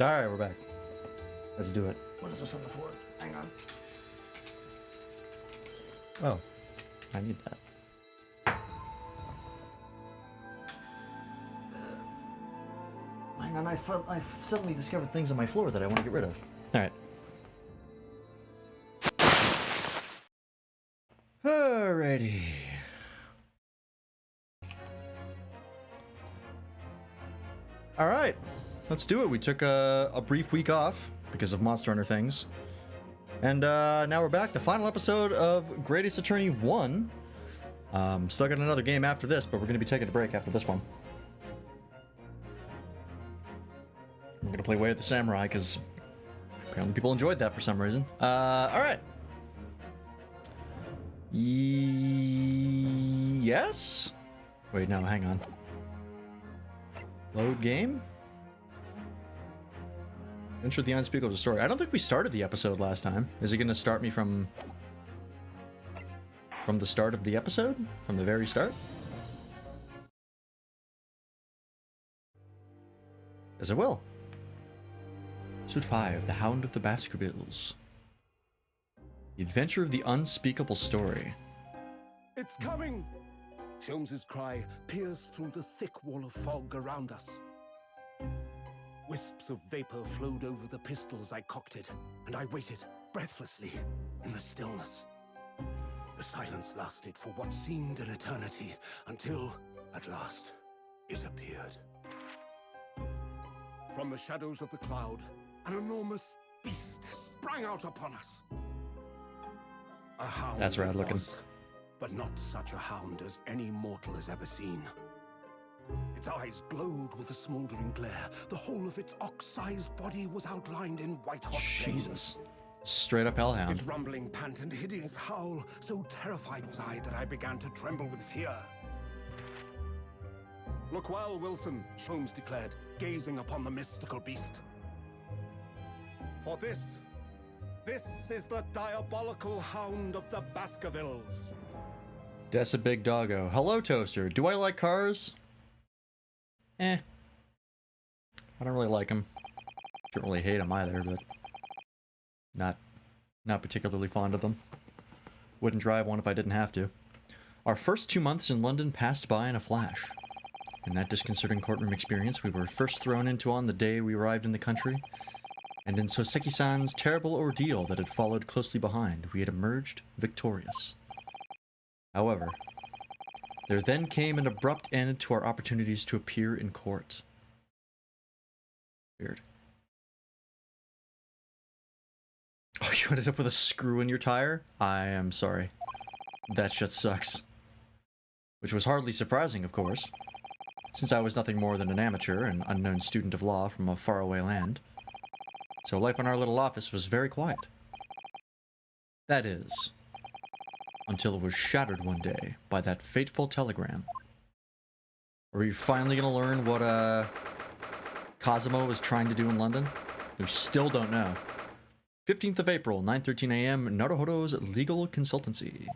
Alright, we're back. Let's do it. What is this on the floor? Hang on. Oh, I need that. Hang on, I've suddenly discovered things on my floor that I want to get rid of. Alright. Alrighty. Alright, let's do it. We took a brief week off because of Monster Hunter things. And now we're back. The final episode of Greatest Attorney 1. Still got another game after this, but we're going to be taking a break after this one. We're going to play Way of the Samurai because apparently people enjoyed that for some reason. Alright. Yes? Wait, no, hang on. Load game? Enter the unspeakable story. I don't think we started the episode last time. Is it going to start me from the start of the episode? From the very start? Yes, it will. Episode 5, The Hound of the Baskervilles. The Adventure of the Unspeakable Story. It's coming! Sholmes's cry pierced through the thick wall of fog around us. Wisps of vapor flowed over the pistols I cocked it, and I waited, breathlessly, in the stillness. The silence lasted for what seemed an eternity, until, at last, it appeared. From the shadows of the cloud, an enormous beast sprang out upon us. A hound. That's rad looking. But not such a hound as any mortal has ever seen. Its eyes glowed with a smoldering glare. The whole of its ox-sized body was outlined in white-hot flames. Jesus. Straight up hellhound. Its rumbling pant and hideous howl, so terrified was I that I began to tremble with fear. Look well, Wilson, Sholmes declared, gazing upon the mystical beast. For this is the diabolical hound of the Baskervilles. That's a big doggo. Hello, Toaster. Do I like cars? I don't really like them. Don't really hate them either, but not particularly fond of them. Wouldn't drive one if I didn't have to. Our first 2 months in London passed by in a flash. In that disconcerting courtroom experience we were first thrown into on the day we arrived in the country, and in Soseki-san's terrible ordeal that had followed closely behind, we had emerged victorious. However, there then came an abrupt end to our opportunities to appear in court. Weird. Oh, you ended up with a screw in your tire? I am sorry. That shit sucks. Which was hardly surprising, of course, since I was nothing more than an amateur and unknown student of law from a faraway land. So life in our little office was very quiet. That is, until it was shattered one day by that fateful telegram. Are we finally gonna learn what Cosimo was trying to do in London? We still don't know. 15th of April, 9:13 a.m., Naruhodo's Legal Consultancy.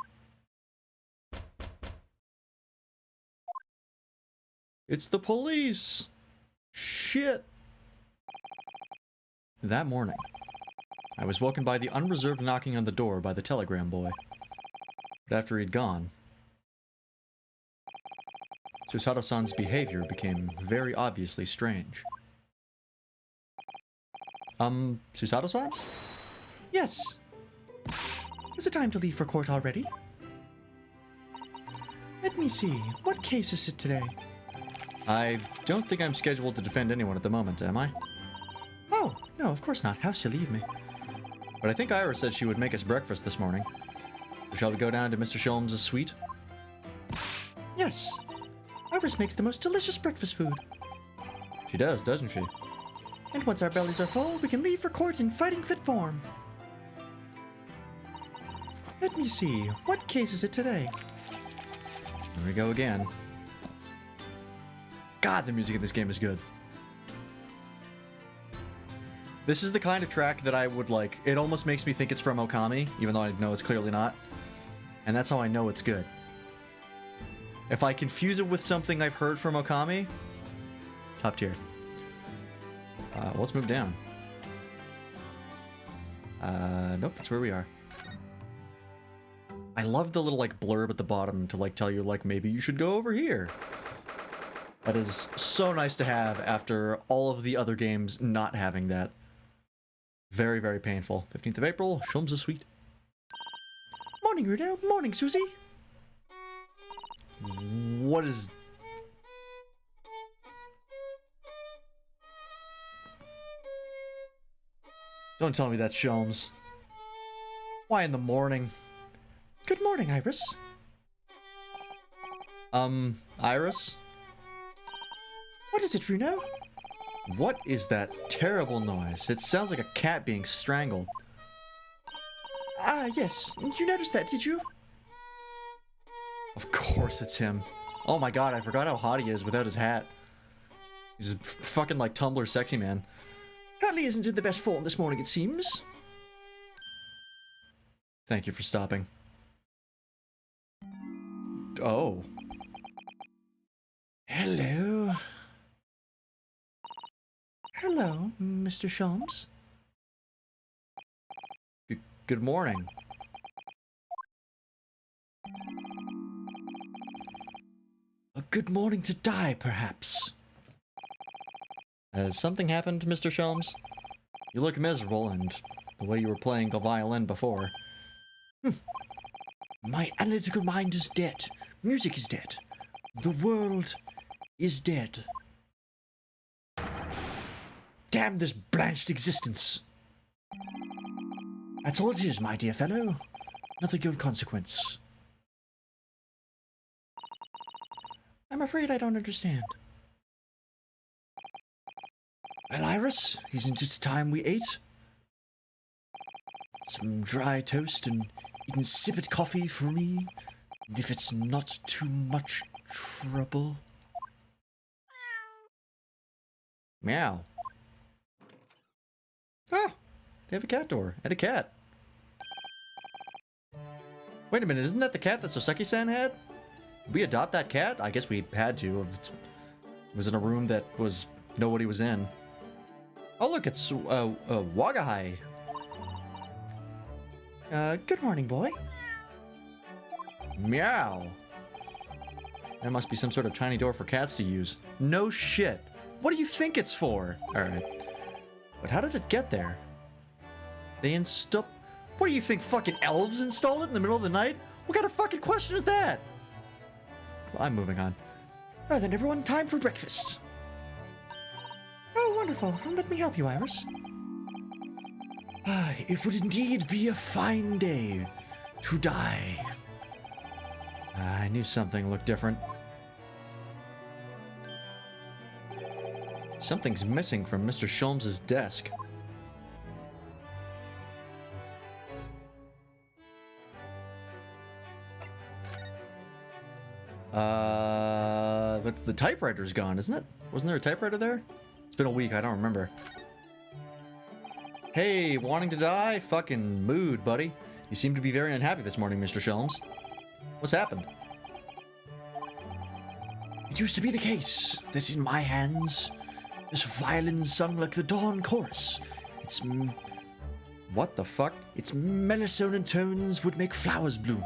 It's the police! Shit! That morning, I was woken by the unreserved knocking on the door by the telegram boy. But after he'd gone, Susato-san's behavior became very obviously strange. Susato-san? Yes. Is it time to leave for court already? Let me see. What case is it today? I don't think I'm scheduled to defend anyone at the moment, am I? Oh, no, of course not. How silly of me. But I think Ira said she would make us breakfast this morning. So shall we go down to Mr. Sholmes' suite? Yes. Iris makes the most delicious breakfast food. She does, doesn't she? And once our bellies are full, we can leave for court in fighting fit form. Let me see. What case is it today? Here we go again. God, the music in this game is good. This is the kind of track that I would like. It almost makes me think it's from Okami, even though I know it's clearly not. And that's how I know it's good. If I confuse it with something I've heard from Okami, top tier. Let's move down. Nope, that's where we are. I love the little, like, blurb at the bottom to, like, tell you, like, maybe you should go over here. That is so nice to have after all of the other games not having that. Very, very painful. 15th of April, Sholmes' Suite. Morning, Rudo. Morning, Susie. What is... Don't tell me that's Sholmes. Why in the morning? Good morning, Iris. Iris? What is it, Runo? What is that terrible noise? It sounds like a cat being strangled. Ah, yes. You noticed that, did you? Of course it's him. Oh my god, I forgot how hot he is without his hat. He's a fucking, like, Tumblr sexy man. Hurley isn't in the best form this morning, it seems. Thank you for stopping. Oh. Hello. Hello, Mr. Sholmes. Good morning. A good morning to die, perhaps. Has something happened, Mr. Sholmes? You look miserable, and the way you were playing the violin before. My analytical mind is dead. Music is dead. The world is dead. Damn this blanched existence. That's all it is, my dear fellow. Nothing of consequence. I'm afraid I don't understand. Well, Iris, isn't it time we ate? Some dry toast and insipid coffee for me, if it's not too much trouble. Meow. Ah! They have a cat door and a cat. Wait a minute, isn't that the cat that Soseki-san had? Did we adopt that cat? I guess we had to. It was in a room that nobody was in. Oh look, it's Wagahai. Good morning, boy. Meow. That must be some sort of tiny door for cats to use. No shit. What do you think it's for? Alright. But how did it get there? They installed... What do you think, fucking elves installed it in the middle of the night? What kind of fucking question is that? Well, I'm moving on. Right then, everyone, time for breakfast. Oh, wonderful. Let me help you, Iris. Ah, it would indeed be a fine day to die. I knew something looked different. Something's missing from Mr. Sholmes' desk. That's the typewriter's gone, isn't it? Wasn't there a typewriter there? It's been a week, I don't remember. Hey, wanting to die? Fucking mood, buddy. You seem to be very unhappy this morning, Mr. Sholmes. What's happened? It used to be the case that in my hands, this violin sung like the dawn chorus. What the fuck? Its melatonin tones would make flowers bloom.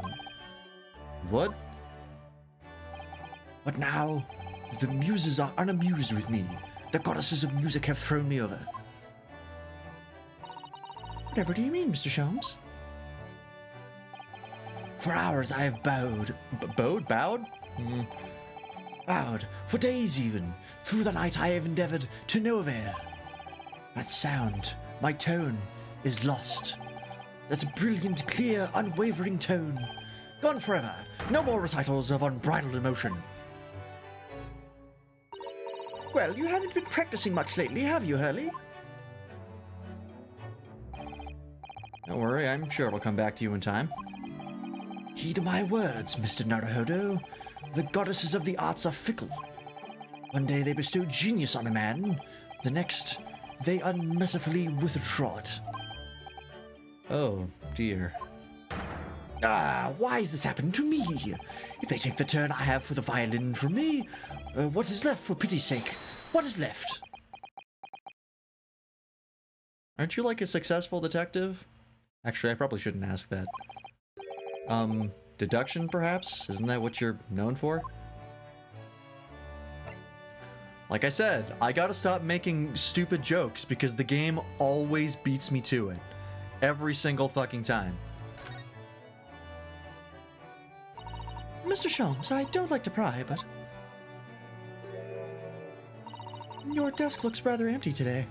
What? But now, the muses are unamused with me. The goddesses of music have thrown me over. Whatever do you mean, Mr. Sholmes? For hours I have bowed. Bowed? Bowed? Bowed. For days even. Through the night I have endeavored to no avail. That sound, my tone, is lost. That brilliant, clear, unwavering tone. Gone forever. No more recitals of unbridled emotion. Well, you haven't been practicing much lately, have you, Hurley? Don't worry, I'm sure it'll come back to you in time. Heed my words, Mr. Naruhodo. The goddesses of the arts are fickle. One day they bestow genius on a man, the next they unmercifully withdraw it. Oh, dear. Ah, why is this happening to me? If they take the turn I have for the violin from me, what is left, for pity's sake? What is left? Aren't you like a successful detective? Actually, I probably shouldn't ask that. Deduction, perhaps? Isn't that what you're known for? Like I said, I gotta stop making stupid jokes because the game always beats me to it. Every single fucking time. Mr. Sholmes, I don't like to pry, but your desk looks rather empty today.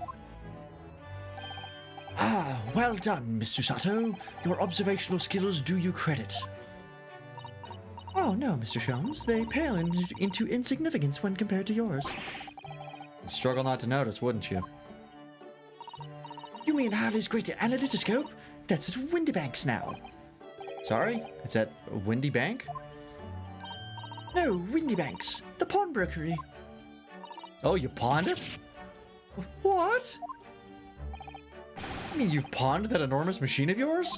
Ah, well done, Miss Susato. Your observational skills do you credit. Oh, no, Mr. Sholmes. They pale into insignificance when compared to yours. Struggle not to notice, wouldn't you? You mean Harley's great analytoscope? That's at Windybanks now. Sorry? It's at Windy Bank? No, Windybanks, the pawnbrokery. Oh, you pawned it? What? I mean, you've pawned that enormous machine of yours?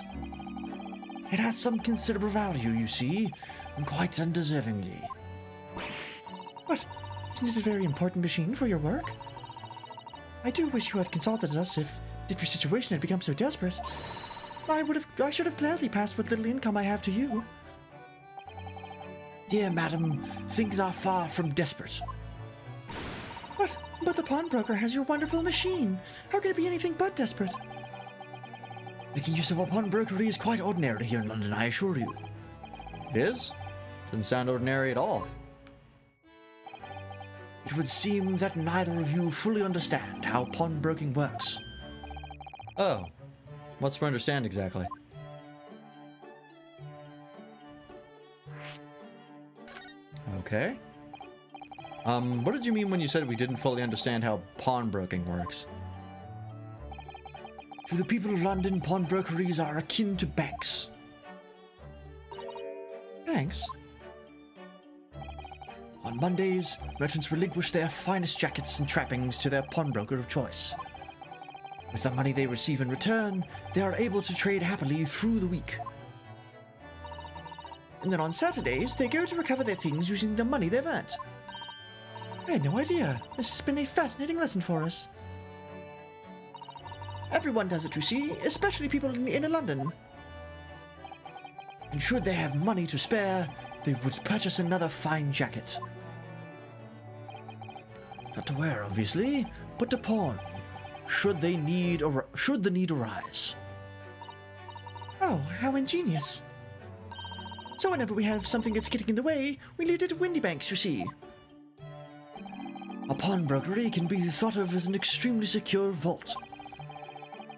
It has some considerable value, you see, and quite undeservingly. But isn't it a very important machine for your work? I do wish you had consulted us if your situation had become so desperate. I should have gladly passed what little income I have to you. Dear madam, things are far from desperate. But the pawnbroker has your wonderful machine. How can it be anything but desperate? Making use of a pawnbrokery is quite ordinary here in London, I assure you. It is? Doesn't sound ordinary at all. It would seem that neither of you fully understand how pawnbroking works. Oh. What's to understand exactly? Okay. What did you mean when you said we didn't fully understand how pawnbroking works? To the people of London, pawnbrokeries are akin to banks. Banks? On Mondays, merchants relinquish their finest jackets and trappings to their pawnbroker of choice. With the money they receive in return, they are able to trade happily through the week. And then on Saturdays, they go to recover their things using the money they've earned. I had no idea. This has been a fascinating lesson for us. Everyone does it, you see, especially people in inner London. And should they have money to spare, they would purchase another fine jacket. Not to wear, obviously, but to pawn, should the need arise. Oh, how ingenious. So whenever we have something that's getting in the way, we leave it at Windybanks, you see. A pawnbrokery can be thought of as an extremely secure vault.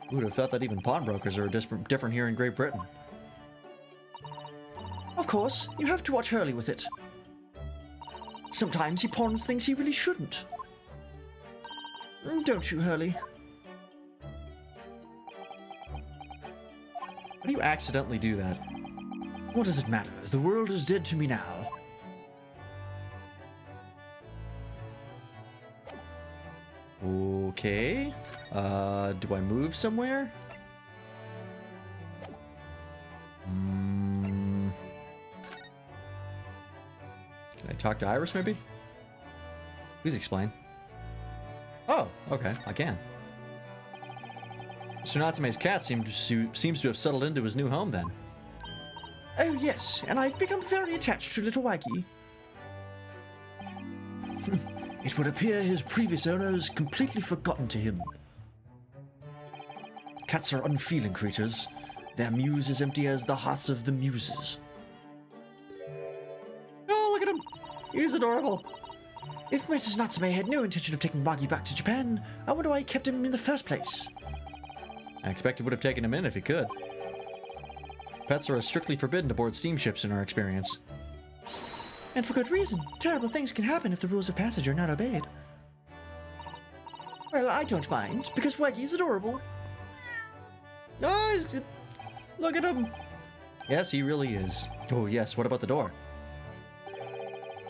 Who would have thought that even pawnbrokers are different here in Great Britain? Of course, you have to watch Hurley with it. Sometimes he pawns things he really shouldn't. Don't you, Hurley? How do you accidentally do that? What does it matter? The world is dead to me now. Okay. Do I move somewhere? Can I talk to Iris, maybe? Please explain. Oh, okay, I can. Mr. Natsume's cat seems to have settled into his new home, then. Oh yes, and I've become very attached to little Waggy. It would appear his previous owners completely forgotten to him. Cats are unfeeling creatures. Their mews as empty as the hearts of the muses. Oh, look at him! He's adorable. If Mrs. Natsume had no intention of taking Waggy back to Japan, I wonder why he kept him in the first place. I expect he would have taken him in if he could. Pets are strictly forbidden aboard steamships in our experience. And for good reason. Terrible things can happen if the rules of passage are not obeyed. Well, I don't mind, because Waggy is adorable. Oh, look at him! Yes, he really is. Oh yes, what about the door?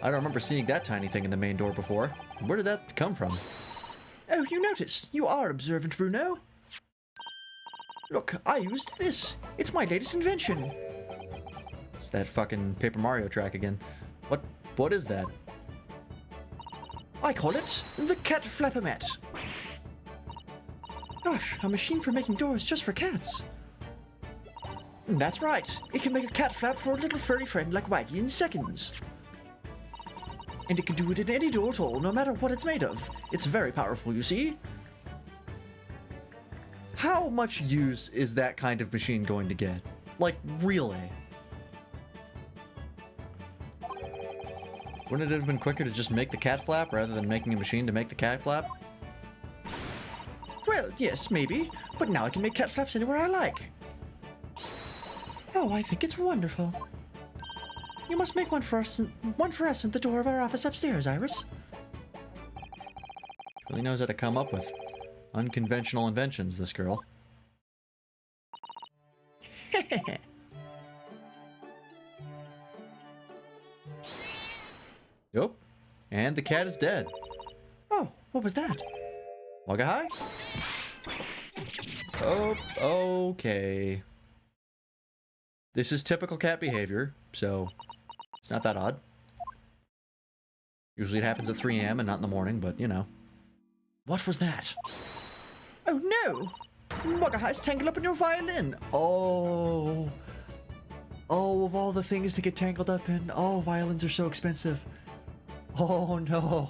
I don't remember seeing that tiny thing in the main door before. Where did that come from? Oh, you noticed. You are observant, Bruno. Look, I used this. It's my latest invention. It's that fucking Paper Mario track again. What is that? I call it the Cat Flappermat. Gosh, a machine for making doors just for cats. That's right. It can make a cat flap for a little furry friend like Waggy in seconds. And it can do it in any door at all, no matter what it's made of. It's very powerful, you see. How much use is that kind of machine going to get? Like, really? Wouldn't it have been quicker to just make the cat flap rather than making a machine to make the cat flap? Well, yes, maybe. But now I can make cat flaps anywhere I like. Oh, I think it's wonderful. You must make one for us at the door of our office upstairs, Iris. Really knows how to come up with unconventional inventions, this girl. Yup. And the cat is dead. Oh, what was that? Wagga hi? Oh, okay. This is typical cat behavior, so it's not that odd. Usually it happens at 3 a.m. and not in the morning, but you know. What was that? Oh no! Wagga-hi's tangled up in your violin! Oh. Oh, of all the things to get tangled up in, oh, violins are so expensive. Oh no.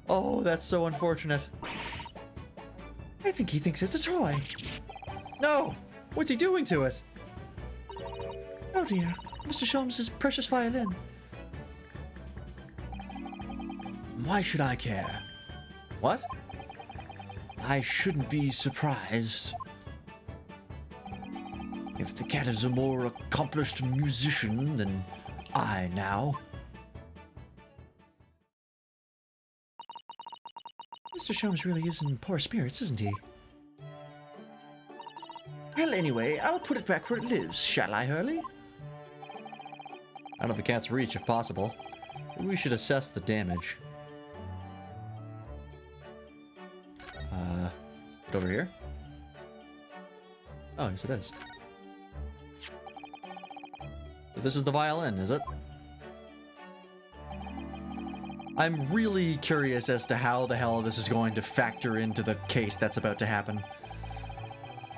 Oh, that's so unfortunate. I think he thinks it's a toy. No! What's he doing to it? Oh dear, Mr. Sholmes' precious violin. Why should I care? What? I shouldn't be surprised if the cat is a more accomplished musician than I now. Mr. Sholmes really is in poor spirits, isn't he? Well, anyway, I'll put it back where it lives, shall I, Hurley? Out of the cat's reach, if possible. Maybe we should assess the damage. Over here? Oh, yes it is. So this is the violin, is it? I'm really curious as to how the hell this is going to factor into the case that's about to happen.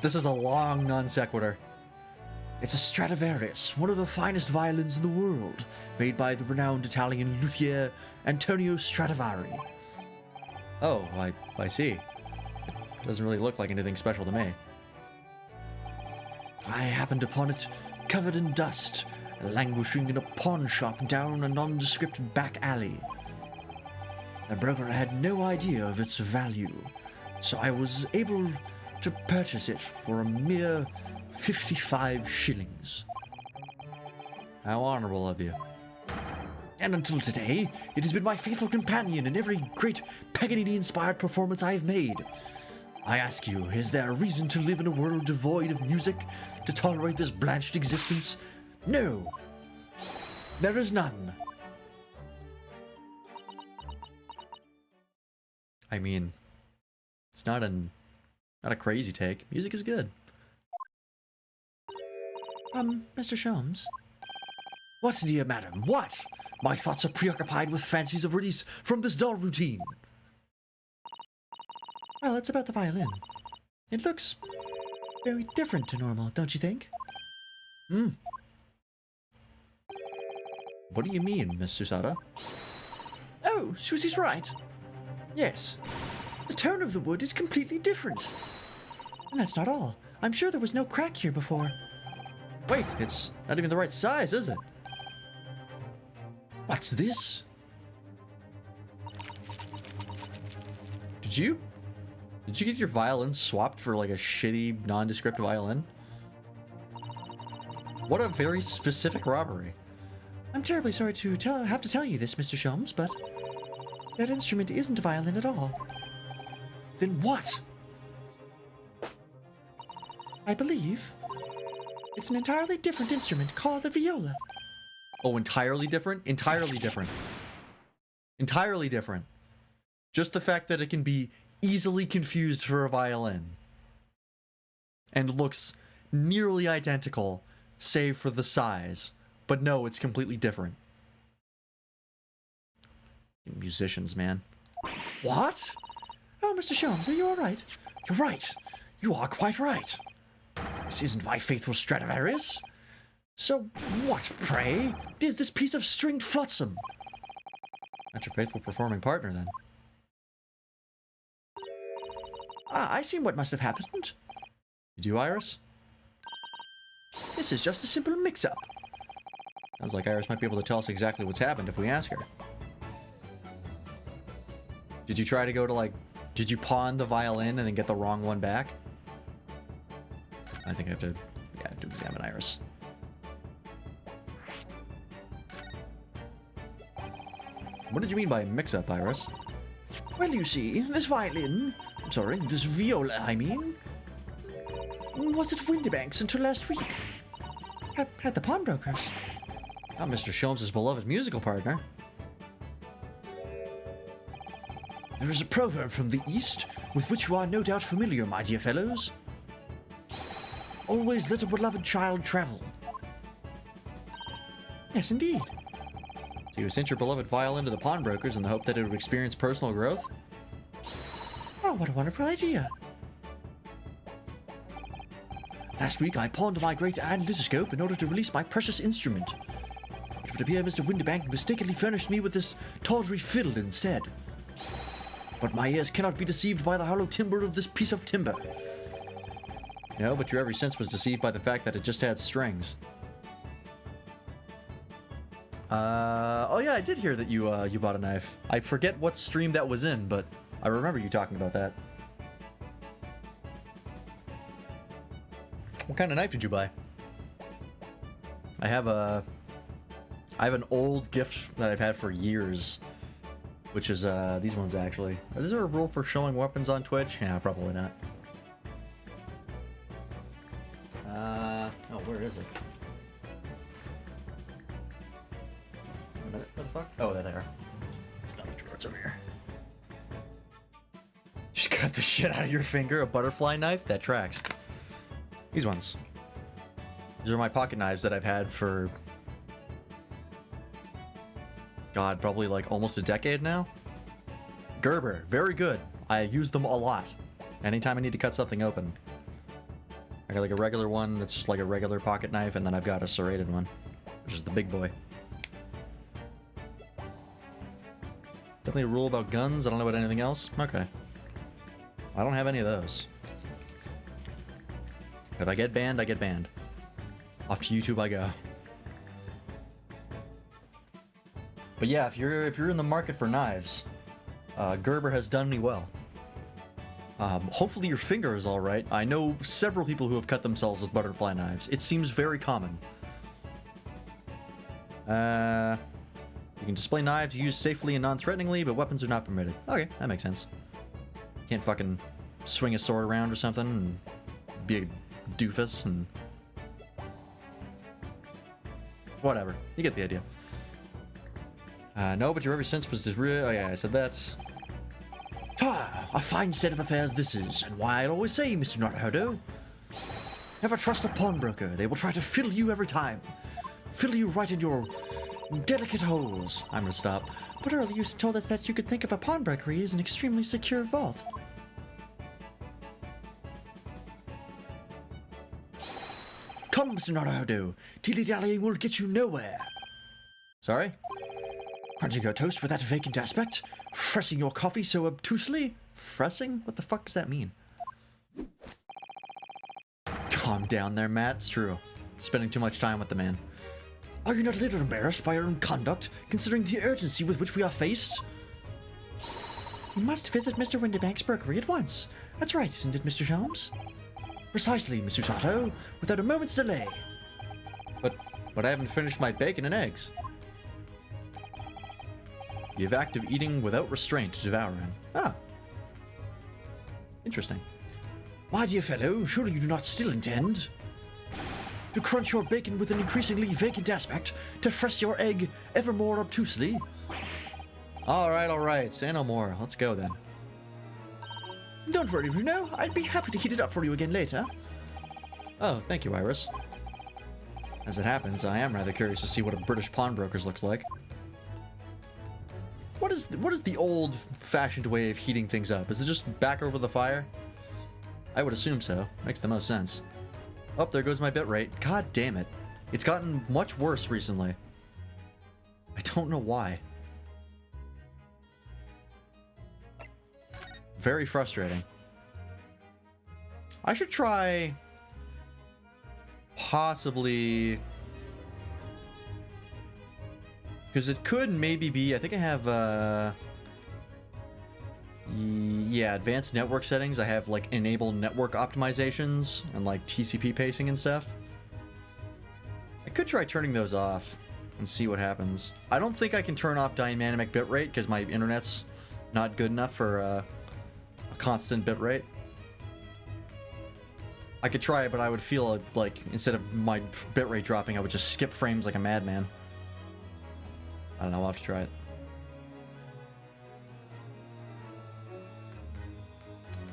This is a long non sequitur. It's a Stradivarius, one of the finest violins in the world, made by the renowned Italian luthier Antonio Stradivari. Oh, I see. It doesn't really look like anything special to me. I happened upon it covered in dust, languishing in a pawn shop down a nondescript back alley. The broker had no idea of its value, so I was able to purchase it for a mere 55 shillings. How honorable of you. And until today, it has been my faithful companion in every great Paganini-inspired performance I have made. I ask you, is there a reason to live in a world devoid of music to tolerate this blanched existence? No. There is none. I mean, it's not a crazy take. Music is good. Mr. Sholmes? What, dear madam, what? My thoughts are preoccupied with fancies of release from this dull routine. Well, it's about the violin. It looks very different to normal, don't you think? What do you mean, Miss Susada? Oh, Susie's right. Yes, the tone of the wood is completely different. And that's not all. I'm sure there was no crack here before. Wait, it's not even the right size, is it? What's this? Did you get your violin swapped for like a shitty, nondescript violin? What a very specific robbery. I'm terribly sorry to have to tell you this, Mr. Sholmes, but that instrument isn't a violin at all. Then what? I believe it's an entirely different instrument called a viola. Oh, entirely different? Entirely different. Entirely different. Just the fact that it can be easily confused for a violin. And looks nearly identical, save for the size. But no, it's completely different. Musicians, man. What? Oh, Mr. Sholmes, are you all right? You're right. You are quite right. This isn't my faithful Stradivarius. So what, pray, is this piece of stringed flotsam? Not your faithful performing partner, then. Ah, I see what must have happened. You do, Iris? This is just a simple mix-up. Sounds like Iris might be able to tell us exactly what's happened if we ask her. Did you try to go to, like... Did you pawn the violin and then get the wrong one back? I think I have to... Yeah, I have to examine Iris. What did you mean by mix-up, Iris? Well, you see, this violin... Sorry, this viola, I mean... was at Windybank's until last week. At the pawnbrokers. Not Mr. Sholmes' beloved musical partner. There is a proverb from the East, with which you are no doubt familiar, my dear fellows. Always let a beloved child travel. Yes, indeed. So you sent your beloved violin to the pawnbrokers in the hope that it would experience personal growth? Oh, what a wonderful idea. Last week I pawned my great analytoscope in order to release my precious instrument. It would appear Mr. Windybank mistakenly furnished me with this tawdry fiddle instead. But my ears cannot be deceived by the hollow timbre of this piece of timber. No, but your every sense was deceived by the fact that it just had strings. Oh yeah, I did hear that you bought a knife. I forget what stream that was in, but I remember you talking about that. What kind of knife did you buy? I have an old gift that I've had for years, which is these ones actually. Is there a rule for showing weapons on Twitch? Yeah, probably not. Oh, where is it? Wait a minute, what the fuck? Oh, there. It's not the drawer, it's over here. Just cut the shit out of your finger, a butterfly knife? That tracks. These ones. These are my pocket knives that I've had for... God, probably like almost a decade now. Gerber, very good. I use them a lot. Anytime I need to cut something open. I got like a regular one that's just like a regular pocket knife, and then I've got a serrated one, which is the big boy. Definitely a rule about guns. I don't know about anything else. Okay. I don't have any of those. If I get banned, I get banned. Off to YouTube I go. But yeah, if you're in the market for knives, Gerber has done me well. Hopefully your finger is all right. I know several people who have cut themselves with butterfly knives. It seems very common. You can display knives used safely and non-threateningly, but weapons are not permitted. Okay, that makes sense. You can't fucking swing a sword around or something and be a doofus and... Whatever. You get the idea. No, but your every sense was just real. Oh yeah, I said that. Ah, a fine state of affairs this is, and why I'll always say, Mr. Naruhodo, never trust a pawnbroker. They will try to fiddle you every time. Fiddle you right in your delicate holes. I'm gonna stop. But earlier you told us that you could think of a pawnbrokery as an extremely secure vault. Come, Mr. Naruhodo. Dilly-dallying will get you nowhere. Sorry? Crunching your toast with that vacant aspect? Fressing your coffee so obtusely? Fressing? What the fuck does that mean? Calm down there, Matt. It's true. Spending too much time with the man. Are you not a little embarrassed by your own conduct, considering the urgency with which we are faced? You must visit Mr. Windybank's Brokery at once. That's right, isn't it, Mr. Sholmes? Precisely, Mr. Sato, without a moment's delay. But I haven't finished my bacon and eggs. The act of eating without restraint to devour him. Ah. Interesting. My dear fellow, surely you do not still intend to crunch your bacon with an increasingly vacant aspect, to fress your egg ever more obtusely? Alright, say no more. Let's go then. Don't worry, Bruno. I'd be happy to heat it up for you again later. Oh, thank you, Iris. As it happens, I am rather curious to see what a British pawnbroker's looks like. What is the old-fashioned way of heating things up? Is it just back over the fire? I would assume so. Makes the most sense. Oh, there goes my bitrate. God damn it. It's gotten much worse recently. I don't know why. Very frustrating. I should try... possibly... because it could maybe be... I think I have... yeah, advanced network settings. I have like enable network optimizations and like TCP pacing and stuff. I could try turning those off and see what happens. I don't think I can turn off dynamic bitrate because my internet's not good enough for a constant bitrate. I could try it, but I would feel like instead of my bitrate dropping, I would just skip frames like a madman. I don't know, I'll have to try it.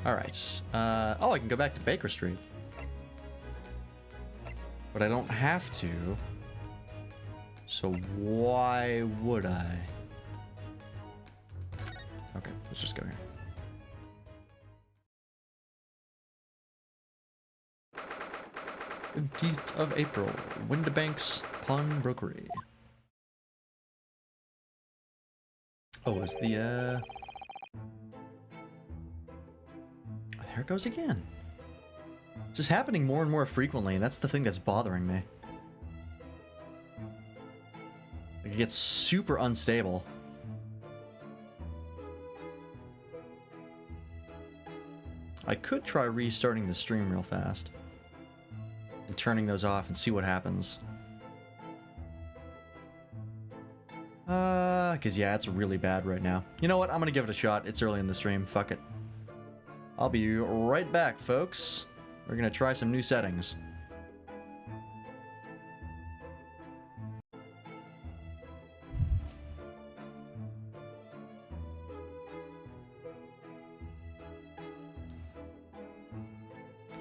Alright. Oh, I can go back to Baker Street. But I don't have to. So why would I? Okay, let's just go here. 20th of April, Windibank's Pawnbrokery. Oh, is the, there it goes again. It's just happening more and more frequently, and that's the thing that's bothering me. Like, it gets super unstable. I could try restarting the stream real fast. And turning those off and see what happens. Because yeah, it's really bad right now. You know what? I'm gonna give it a shot. It's early in the stream. Fuck it. I'll be right back, folks. We're gonna try some new settings.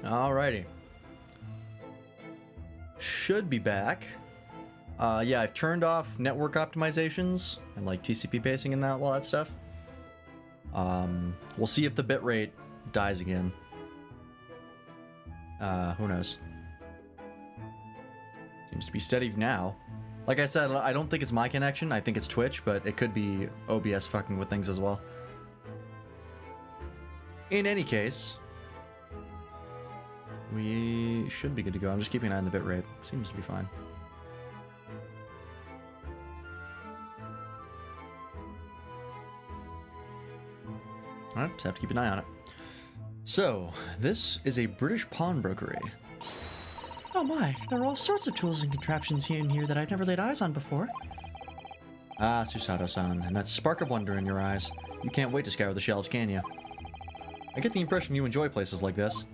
Alrighty. Should be back. Yeah, I've turned off network optimizations and like TCP pacing and all that stuff. We'll see if the bitrate dies again. Who knows? Seems to be steady now. Like I said, I don't think it's my connection. I think it's Twitch, but it could be OBS fucking with things as well. In any case, we should be good to go. I'm just keeping an eye on the bitrate. Seems to be fine. Alright, just have to keep an eye on it. So, this is a British pawnbrokery. Oh my, there are all sorts of tools and contraptions here and here that I've never laid eyes on before. Ah, Susato-san, and that spark of wonder in your eyes. You can't wait to scour the shelves, can you? I get the impression you enjoy places like this.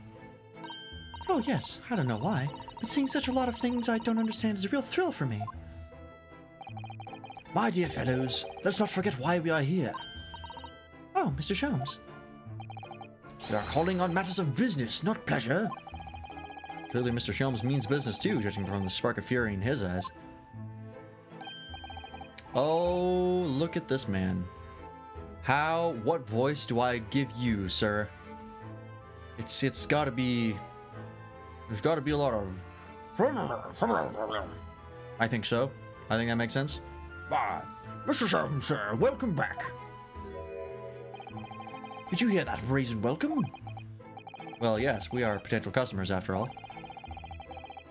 Oh yes, I don't know why, but seeing such a lot of things I don't understand is a real thrill for me. My dear fellows, let's not forget why we are here. Oh, Mr. Sholmes. We are calling on matters of business, not pleasure. Clearly Mr. Sholmes means business too, judging from the spark of fury in his eyes. Oh, look at this man. What voice do I give you, sir? It's gotta be... There's gotta be a lot of... I think so. I think that makes sense. Mr. Sholmes, sir, welcome back. Did you hear that brazen welcome? Well, yes, we are potential customers after all.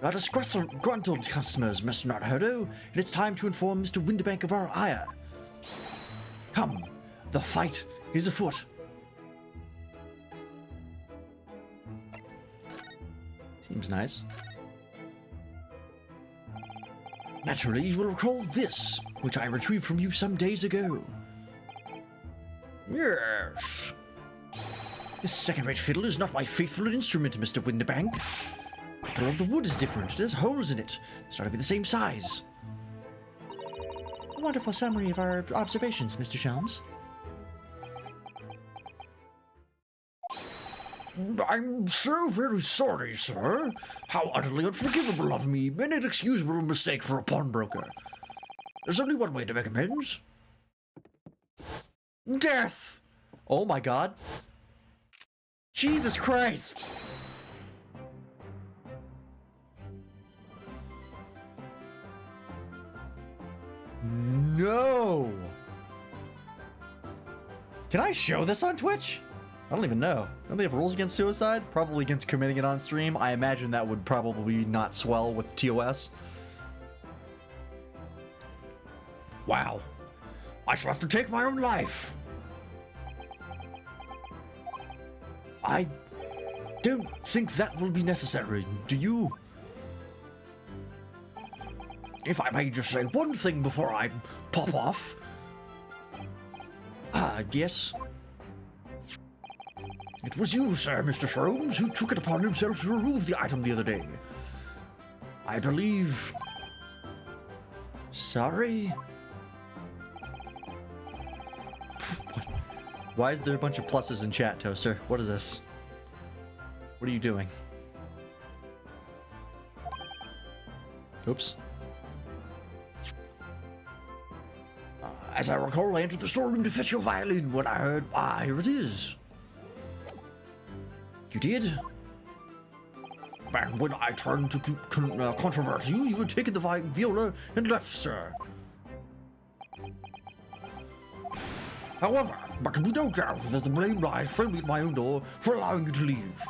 We are disgruntled customers, Mr. Naruhodo, and it's time to inform Mr. Windibank of our ire. Come, the fight is afoot. Seems nice. Naturally, you will recall this, which I retrieved from you some days ago. Yes. This second-rate fiddle is not my faithful instrument, Mr. Windibank. The color of the wood is different. It has holes in it. It's not even the same size. A wonderful summary of our observations, Mr. Sholmes. I'm so very sorry, sir. How utterly unforgivable of me. An inexcusable mistake for a pawnbroker. There's only one way to make amends. Death! Oh my god. Jesus Christ! No! Can I show this on Twitch? I don't even know. Don't they have rules against suicide? Probably against committing it on stream. I imagine that would probably not swell with TOS. Wow. I shall have to take my own life. I don't think that will be necessary, do you? If I may just say one thing before I pop off. Yes. It was you, sir, Mr. Sholmes, who took it upon himself to remove the item the other day. I believe... Sorry? Why is there a bunch of pluses in chat, Toaster? What is this? What are you doing? Oops. As I recall, I entered the storeroom to fetch your violin when I heard, here it is. You did? And when I turned to controverse you, you had taken the viola and left, sir. However, there can be no doubt that the blame lies firmly at my own door for allowing you to leave.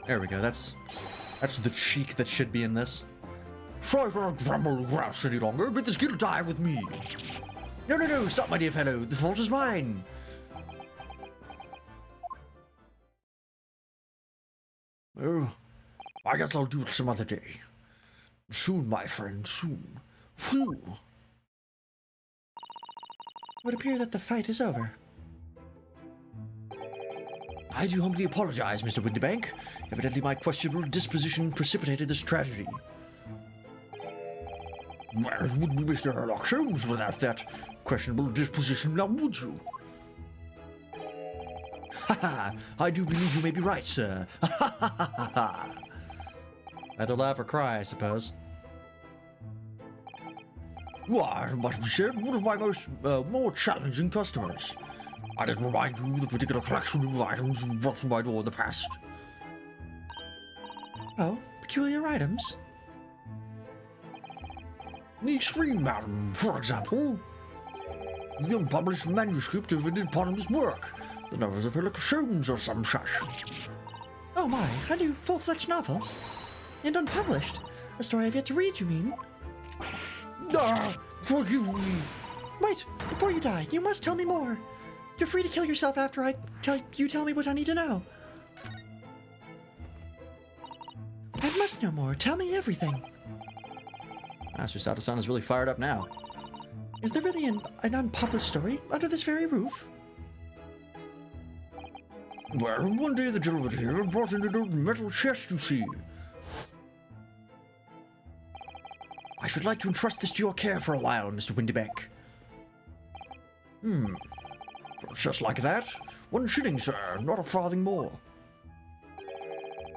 There we go. That's the cheek that should be in this. Sorry for grumble grouse any longer, but this guilt die with me. No, stop, my dear fellow. The fault is mine. Oh, I guess I'll do it some other day. Soon, my friend, soon. Phew. It would appear that the fight is over. I do humbly apologize, Mr. Windibank. Evidently my questionable disposition precipitated this tragedy. Well, it wouldn't be Mr. Sherlock Holmes without that questionable disposition, now would you? Ha! I do believe you may be right, sir. Either laugh or cry, I suppose. Why, must be said, one of my most more challenging customers. I didn't remind you of the particular collection of items you brought from my door in the past. Oh, peculiar items? The Extreme Mountain, for example. The unpublished manuscript of an eponymous work. The novels of Sherlock Holmes or some such. Oh my, a new full-fledged novel? And unpublished? A story I've yet to read, you mean? Forgive me. Wait, before you die, you must tell me more. You're free to kill yourself after I tell me what I need to know. I must know more. Tell me everything. Master Sato-san is really fired up now. Is there really an unpublished story under this very roof? Well, one day the gentleman here brought in an old metal chest, you see. I should like to entrust this to your care for a while, Mr. Windibank. Just like that. 1 shilling, sir, not a farthing more.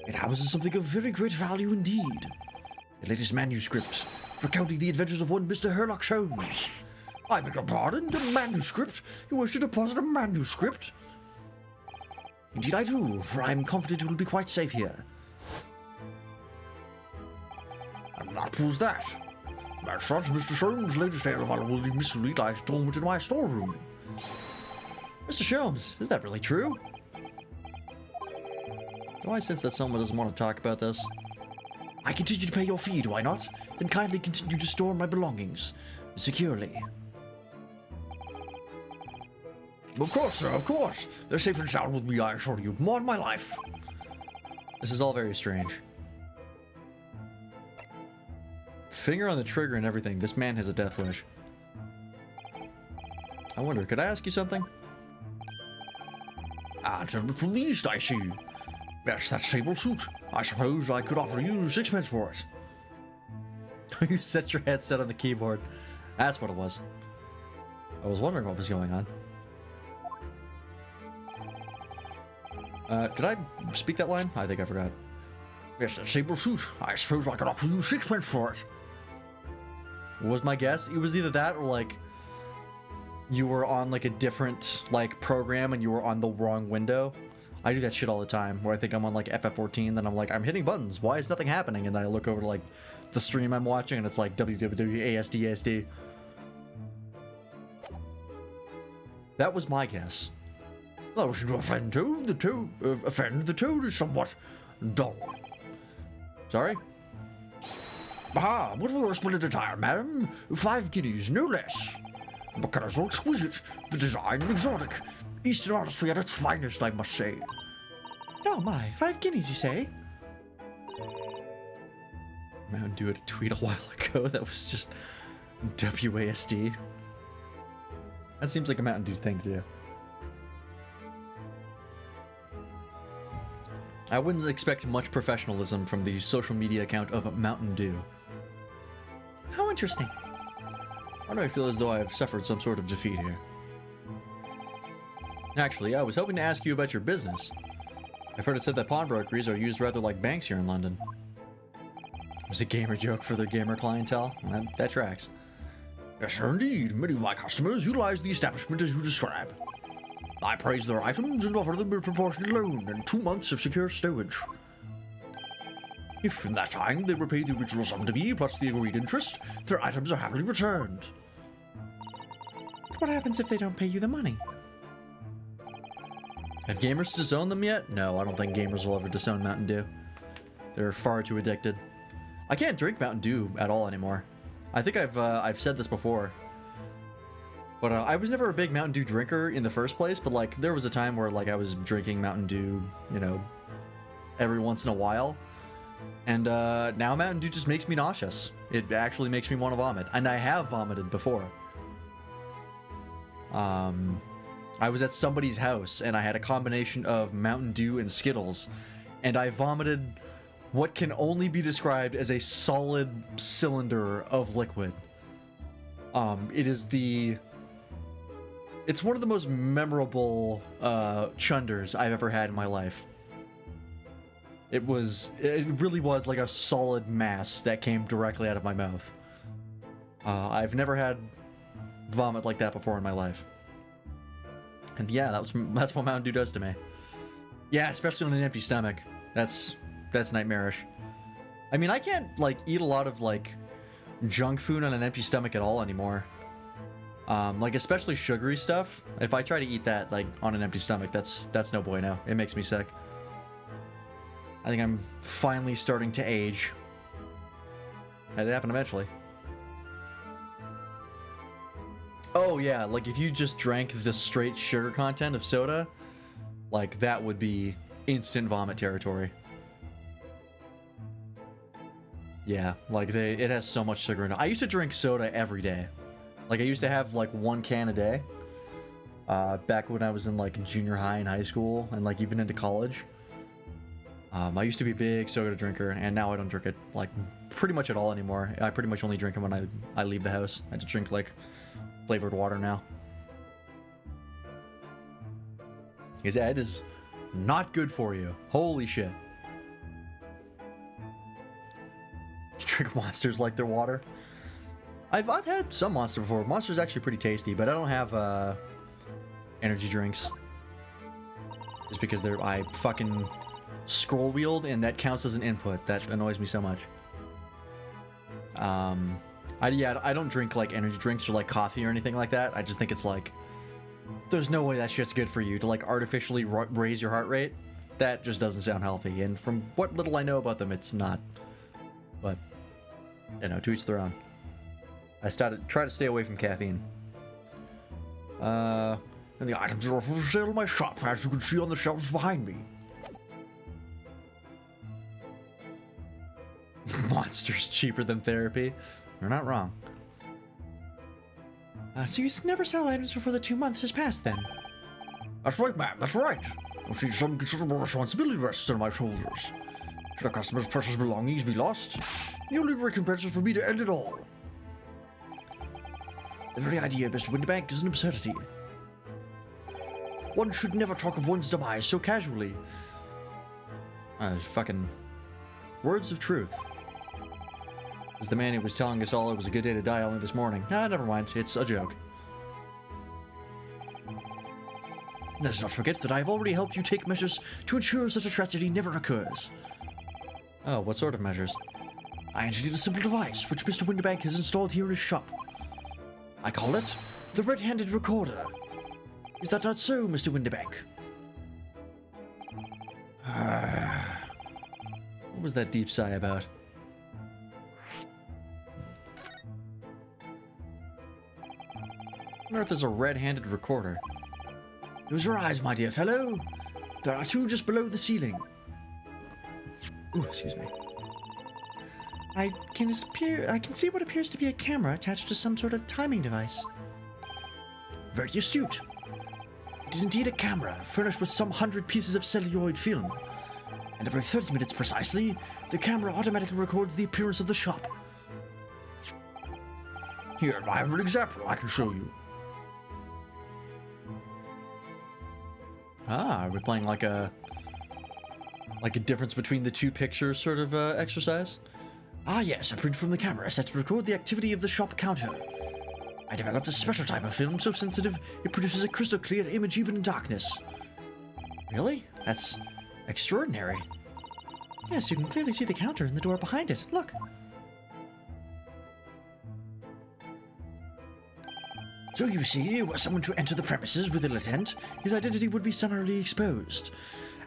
It houses something of very great value indeed. The latest manuscript, recounting the adventures of one Mr. Sherlock Holmes. I beg your pardon, a manuscript? You wish to deposit a manuscript? Indeed I do, for I am confident it will be quite safe here. And that was that. As such, Mr. Sholmes' latest tale of unworthy mystery lies dormant in my storeroom. Mr. Sholmes, is that really true? Do I sense that someone doesn't want to talk about this? I continue to pay your fee, do I not? Then kindly continue to store my belongings securely. Of course, sir, of course. They're safe and sound with me, I assure you. More on my life. This is all very strange. Finger on the trigger and everything. This man has a death wish. I wonder, could I ask you something? Gentleman from the East, I see. Yes, that sable suit. I suppose I could offer you 6 pence for it. You set your headset on the keyboard. That's what it was. I was wondering what was going on. Did I speak that line? I think I forgot. Yes, that sable suit. I suppose I could offer you 6 pence for it. What was my guess? It was either that or like you were on like a different like program and you were on the wrong window. I do that shit all the time where I think I'm on like FF14, then I'm like, I'm hitting buttons. Why is nothing happening? And then I look over to like the stream I'm watching and it's like WWWASDASD. That was my guess. I wish to offend Toad. The Toad is somewhat dull. Sorry? Ah, what a splendid attire, madam. 5 guineas, no less. The colors are exquisite, the design exotic. Eastern artistry at its finest, I must say. Oh my, 5 guineas, you say? Mountain Dew had a tweet a while ago that was just WASD. That seems like a Mountain Dew thing to do. I wouldn't expect much professionalism from the social media account of Mountain Dew. How interesting. Why do I feel as though I've suffered some sort of defeat here? Actually, I was hoping to ask you about your business. I've heard it said that pawnbrokeries are used rather like banks here in London. It was a gamer joke for their gamer clientele. That tracks. Yes, sir, indeed. Many of my customers utilize the establishment as you describe. I praise their items and offer them a proportionate loan and 2 months of secure stowage. If in that time they repay the original sum to me plus the agreed interest, their items are happily returned. What happens if they don't pay you the money? Have gamers disowned them yet? No, I don't think gamers will ever disown Mountain Dew. They're far too addicted. I can't drink Mountain Dew at all anymore. I think I've said this before. But I was never a big Mountain Dew drinker in the first place, but like there was a time where like I was drinking Mountain Dew, you know, every once in a while. And now Mountain Dew just makes me nauseous. It actually makes me want to vomit. And I have vomited before. I was at somebody's house and I had a combination of Mountain Dew and Skittles. And I vomited what can only be described as a solid cylinder of liquid. It's one of the most memorable chunders I've ever had in my life. It really was like a solid mass that came directly out of my mouth. I've never had vomit like that before in my life. And yeah, that's what Mountain Dew does to me. Yeah, especially on an empty stomach. That's nightmarish. I mean, I can't like eat a lot of like junk food on an empty stomach at all anymore. Like especially sugary stuff. If I try to eat that like on an empty stomach, that's no bueno. It makes me sick. I think I'm finally starting to age. Had it happen eventually. Oh yeah, like if you just drank the straight sugar content of soda, like that would be instant vomit territory. Yeah, like it has so much sugar in it. I used to drink soda every day. Like I used to have like 1 can a day. Back when I was in like junior high and high school and like even into college. I used to be a big soda drinker and now I don't drink it like pretty much at all anymore. I pretty much only drink it when I leave the house. I just drink like flavored water now. Because yeah, it is not good for you. Holy shit. You drink Monsters like they're water. I've had some Monster before. Monster's actually pretty tasty, but I don't have energy drinks. Just because I fucking scroll wheeled and that counts as an input. That annoys me so much. I don't drink like energy drinks or like coffee or anything like that. I just think it's like there's no way that shit's good for you to like artificially raise your heart rate. That just doesn't sound healthy. And from what little I know about them, it's not. But you know, to each their own. I try to stay away from caffeine. And the items are offered for sale in my shop, as you can see on the shelves behind me. Monsters cheaper than therapy. You're not wrong. So you never sell items before the 2 months has passed then? That's right, ma'am, that's right. You see, some considerable responsibility rests on my shoulders. Should a customer's precious belongings be lost, the only recompense is for me to end it all. The very idea of Mr. Winterbank is an absurdity. One should never talk of one's demise so casually. Fucking words of truth. As the man who was telling us all it was a good day to die only this morning. Never mind. It's a joke. Let us not forget that I have already helped you take measures to ensure such a tragedy never occurs. Oh, what sort of measures? I engineered a simple device which Mr. Winterbank has installed here in his shop. I call it the Red-Handed Recorder. Is that not so, Mr. Winterbank? What was that deep sigh about? On earth is a red-handed recorder? Close your eyes, my dear fellow. There are two just below the ceiling. Ooh, excuse me. I can see what appears to be a camera attached to some sort of timing device. Very astute. It is indeed a camera, furnished with some 100 pieces of celluloid film. And every 30 minutes precisely, the camera automatically records the appearance of the shop. Here, I have an example I can show you. Ah, are we playing like a difference between the two pictures sort of exercise? Ah yes, a print from the camera set to record the activity of the shop counter. I developed a special type of film so sensitive it produces a crystal clear image even in darkness. Really? That's extraordinary. Yes, you can clearly see the counter and the door behind it. Look. So you see, were someone to enter the premises with ill intent, his identity would be summarily exposed,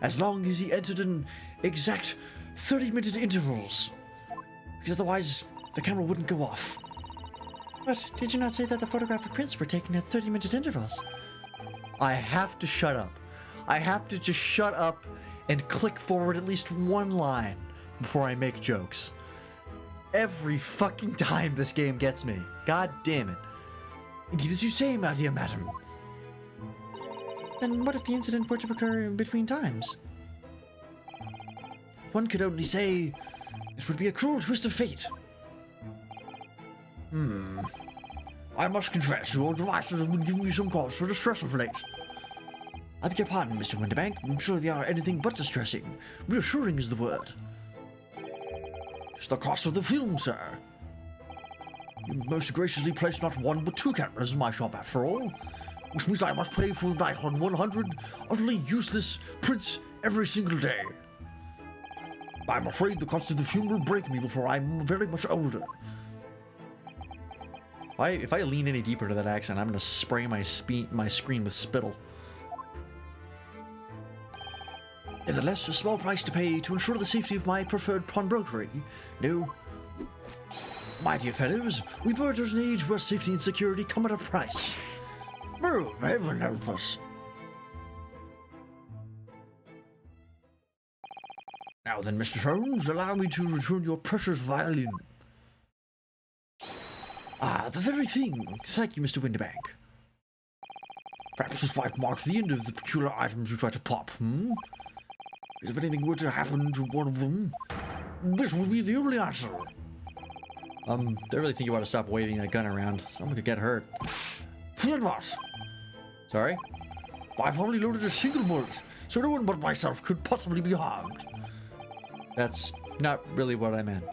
as long as he entered in exact 30-minute intervals. Because otherwise, the camera wouldn't go off. But did you not say that the photographic prints were taken at 30-minute intervals? I have to shut up. I have to just shut up and click forward at least one line before I make jokes. Every fucking time this game gets me. God damn it. Indeed as you say, my dear madam. Then what if the incident were to occur in between times? One could only say it would be a cruel twist of fate. I must confess, your devices have been giving me some cause for distress of late. I beg your pardon, Mr. Winterbank. I'm sure they are anything but distressing. Reassuring is the word. It's the cost of the film, sir. You most graciously placed not one but two cameras in my shop after all, which means I must pay for a night on 100 utterly useless prints every single day. I'm afraid the cost of the film will break me before I'm very much older. If I lean any deeper to that accent, I'm gonna spray my screen with spittle. Nevertheless, a small price to pay to ensure the safety of my preferred pawnbrokery. No. My dear fellows, we've entered an age where safety and security come at a price. Oh, heaven help us. Now then, Mr. Holmes, allow me to return your precious violin. Ah, the very thing. Thank you, Mr. Winterbank. Perhaps this might mark the end of the peculiar items you try to pop, Because if anything were to happen to one of them, this would be the only answer. I really think you ought to stop waving that gun around. Someone could get hurt. Fear not. Sorry? I've only loaded a single bullet, so no one but myself could possibly be harmed. That's not really what I meant.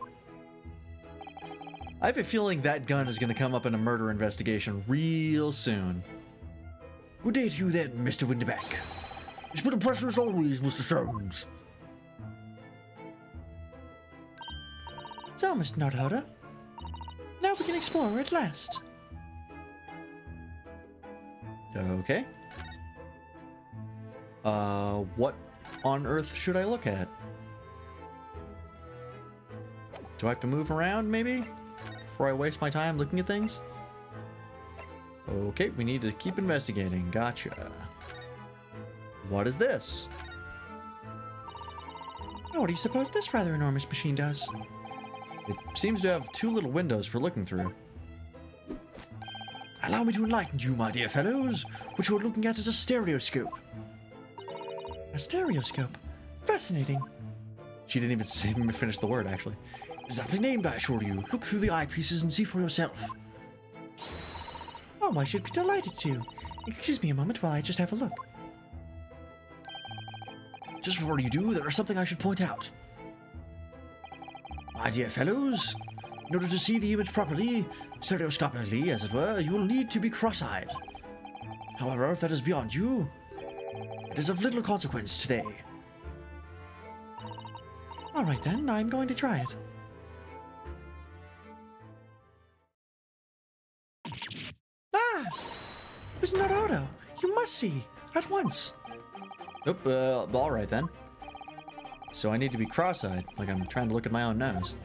I have a feeling that gun is going to come up in a murder investigation real soon. Good day to you then, Mr. Winterbank. It's been a pleasure as always, Mr. Soames. So, Mr. Naruto, now we can explore at last. Okay. What on earth should I look at? Do I have to move around, maybe? Before I waste my time looking at things? Okay, we need to keep investigating. Gotcha. What is this? Oh, what do you suppose this rather enormous machine does? It seems to have two little windows for looking through. Allow me to enlighten you, my dear fellows. What you're looking at is a stereoscope. A stereoscope? Fascinating. She didn't even finish the word, actually. It's aptly named, I assure you. Look through the eyepieces and see for yourself. Oh, I should be delighted to. Excuse me a moment while I just have a look. Just before you do, there is something I should point out. My dear fellows, in order to see the image properly, stereoscopically, as it were, you will need to be cross-eyed. However, if that is beyond you, it is of little consequence today. All right then, I'm going to try it. Ah! Mr. Naruto, you must see. At once. Nope, alright then. So I need to be cross-eyed, like I'm trying to look at my own nose.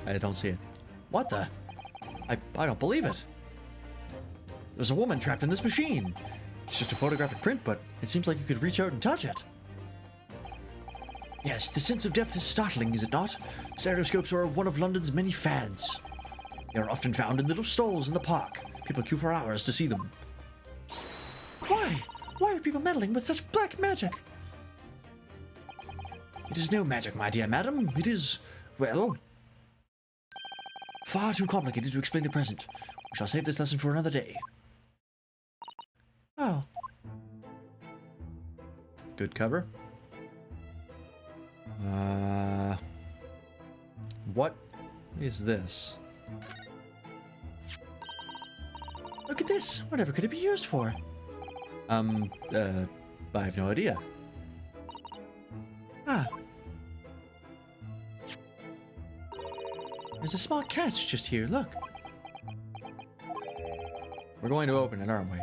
I don't see it. What the? I don't believe it. There's a woman trapped in this machine. It's just a photographic print, but it seems like you could reach out and touch it. Yes, the sense of depth is startling, is it not? Stereoscopes are one of London's many fads. They are often found in little stalls in the park. People queue for hours to see them. Why? Why are people meddling with such black magic? It is no magic, my dear madam. It is, well, far too complicated to explain at present. We shall save this lesson for another day. Oh. Good cover. What is this? Look at this. Whatever could it be used for? I have no idea. Ah. There's a small catch just here, look. We're going to open it, aren't we?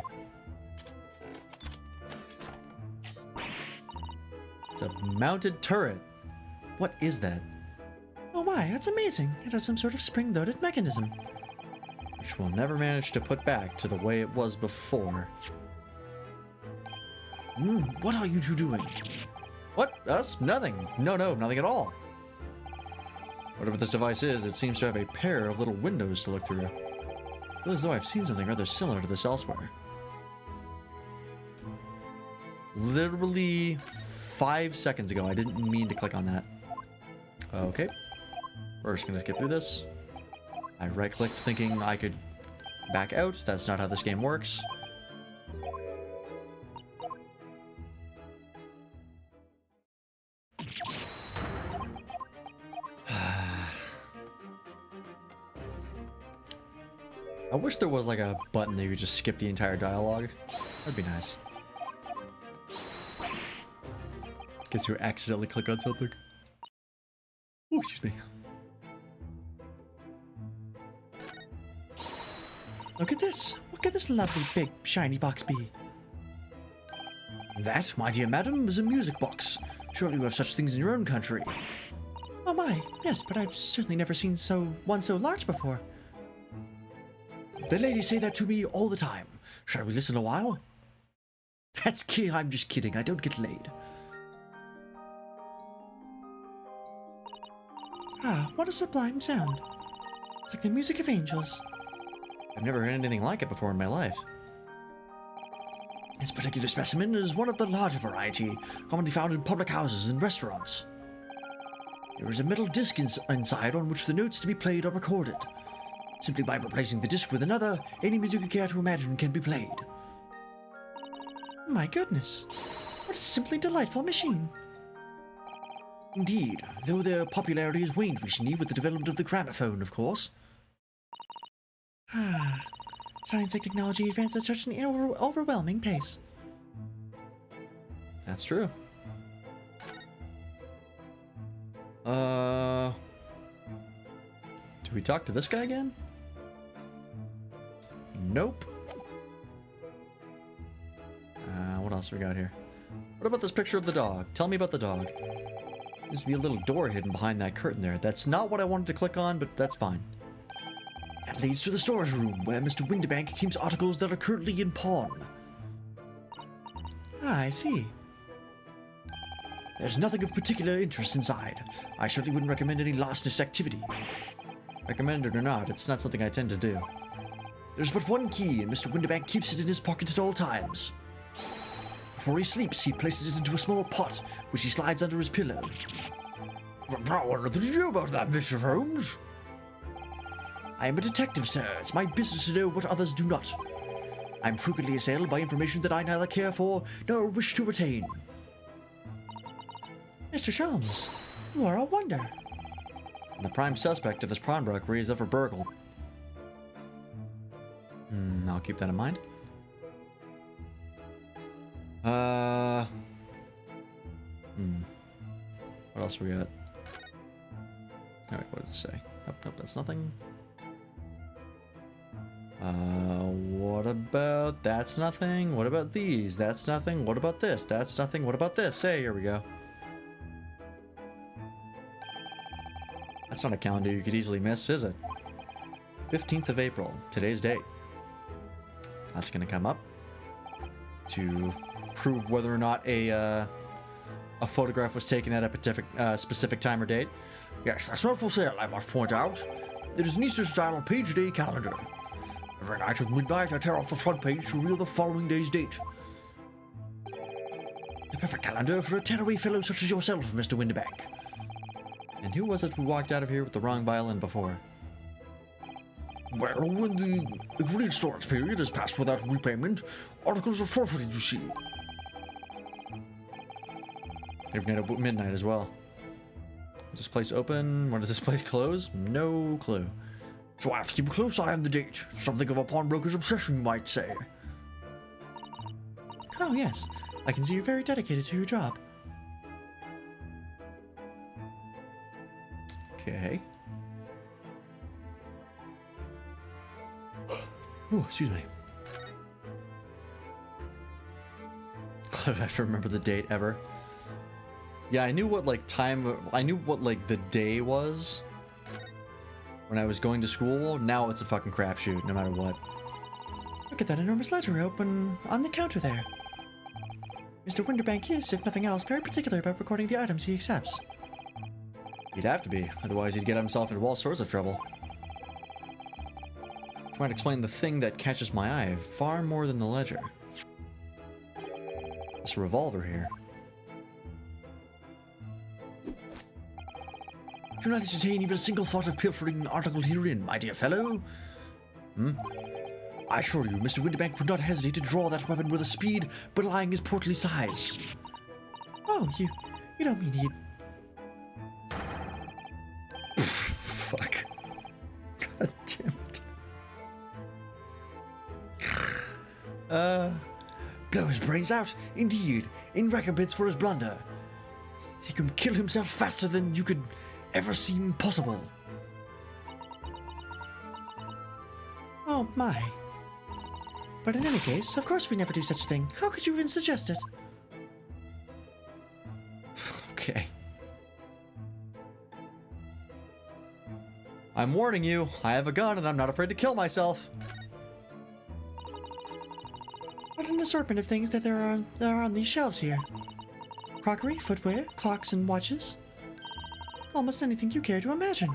It's a mounted turret. What is that? Oh my, that's amazing. It has some sort of spring-loaded mechanism. Which we'll never manage to put back to the way it was before. What are you two doing? What? Us? Nothing. No, nothing at all. Whatever this device is, it seems to have a pair of little windows to look through. I feel as though I've seen something rather similar to this elsewhere. Literally 5 seconds ago, I didn't mean to click on that. Okay. We're just gonna skip through this. I right-clicked thinking I could back out. That's not how this game works. I wish there was like a button that you could just skip the entire dialogue. That'd be nice. Gets you accidentally click on something. Oh, excuse me. Look at this. What could this lovely big shiny box be? That, my dear madam, is a music box. Surely you have such things in your own country. Oh my, yes, but I've certainly never seen one so large before. The ladies say that to me all the time. Shall we listen a while? That's key. I'm just kidding. I don't get laid. Ah, what a sublime sound. It's like the music of angels. I've never heard anything like it before in my life. This particular specimen is one of the larger variety, commonly found in public houses and restaurants. There is a metal disc inside on which the notes to be played are recorded. Simply by replacing the disc with another, any music you care to imagine can be played. My goodness. What a simply delightful machine. Indeed, though their popularity has waned recently with the development of the gramophone, of course. Ah, science and technology advance at such an overwhelming pace. That's true. Do we talk to this guy again? Nope. What else we got here? What about this picture of the dog? Tell me about the dog. There used to be a little door hidden behind that curtain there. That's not what I wanted to click on, but that's fine. That leads to the storage room, where Mr. Winterbank keeps articles that are currently in pawn. Ah, I see. There's nothing of particular interest inside. I certainly wouldn't recommend any larcenous activity. Recommend it or not, it's not something I tend to do. There's but one key, and Mr. Winterbank keeps it in his pocket at all times. Before he sleeps, he places it into a small pot, which he slides under his pillow. What did you know about that, Mr. Holmes? I am a detective, sir. It's my business to know what others do not. I'm frequently assailed by information that I neither care for nor wish to retain. Mr. Sholmes, you are a wonder. And the prime suspect of this pawn robbery is up for burgle. I'll keep that in mind. What else we got? Alright, what does it say? Nope, nope, that's nothing. What about... That's nothing. What about these? That's nothing. What about this? That's nothing. What about this? Hey, here we go. That's not a calendar you could easily miss, is it? 15th of April, today's date. That's gonna come up to prove whether or not a photograph was taken at a specific time or date. Yes, that's not for sale, I must point out. It is an Easter-style page day calendar. Every night at midnight, I tear off the front page to reveal the following day's date. The perfect calendar for a tearaway fellow such as yourself, Mr. Winterbank. And who was it who walked out of here with the wrong violin before? Well, when the agreed storage period is passed without repayment, articles are forfeited, you see. Every night at midnight as well. Is this place open? When does this place close? No clue. So I have to keep a close eye on the date. Something of a pawnbroker's obsession, you might say. Oh, yes. I can see you're very dedicated to your job. Okay. Oh, excuse me. I don't have to remember the date ever. Yeah, I knew what like I knew what like the day was when I was going to school. Now it's a fucking crapshoot, no matter what. Look at that enormous ledger open on the counter there. Mr. Winterbank is, if nothing else, very particular about recording the items he accepts. He'd have to be, otherwise he'd get himself into all sorts of trouble. Trying to explain the thing that catches my eye far more than the ledger. This revolver here. Do not entertain even a single thought of pilfering an article herein, my dear fellow. I assure you, Mr. Winterbank would not hesitate to draw that weapon with a speed belying his portly size. Oh, you don't mean he'd... Fuck. God damn it. Blow his brains out, indeed, in recompense for his blunder. He can kill himself faster than you could ever seem possible. Oh, my. But in any case, of course we never do such a thing. How could you even suggest it? Okay. I'm warning you, I have a gun and I'm not afraid to kill myself. What an assortment of things that there are on these shelves here. Crockery, footwear, clocks, and watches. Almost anything you care to imagine.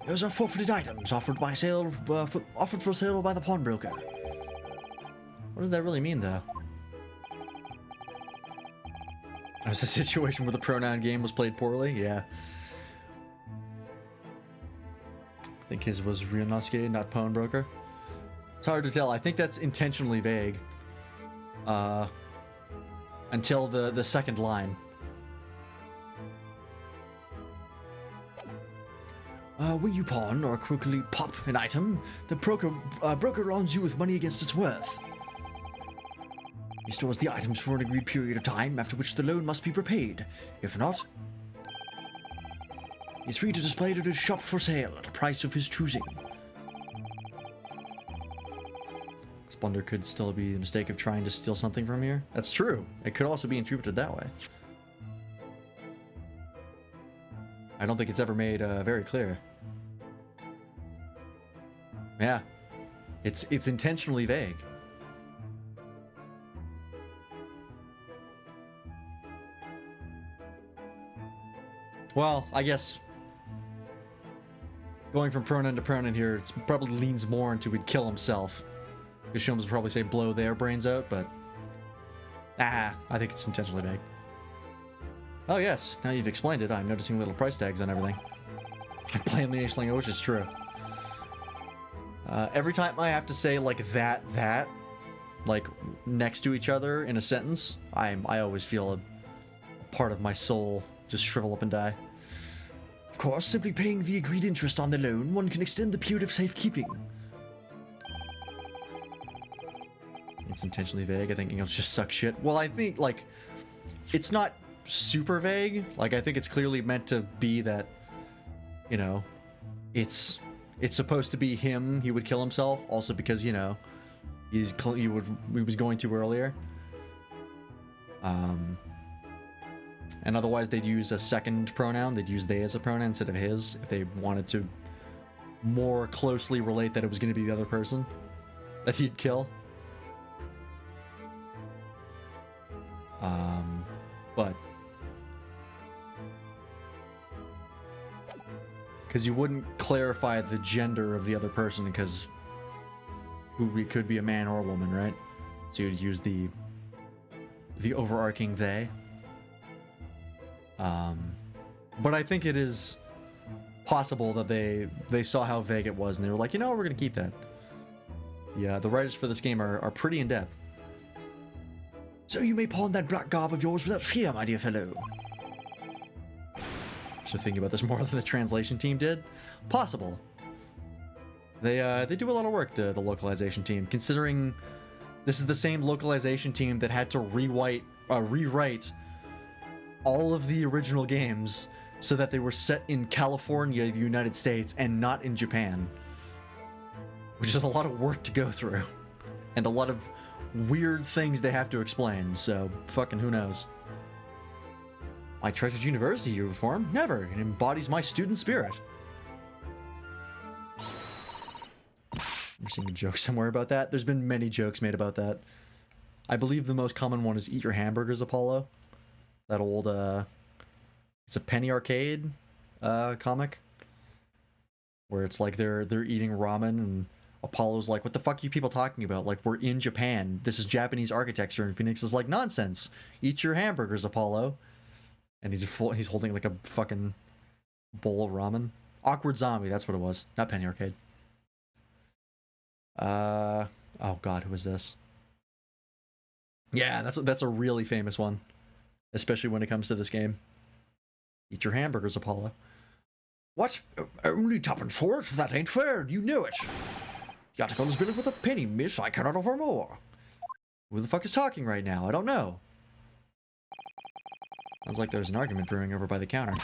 Those are forfeited items offered for sale by the pawnbroker. What does that really mean, though? That was a situation where the pronoun game was played poorly? Yeah. I think his was Ryunosuke, not pawnbroker. It's hard to tell. I think that's intentionally vague. Until the second line. When you pawn or quickly pop an item, the broker loans you with money against its worth. He stores the items for an agreed period of time, after which the loan must be repaid. If not, he's free to display it at his shop for sale at a price of his choosing. Splendor could still be the mistake of trying to steal something from here. That's true. It could also be interpreted that way. I don't think it's ever made very clear. Yeah. It's intentionally vague. Well, I guess going from pronoun to pronoun here, it probably leans more into he'd kill himself. Because Shomes would probably say blow their brains out, but I think it's intentionally vague. Oh yes, now you've explained it, I'm noticing little price tags on everything. I'm playing the Aisling Osh, it's true. Every time I have to say like that, like next to each other in a sentence, I always feel a part of my soul just shrivel up and die. Of course, simply paying the agreed interest on the loan, one can extend the period of safekeeping. It's intentionally vague. I think English just sucks shit. Well, I think, like, it's not super vague. Like, I think it's clearly meant to be that you know, it's supposed to be him. He would kill himself, also because, you know, he was going to earlier. And otherwise they'd use a second pronoun. They'd use they as a pronoun instead of his if they wanted to more closely relate that it was going to be the other person that he'd kill. But because you wouldn't clarify the gender of the other person, because who could be a man or a woman, right? So you'd use the overarching they. But I think it is possible that they saw how vague it was and they were like, you know, we're gonna keep that. The writers for this game are pretty in depth. So you may pawn that black garb of yours without fear, my dear fellow. So thinking about this more than the translation team did, possible. They do a lot of work, the localization team, considering this is the same localization team that had to rewrite all of the original games so that they were set in California, the United States, and not in Japan. Which is a lot of work to go through. And a lot of weird things they have to explain, so fucking who knows. My treasured university uniform? Never. It embodies my student spirit. I'm seeing a joke somewhere about that. There's been many jokes made about that. I believe the most common one is Eat Your Hamburgers, Apollo. That old, it's a Penny Arcade comic. Where it's like they're eating ramen and Apollo's like, what the fuck are you people talking about? Like, we're in Japan. This is Japanese architecture. And Phoenix is like, nonsense. Eat your hamburgers, Apollo. And he's holding like a fucking bowl of ramen. Awkward Zombie, that's what it was. Not Penny Arcade. Oh god, who was this? Yeah, that's a really famous one. Especially when it comes to this game. Eat your hamburgers, Apollo. What? Only tuppence for it? That ain't fair. You know it. The article is billed with a penny, miss. I cannot offer more. Who the fuck is talking right now? I don't know. Sounds like there's an argument brewing over by the counter.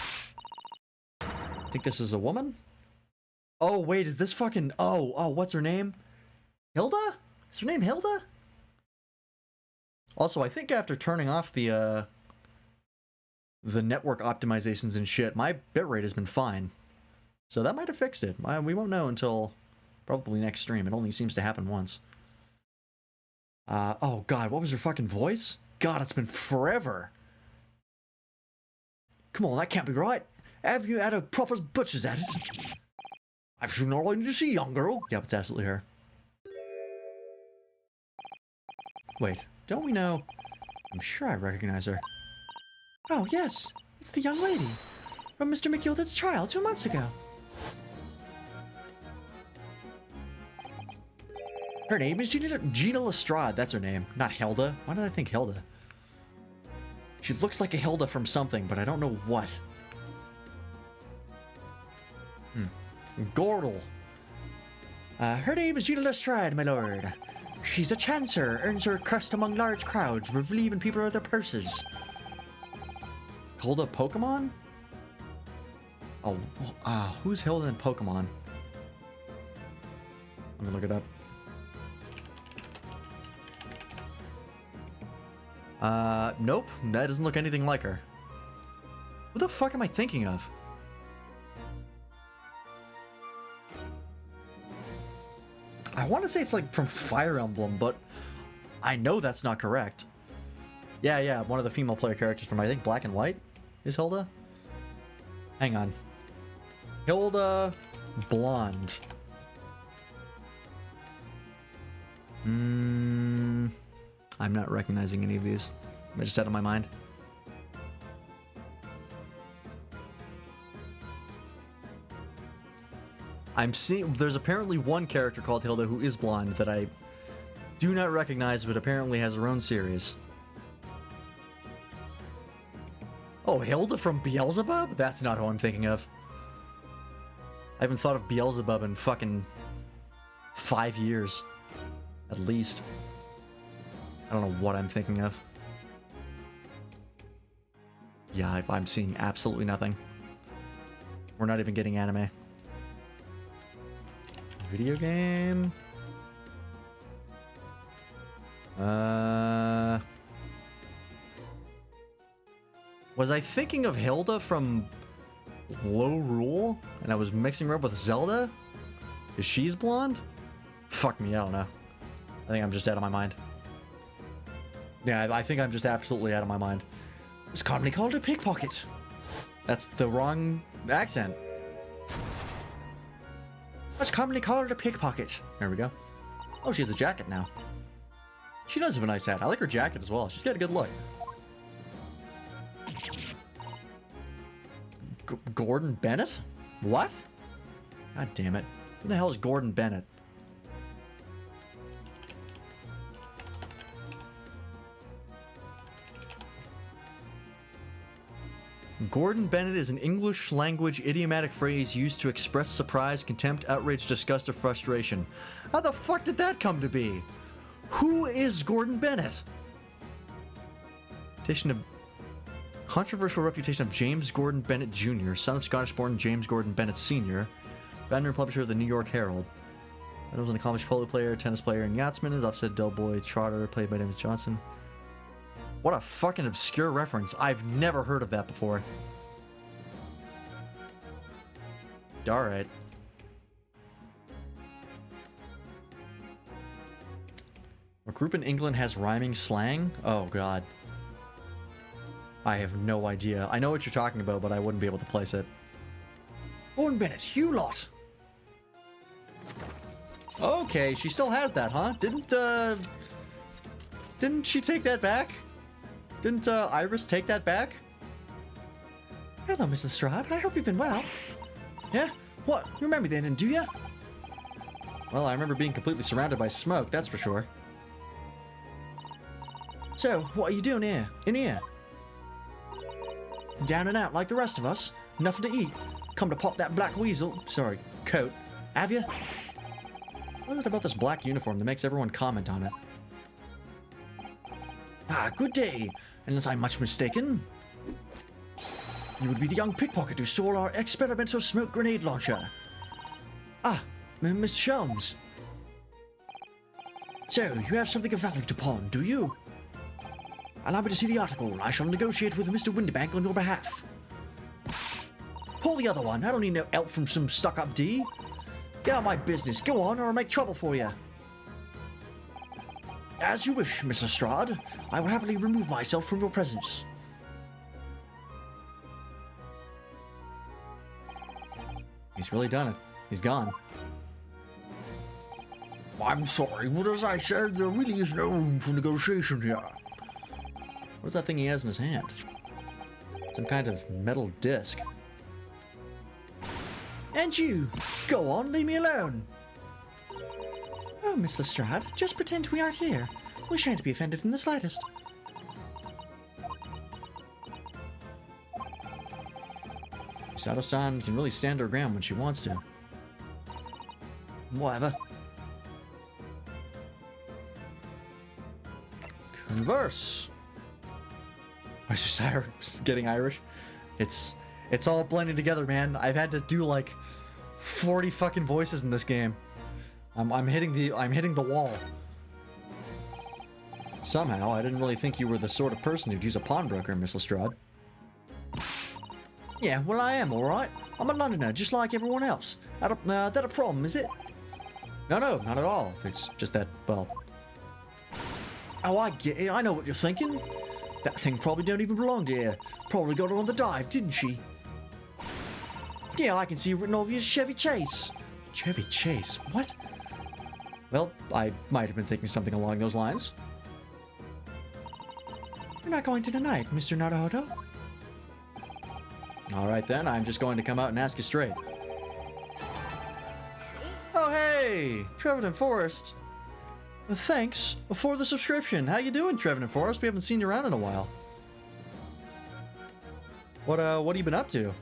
I think this is a woman? Oh, wait, is this fucking... Oh, what's her name? Hilda? Is her name Hilda? Also, I think after turning off the network optimizations and shit, my bitrate has been fine. So that might have fixed it. We won't know until probably next stream. It only seems to happen once. Oh god, what was her fucking voice? God, it's been forever. Come on, that can't be right. Have you had a proper butcher's at it? I've seen all I need to see, young girl. Yep, it's absolutely her. Wait, don't we know? I'm sure I recognize her. Oh, yes. It's the young lady from Mr. McGilded's trial 2 months ago. Her name is Gina Lestrade. That's her name. Not Hilda. Why did I think Hilda? She looks like a Hilda from something, but I don't know what. Gordle. Her name is Gina Lestrade, my lord. She's a chancer, earns her crust among large crowds, relieving people of their purses. Hilda Pokemon? Oh, who's Hilda in Pokemon? I'm gonna look it up. Nope, that doesn't look anything like her. Who the fuck am I thinking of? I want to say it's like from Fire Emblem, but I know that's not correct. Yeah, one of the female player characters from, I think, Black and White is Hilda. Hang on. Hilda Blonde. I'm not recognizing any of these. I just out of my mind. I'm seeing... There's apparently one character called Hilda who is blonde that I do not recognize, but apparently has her own series. Oh, Hilda from Beelzebub? That's not who I'm thinking of. I haven't thought of Beelzebub in fucking 5 years. At least. I don't know what I'm thinking of. Yeah, I'm seeing absolutely nothing. We're not even getting anime. Video game. Was I thinking of Hilda from Low Rule? And I was mixing her up with Zelda? Is she's blonde? Fuck me, I don't know. I think I'm just out of my mind. Yeah, I think I'm just absolutely out of my mind. It's commonly called a pickpocket. That's the wrong accent. It's commonly called a pickpocket. There we go. Oh, she has a jacket now. She does have a nice hat. I like her jacket as well. She's got a good look. Gordon Bennett? What? God damn it. Who the hell is Gordon Bennett? Gordon Bennett is an English language idiomatic phrase used to express surprise, contempt, outrage, disgust, or frustration. How the fuck did that come to be? Who is Gordon Bennett? Controversial reputation of James Gordon Bennett Jr., son of Scottish-born James Gordon Bennett Sr., founder and publisher of the New York Herald. Bennett was an accomplished polo player, tennis player, and yachtsman. His offset Del Boy Trotter, played by James Johnson. What a fucking obscure reference. I've never heard of that before. Alright. What group in England has rhyming slang? Oh god. I have no idea. I know what you're talking about, but I wouldn't be able to place it. Gordon Bennett, you lot. Okay, she still has that, huh? Didn't she take that back? Didn't Iris take that back? Hello, Miss Lestrade. I hope you've been well. Yeah? What? You remember then, do you? Well, I remember being completely surrounded by smoke, that's for sure. So, what are you doing here? In here? Down and out like the rest of us? Nothing to eat? Come to pop that black weasel, sorry, coat, have you? What is it about this black uniform that makes everyone comment on it? Ah, good day. Unless I'm much mistaken. You would be the young pickpocket who stole our experimental smoke grenade launcher. Ah, Mr. Sholmes. So, you have something of value to pawn, do you? Allow me to see the article, and I shall negotiate with Mr. Windybank on your behalf. Pull the other one. I don't need no help from some stuck-up D. Get out of my business. Go on, or I'll make trouble for you. As you wish, Miss Lestrade. I will happily remove myself from your presence. He's really done it. He's gone. I'm sorry, but as I said, there really is no room for negotiation here. What's that thing he has in his hand? Some kind of metal disc. And you! Go on, leave me alone! Oh, Miss Lestrade, just pretend we aren't here. We shan't be offended in the slightest. Sato-san can really stand her ground when she wants to. Whatever. Converse. I was just getting Irish. It's all blending together, man. I've had to do like 40 fucking voices in this game. I'm hitting the wall. Somehow, I didn't really think you were the sort of person who'd use a pawnbroker, Miss Lestrade. Yeah, well, I am, alright. I'm a Londoner, just like everyone else. That a problem, is it? No, not at all. It's just that, well... Oh, I get it. I know what you're thinking. That thing probably don't even belong to you. Probably got her on the dive, didn't she? Yeah, I can see it written over your Chevy Chase. Chevy Chase? What? Well, I might have been thinking something along those lines. You're not going to tonight, Mr. Naruhodo? Alright then, I'm just going to come out and ask you straight. Oh hey! Trevenant Forest! Thanks for the subscription. How you doing, Trevenant Forest? We haven't seen you around in a while. What have you been up to?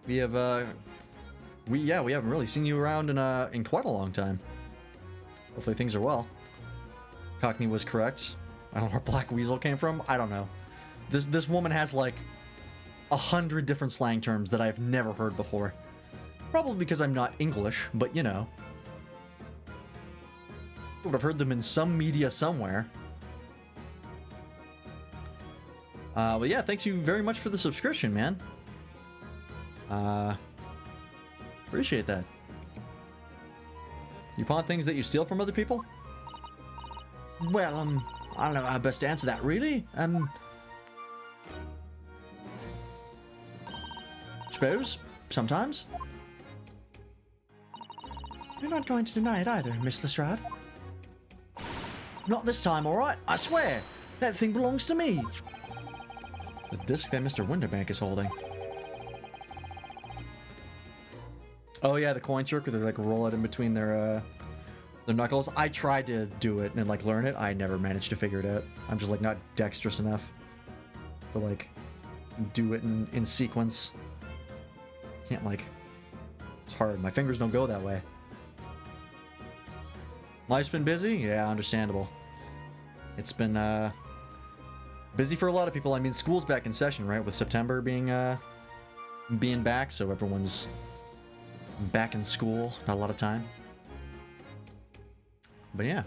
We haven't really seen you around in quite a long time. Hopefully things are well. Cockney was correct. I don't know where Black Weasel came from. I don't know. This woman has like 100 different slang terms that I've never heard before. Probably because I'm not English, but you know. I would have heard them in some media somewhere. But yeah, thanks you very much for the subscription, man. Appreciate that. You pawn things that you steal from other people? Well, I don't know how best to answer that, really. Suppose. Sometimes. You're not going to deny it either, Miss Lestrade. Not this time, alright? I swear. That thing belongs to me. The disc that Mr. Winterbank is holding. Oh yeah, the coin trick where they like roll it in between their knuckles. I tried to do it and like learn it. I never managed to figure it out. I'm just like not dexterous enough to like do it in sequence. Can't like, it's hard. My fingers don't go that way. Life's been busy? Yeah, understandable. It's been busy for a lot of people. I mean, school's back in session, right? With September being back, so everyone's back in school. Not a lot of time. But yeah,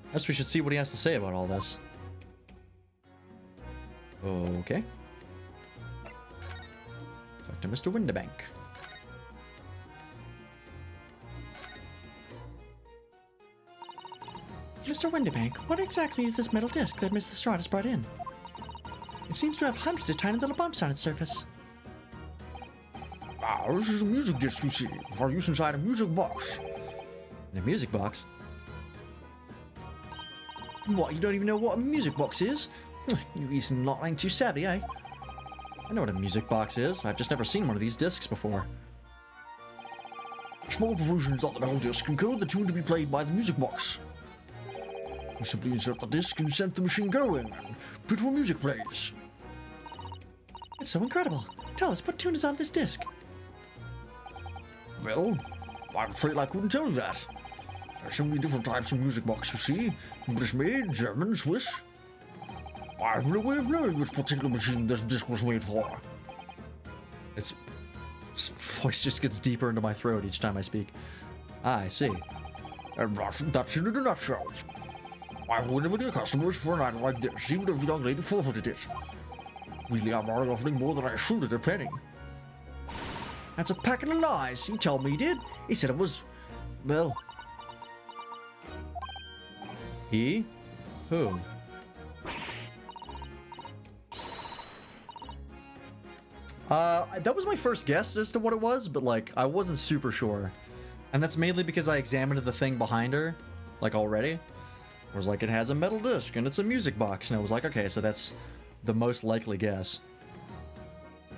I guess we should see what he has to say about all this. Okay. Talk to Mr. Winterbank. Mr. Winterbank, what exactly is this metal disc that Miss Lestrade has brought in? It seems to have hundreds of tiny little bumps on its surface. This is a music disc, you see, for use inside a music box. In a music box? What, you don't even know what a music box is? You Eastern lot ain't too savvy, eh? I know what a music box is. I've just never seen one of these discs before. Small provisions on the metal disc encode the tune to be played by the music box. You simply insert the disc and set the machine going, and beautiful music plays. It's so incredible. Tell us, what tune is on this disc? Well, I'm afraid I couldn't tell you that. There's so many different types of music box, you see. British made, German, Swiss. I have no way of knowing which particular machine this disc was made for. Its voice just gets deeper into my throat each time I speak. Ah, I see. And that's it in a nutshell. I would never do customers for an item like this, even if the young lady forfeited it. Really, I'm already offering more than I should at a penny. That's a packet of lies. He told me he did. He said it was, well... He? Who? That was my first guess as to what it was, but like, I wasn't super sure. And that's mainly because I examined the thing behind her, like already. I was like, it has a metal disc and it's a music box. And I was like, okay, so that's the most likely guess.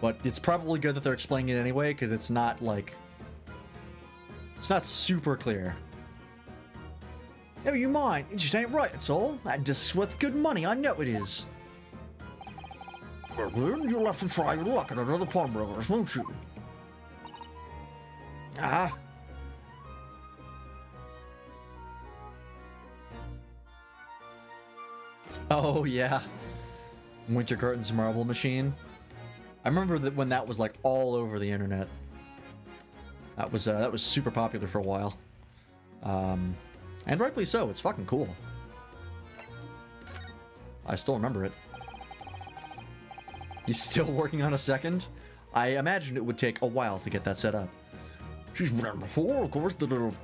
But it's probably good that they're explaining it anyway, because it's not like... It's not super clear. Never you mind, it just ain't right, that's all. That disc's worth good money, I know it is. Well, then you'll have to try your luck at another pawnbroker's, won't you? Ah. Oh, yeah. Wintergarten's marble machine. I remember that when that was like all over the internet. That was super popular for a while. And rightfully so, it's fucking cool. I still remember it. He's still working on a second? I imagined it would take a while to get that set up. She's been there before, of course, the little...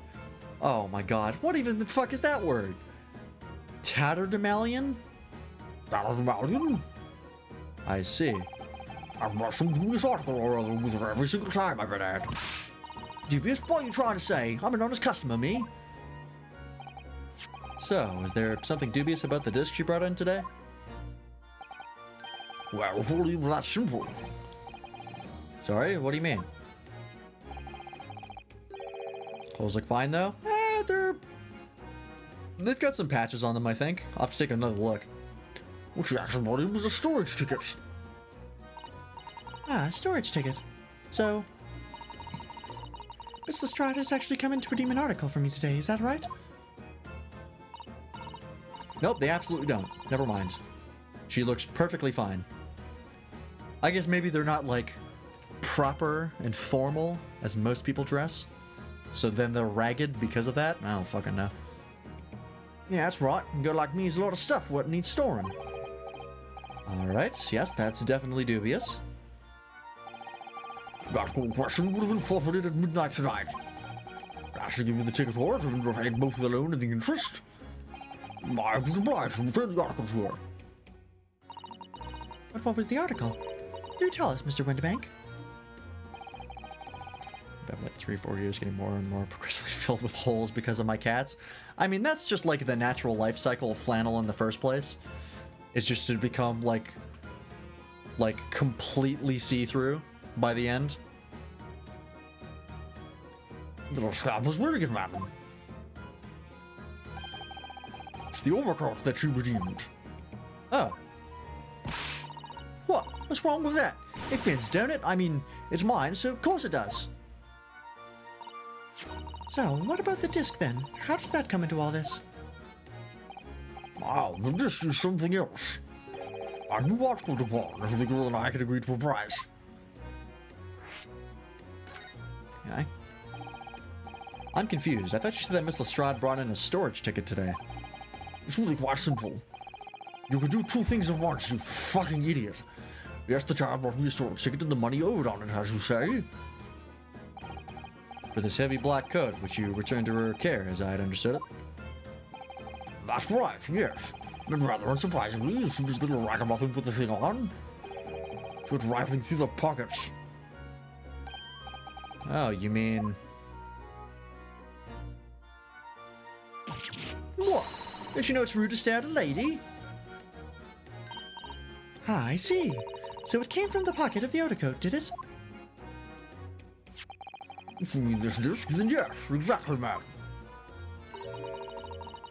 Oh my god, what even the fuck is that word? Tatterdemalion? Tatterdemalion? I see. I've brought some dubious article or other with her every single time I've been at. Dubious? What are you trying to say? I'm an honest customer, me. So, is there something dubious about the disc she brought in today? Well, if only it was that simple. Sorry, what do you mean? Clothes look fine though? They've got some patches on them, I think. I'll have to take another look. What she actually brought in was a storage ticket. Ah, a storage ticket. So, Miss Lestrade has actually come in to redeem an article for me today, is that right? Nope, they absolutely don't. Never mind. She looks perfectly fine. I guess maybe they're not like proper and formal as most people dress. So then they're ragged because of that? I don't fucking know. Yeah, that's right. A girl like me is a lot of stuff what needs storing. Alright, yes, that's definitely dubious. That question would have been forfeited at midnight tonight. I should give you the ticket for it and paid both the loan and the interest. I was obliged to return the article to her. But what was the article? Do tell us, Mr. Winterbank. I've like 3-4 years getting more and more progressively filled with holes because of my cats. I mean, that's just like the natural life cycle of flannel in the first place. It's just to become like completely see-through by the end. Little scrap was wearing it, madam. It's the overcoat that she redeemed. Oh. What? What's wrong with that? It fits, don't it? I mean, it's mine, so of course it does. So, what about the disc then? How does that come into all this? Oh, the disc is something else. A new article to pawn if the girl and I can agree to a price. Okay. I'm confused. I thought you said that Miss Lestrade brought in a storage ticket today. It's really quite simple. You can do two things at once, you fucking idiot. Yes, the child brought me a storage ticket and the money owed on it, as you say. For this heavy black coat, which you returned to her care, as I had understood it. That's right, yes. And rather unsurprisingly, as soon as little ragamuffin put the thing on, it went rifling through the pockets. Oh, you mean... What? Don't you know it's rude to stare at a lady? Ah, I see. So it came from the pocket of the overcoat, did it? If you mean this disc, then yes, exactly, ma'am.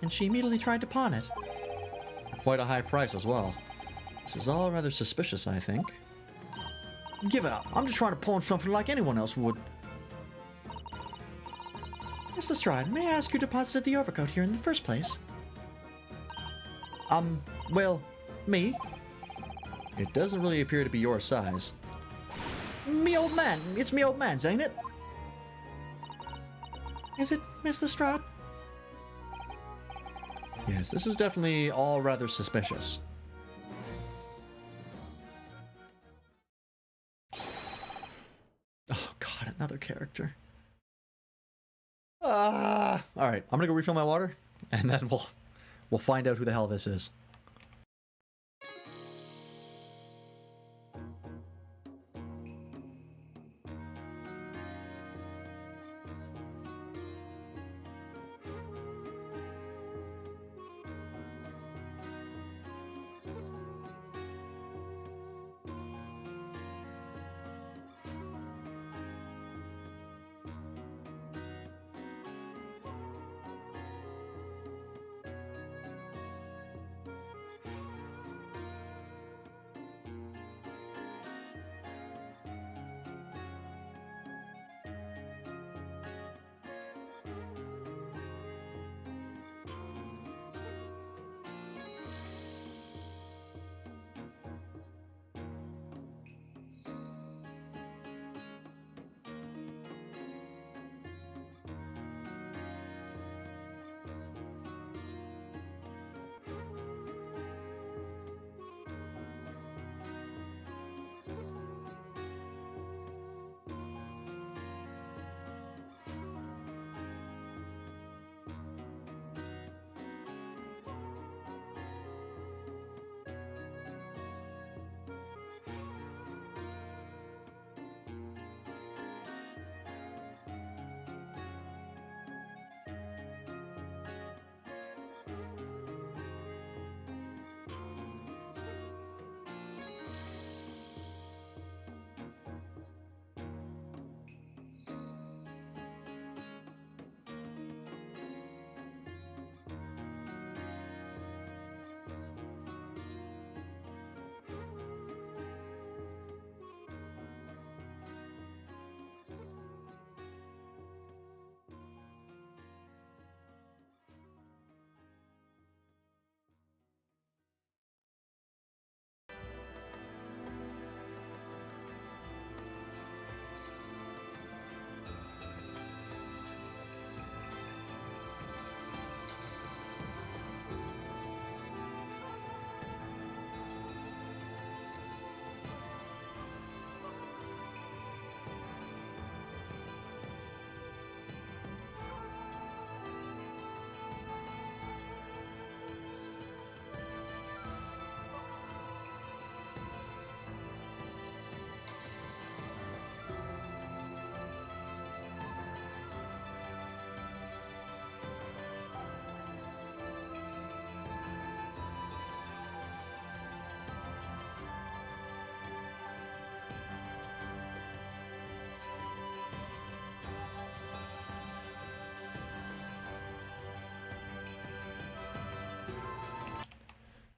And she immediately tried to pawn it. Quite a high price as well. This is all rather suspicious, I think. Give it up. I'm just trying to pawn something like anyone else would. Miss Lestrade, may I ask who deposited the overcoat here in the first place? Well, me. It doesn't really appear to be your size. Me old man. It's me old man's, ain't it? Is it, Miss Lestrade? Yes, this is definitely all rather suspicious. Oh god, another character. Alright, I'm gonna go refill my water, and then we'll find out who the hell this is.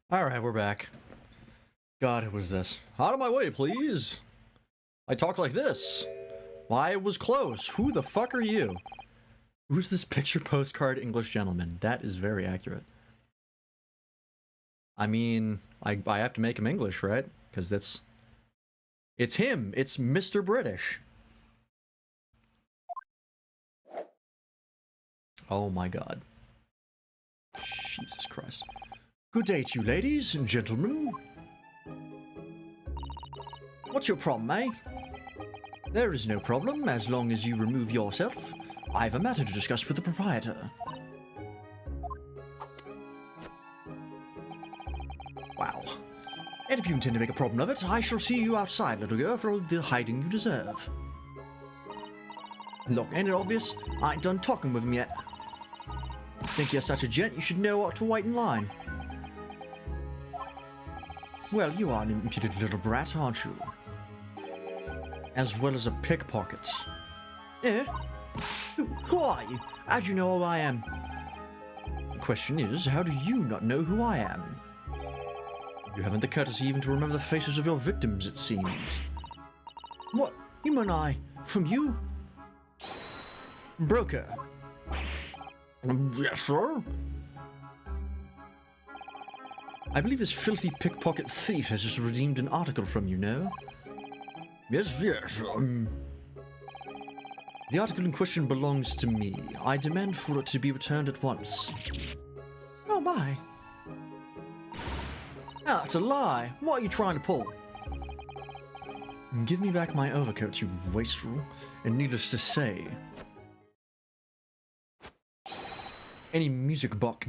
Alright, we're back. God, who was this? Out of my way, please! I talk like this. Why, it was close. Who the fuck are you? Who's this picture postcard English gentleman? That is very accurate. I mean, I have to make him English, right? Because that's... It's him! It's Mr. British! Oh my god. Jesus Christ. Good day to you, ladies and gentlemen. What's your problem, eh? There is no problem, as long as you remove yourself. I have a matter to discuss with the proprietor. Wow. And if you intend to make a problem of it, I shall see you outside, little girl, for all the hiding you deserve. Look, ain't it obvious? I ain't done talking with him yet. Think you're such a gent, you should know what to wait in line. Well, you are an impudent little brat, aren't you? As well as a pickpocket. Eh? Who are you? How do you know who I am? The question is, how do you not know who I am? You haven't the courtesy even to remember the faces of your victims, it seems. What? You mean I? From you? Broker. Yes, sir? I believe this filthy pickpocket thief has just redeemed an article from you, no? Yes. The article in question belongs to me. I demand for it to be returned at once. Oh my. Ah, it's a lie. What are you trying to pull? Give me back my overcoat, you wasteful. And needless to say... any music box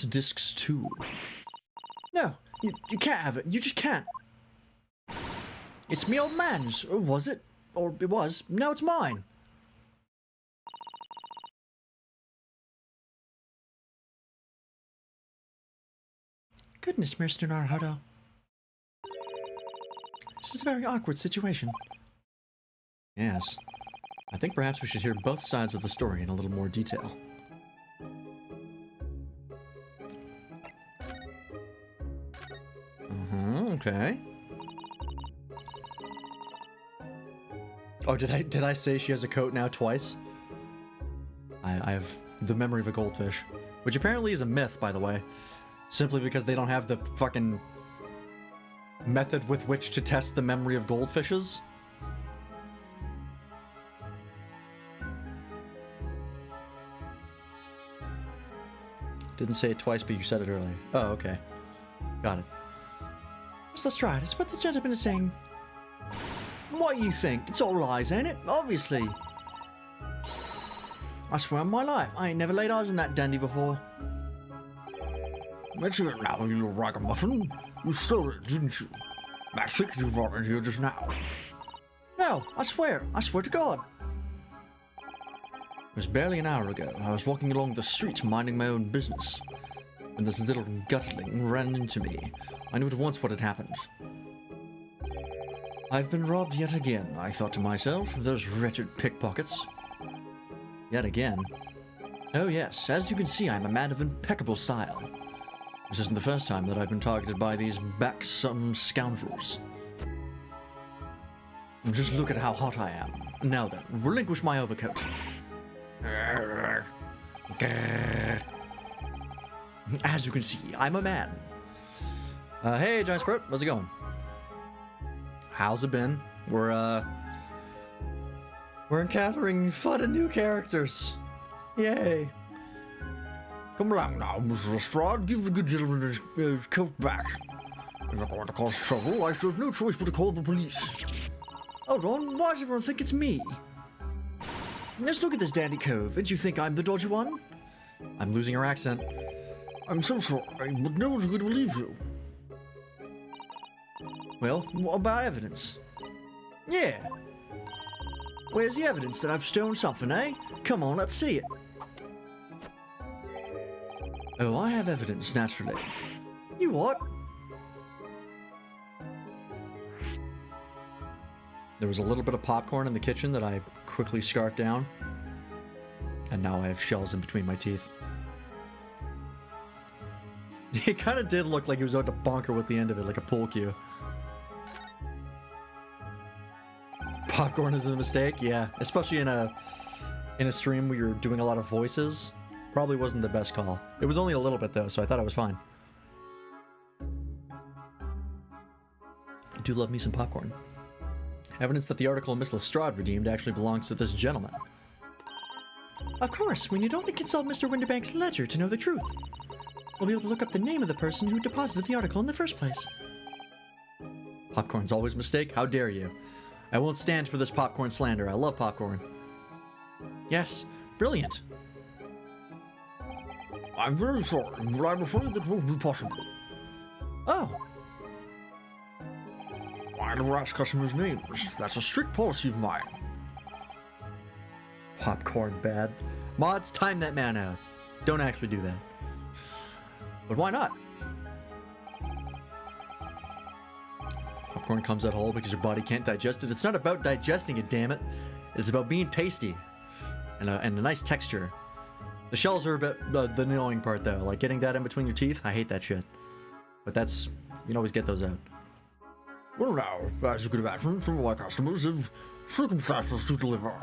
discs too. No, you can't have it. You just can't. It's me old man's, or was it? Or it was. Now it's mine. Goodness, Mr. Naruto. This is a very awkward situation. Yes. I think perhaps we should hear both sides of the story in a little more detail. Okay. Oh, did I say she has a coat now twice? I have the memory of a goldfish, which apparently is a myth, by the way, simply because they don't have the fucking method with which to test the memory of goldfishes. Didn't say it twice, but you said it earlier. Oh, okay. Got it. Yes, that's right. It's what the gentleman is saying. What do you think? It's all lies, ain't it? Obviously. I swear on my life, I ain't never laid eyes on that dandy before. Let's hear it now, you little ragamuffin. You stole it, didn't you? That ticket you brought in here just now. No, I swear to God. It was barely an hour ago. I was walking along the street minding my own business, when this little gutling ran into me. I knew at once what had happened. I've been robbed yet again, I thought to myself, those wretched pickpockets. Yet again. Oh yes, as you can see, I'm a man of impeccable style. This isn't the first time that I've been targeted by these backsome scoundrels. Just look at how hot I am. Now then, relinquish my overcoat. As you can see, I'm a man. Hey, Giant Sprout, how's it going? How's it been? We're encountering fun and new characters. Yay. Come along now, Mr. Lestrade. Give the good gentleman his coat back. If I'm going to cause trouble, I shall have no choice but to call the police. Hold on, why does everyone think it's me? Let's look at this dandy cove. Didn't you think I'm the dodgy one? I'm losing her accent. I'm so sorry, but no one's going to believe you. Well, what about evidence? Yeah. Where's the evidence that I've stolen something, eh? Come on, let's see it. Oh, I have evidence, naturally. You what? There was a little bit of popcorn in the kitchen that I quickly scarfed down. And now I have shells in between my teeth. It kind of did look like he was out to bonker with the end of it, like a pool cue. Popcorn is a mistake, yeah. Especially in a stream where you're doing a lot of voices. Probably wasn't the best call. It was only a little bit though, so I thought it was fine. I do love me some popcorn. Evidence that the article Miss Lestrade redeemed actually belongs to this gentleman. Of course, we need only consult Mr. Winterbank's ledger to know the truth. We'll be able to look up the name of the person who deposited the article in the first place. Popcorn's always a mistake? How dare you? I won't stand for this popcorn slander. I love popcorn. Yes, brilliant. I'm very sorry, but I'm afraid that won't be possible. Oh, I never ask customers' names. That's a strict policy of mine. popcorn bad. Mods, time that man out. Don't actually do that. But why not? Popcorn comes out whole because your body can't digest it. It's not about digesting it, damn it. It's about being tasty and a nice texture. The shells are a bit the annoying part though. Like getting that in between your teeth, I hate that shit. But that's, you can always get those out. Well now, as you could imagine, some of my customers have circumstances to deliver.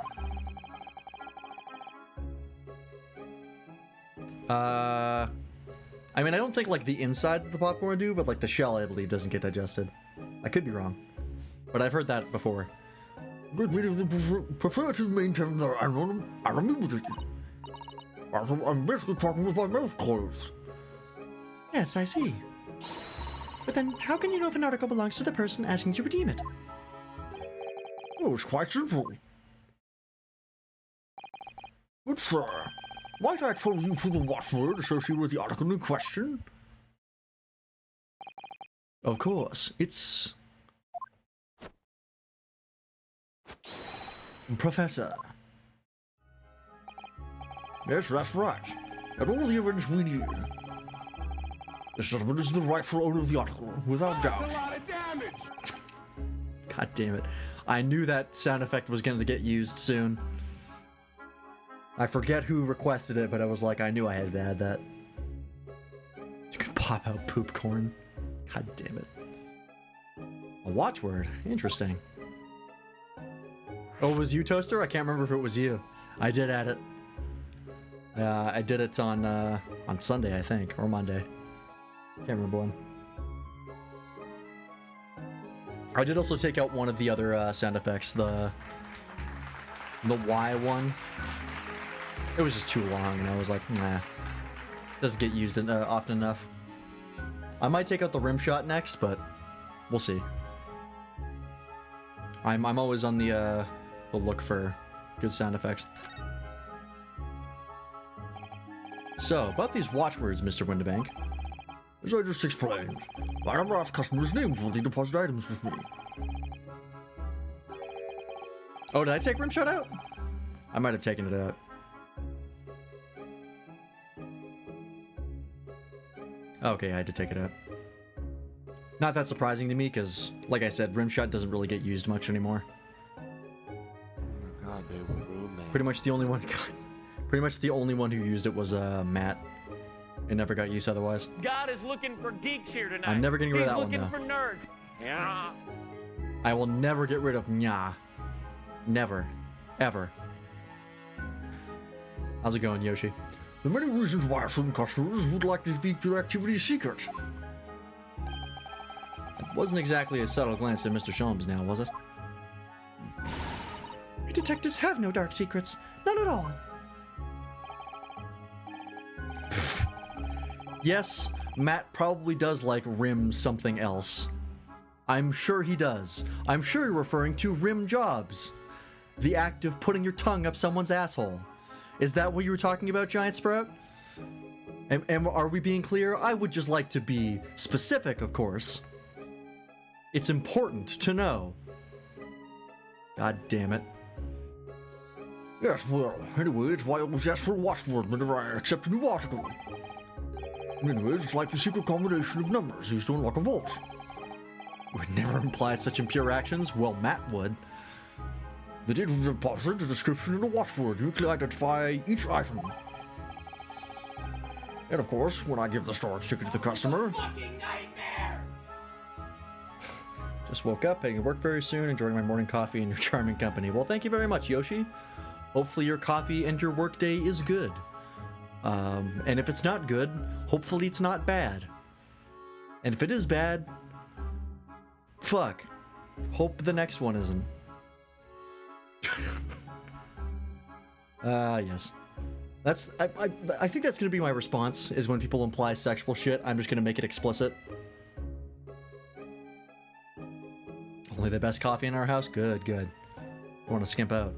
I mean, I don't think like the insides of the popcorn do, but like the shell, I believe, doesn't get digested. I could be wrong, but I've heard that before. But many of them prefer to maintain their anonymity. I'm basically talking with my mouth closed. Yes, I see. But then, how can you know if an article belongs to the person asking to redeem it? Oh, it's quite simple. Good sir, might I trouble you for the watchword associated with the article in question? Of course, it's Professor. Yes, that's right. And all the evidence we need. This gentleman is the rightful owner of the article, without doubt. That's a lot of damage! God damn it. I knew that sound effect was going to get used soon. I forget who requested it, but I was like, I knew I had to add that. You can pop out poop corn. God damn it. A watchword. Interesting. Oh, it was you, Toaster? I can't remember if it was you. I did add it. I did it on Sunday, I think, or Monday. Can't remember when. I did also take out one of the other sound effects, the Y one. It was just too long, and I was like, nah. Doesn't get used often enough. I might take out the rim shot next, but we'll see. I'm always on the look for good sound effects. So, about these watchwords, Mr. Winterbank. As I just explained, I never ask customers' names when they deposit items with me. Oh, did I take rim shot out? I might have taken it out. Okay, I had to take it out. Not that surprising to me, because, like I said, rimshot doesn't really get used much anymore. God, they were roommates. Pretty much the only one. Pretty much the only one who used it was Matt. It never got used otherwise. God is looking for geeks here tonight. I'm never getting rid of that one, He's though. looking for nerds. Yeah. I will never get rid of nya. Never. Ever. How's it going, Yoshi? There are many reasons why some customers would like to keep their activity secret. It wasn't exactly a subtle glance at Mr. Sholmes now, was it? We detectives have no dark secrets. None at all. Yes, Matt probably does like rim something else. I'm sure he does. I'm sure you're referring to rim jobs. The act of putting your tongue up someone's asshole. Is that what you were talking about, Giant Sprout? And are we being clear? I would just like to be specific, of course. It's important to know. God damn it. Yes, well, anyway, it's why I always ask for a watchword whenever I accept a new article. Anyways, it's like the secret combination of numbers used to unlock a vault. Would never imply such impure actions. Well, Matt would. The date of the deposit, a description, and a watchword uniquely identify each item. And of course, when I give the storage ticket to the customer, Just woke up, heading to work very soon, enjoying my morning coffee in your charming company. Well, thank you very much, Yoshi. Hopefully your coffee and your workday is good. And if it's not good, hopefully it's not bad. And if it is bad, fuck. Hope the next one isn't. Yes. That's I think that's gonna be my response, is when people imply sexual shit, I'm just gonna make it explicit. Only the best coffee in our house? Good, good. I want to skimp out.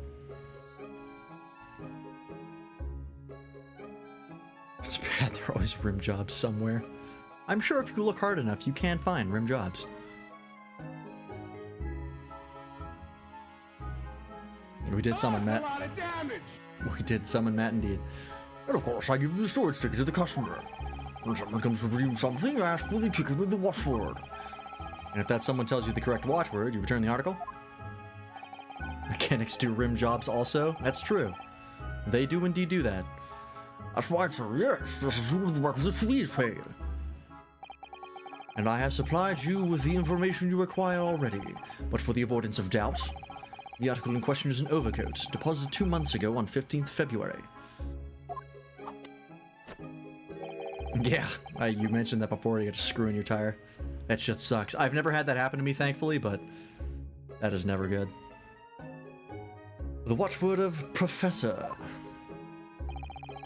It's bad, there are always rim jobs somewhere. I'm sure if you look hard enough, you can find rim jobs. We did summon Matt. We did summon Matt indeed. and of course, I give the storage ticket to the customer. When someone comes to redeem something, I ask for the ticket with the watchword. And if that someone tells you the correct watchword, you return the article? Mechanics do rim jobs also? That's true. They do indeed do that. That's right, sir, yes, this is one of the requisite fees paid. And I have supplied you with the information you require already, but for the avoidance of doubt, the article in question is an overcoat, deposited 2 months ago on 15th February. Yeah, you mentioned that before, you get a screw in your tire. That shit sucks. I've never had that happen to me, thankfully, but that is never good. The watchword of Professor.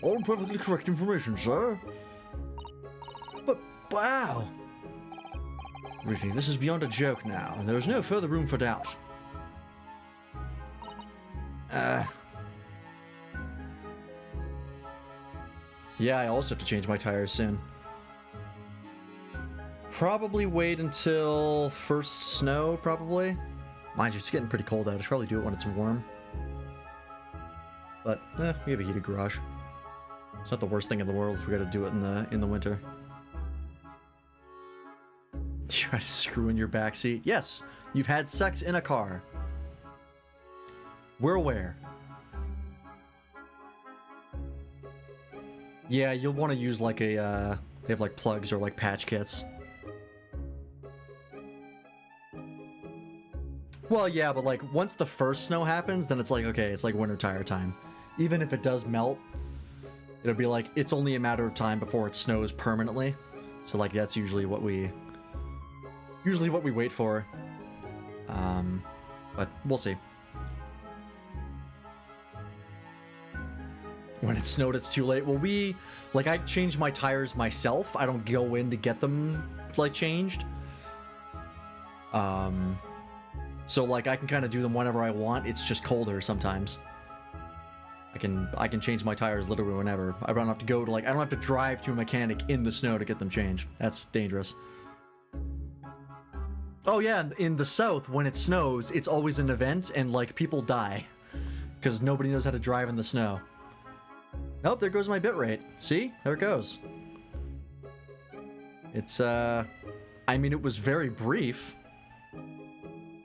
All perfectly correct information, sir. But, wow! Really, this is beyond a joke now, and there is no further room for doubt. Yeah, I also have to change my tires soon. Probably wait until first snow, probably. Mind you, it's getting pretty cold out. I should probably do it when it's warm. But, we have a heated garage. It's not the worst thing in the world if we gotta do it in the winter. You had a screw in your backseat? Yes, you've had sex in a car. We're aware. Yeah, you'll want to use like a, they have like plugs or like patch kits. Well, yeah, but like once the first snow happens, then it's like, okay, it's like winter tire time. Even if it does melt, it'll be like, it's only a matter of time before it snows permanently. So like that's usually what we wait for. But we'll see. When it snowed, it's too late. Well, I change my tires myself. I don't go in to get them, like, changed. So, like, I can kind of do them whenever I want. It's just colder sometimes. I can change my tires literally whenever. I don't have to go to, like, I don't have to drive to a mechanic in the snow to get them changed. That's dangerous. Oh, yeah, in the south, when it snows, it's always an event, and, like, people die. Because nobody knows how to drive in the snow. Nope, there goes my bitrate. See? There it goes. It's, I mean, it was very brief.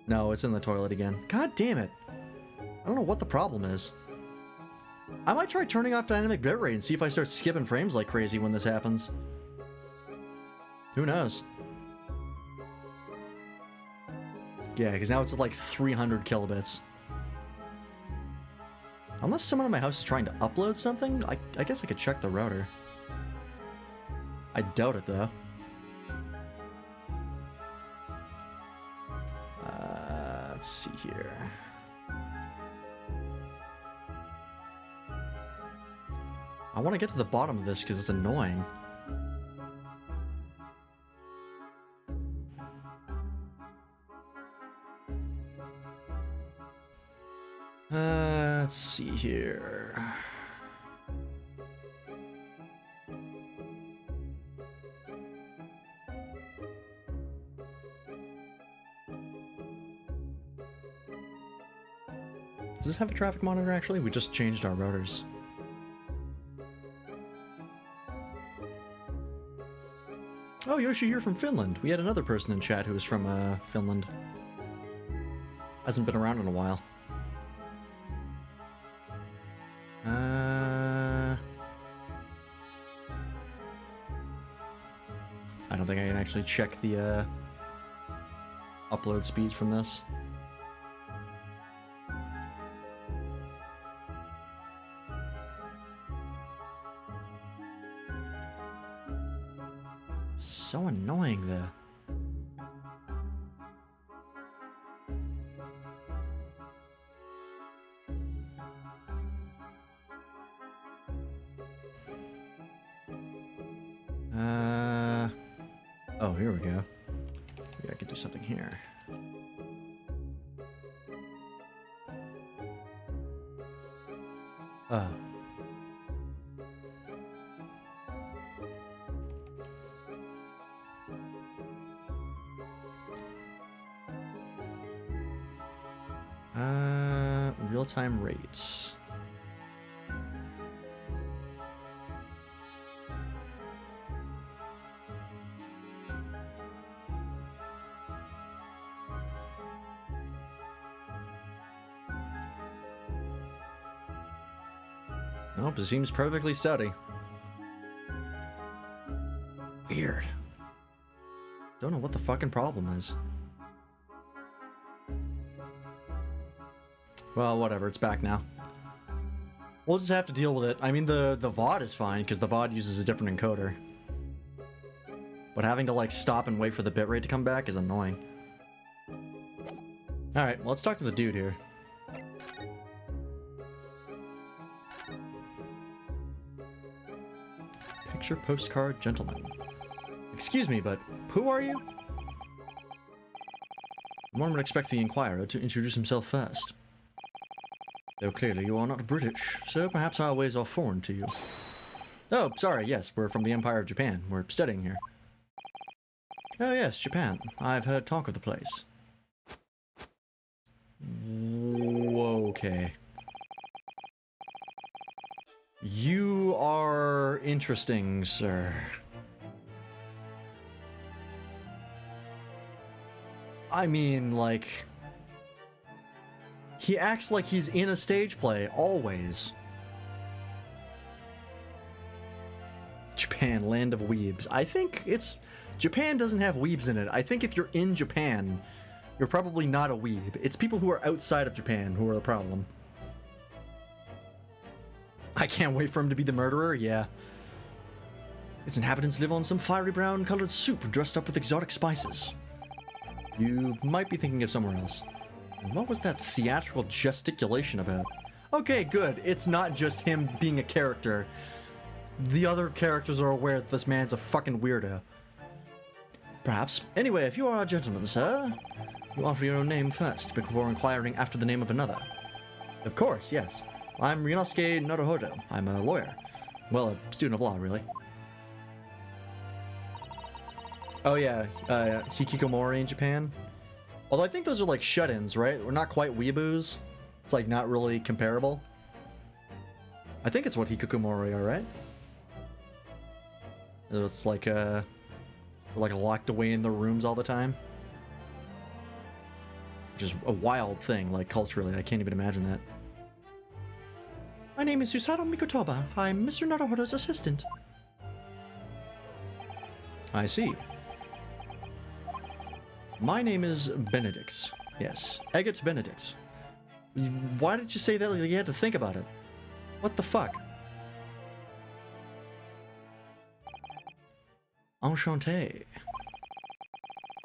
No, it's in the toilet again. God damn it. I don't know what the problem is. I might try turning off dynamic bitrate and see if I start skipping frames like crazy when this happens. Who knows? Yeah, because now it's at like 300 kilobits. Unless someone in my house is trying to upload something, I guess I could check the router. I doubt it, though. Let's see here. I want to get to the bottom of this because it's annoying. Let's see here. Does this have a traffic monitor actually? We just changed our routers. Oh, Yoshi here from Finland. We had another person in chat who was from Finland. Hasn't been around in a while. I don't think I can actually check the upload speeds from this. So annoying, though. Oh, here we go. Maybe I could do something here. Oh. Real-time rates. Nope, it seems perfectly steady. Weird. Don't know what the fucking problem is. Well, whatever, it's back now. We'll just have to deal with it. I mean, the VOD is fine, because the VOD uses a different encoder. But having to, like, stop and wait for the bitrate to come back is annoying. Alright, well, let's talk to the dude here. Picture postcard gentleman. Excuse me, but who are you? One would expect the Inquirer to introduce himself first. Though clearly you are not British, so perhaps our ways are foreign to you. Oh, sorry, yes, we're from the Empire of Japan. We're studying here. Oh yes, Japan. I've heard talk of the place. Okay. You are interesting, sir. I mean, like... He acts like he's in a stage play, always. Japan, land of weebs. I think it's... Japan doesn't have weebs in it. I think if you're in Japan, you're probably not a weeb. It's people who are outside of Japan who are the problem. I can't wait for him to be the murderer, yeah. Its inhabitants live on some fiery brown colored soup dressed up with exotic spices. You might be thinking of somewhere else. And what was that theatrical gesticulation about? Okay, good. It's not just him being a character. The other characters are aware that this man's a fucking weirdo. Perhaps. Anyway, if you are a gentleman, sir, you offer your own name first before inquiring after the name of another. Of course, yes. I'm Ryunosuke Naruhodo. I'm a lawyer. Well, a student of law, really. Oh yeah, Hikikomori in Japan. Although I think those are like shut-ins, right? We're not quite weeaboos. It's like not really comparable. I think it's what Hikikomori are, right? It's like locked away in their rooms all the time. Which is a wild thing, like culturally. I can't even imagine that. My name is Susato Mikotoba. I'm Mr. Naruhodo's assistant. I see. My name is Benedict. Yes, Egget Benedict. Why did you say that like you had to think about it? What the fuck? Enchanté.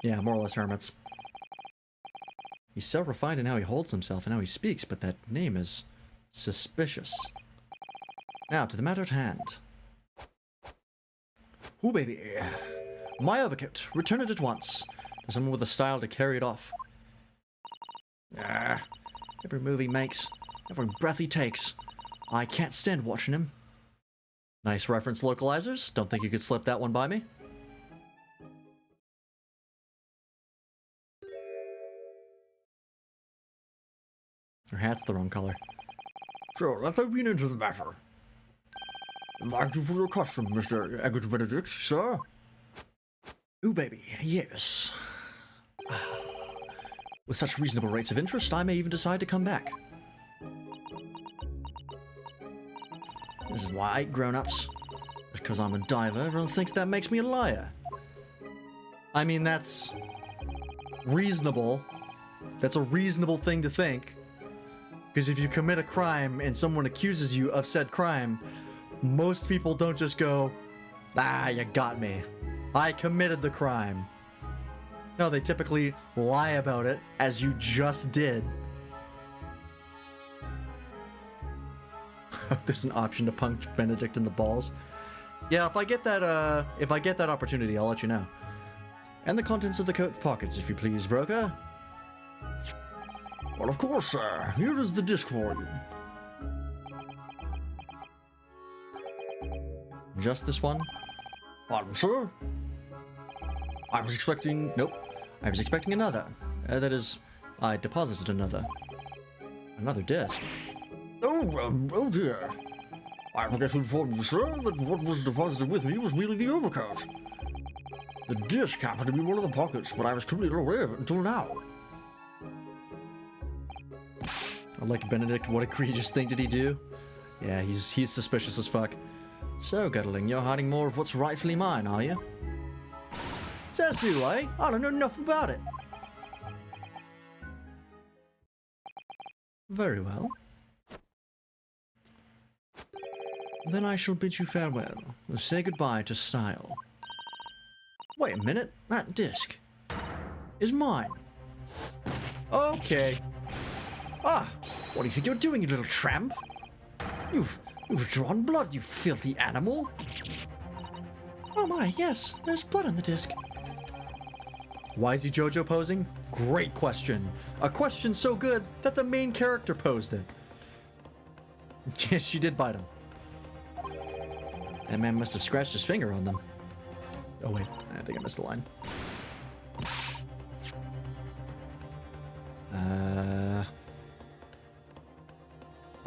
Yeah, more or less hermits. He's so refined in how he holds himself and how he speaks, but that name is suspicious. Now, to the matter at hand. Ooh, baby. My overcoat. Return it at once. To someone with the style to carry it off. Every move he makes, every breath he takes, I can't stand watching him. Nice reference, localizers. Don't think you could slip that one by me. Your hat's the wrong color. So, let's have been into the matter. Thank you for your custom, Mr. Egget Benedict, sir. Ooh, baby, yes. With such reasonable rates of interest, I may even decide to come back. This is why, grown-ups. Just because I'm a diver, everyone thinks that makes me a liar. I mean, that's reasonable. That's a reasonable thing to think. Because if you commit a crime and someone accuses you of said crime, most people don't just go, "Ah, you got me. I committed the crime." No, they typically lie about it, as you just did. There's an option to punch Benedict in the balls. Yeah, if I get that opportunity, I'll let you know. And the contents of the coat pockets, if you please, broker. Well, of course, sir. Here is the disc for you. Just this one? Pardon, sir? I was expecting... Nope. I was expecting another. That is, I deposited another. Another disc. Oh dear. I forget to inform you, sir, that what was deposited with me was merely the overcoat. The disc happened to be one of the pockets, but I was completely unaware of it until now. I like Benedict. What egregious thing did he do? Yeah, he's suspicious as fuck. So, Guttling, you're hiding more of what's rightfully mine, are you? Says who, eh? I don't know enough about it. Very well. Then I shall bid you farewell. Say goodbye to style. Wait a minute. That disc is mine. Okay. Ah, what do you think you're doing, you little tramp? You've drawn blood, you filthy animal. Oh my, yes, there's blood on the disc. Why is he JoJo posing? Great question. A question so good that the main character posed it. Yes, she did bite him. That man must have scratched his finger on them. Oh wait, I think I missed a line.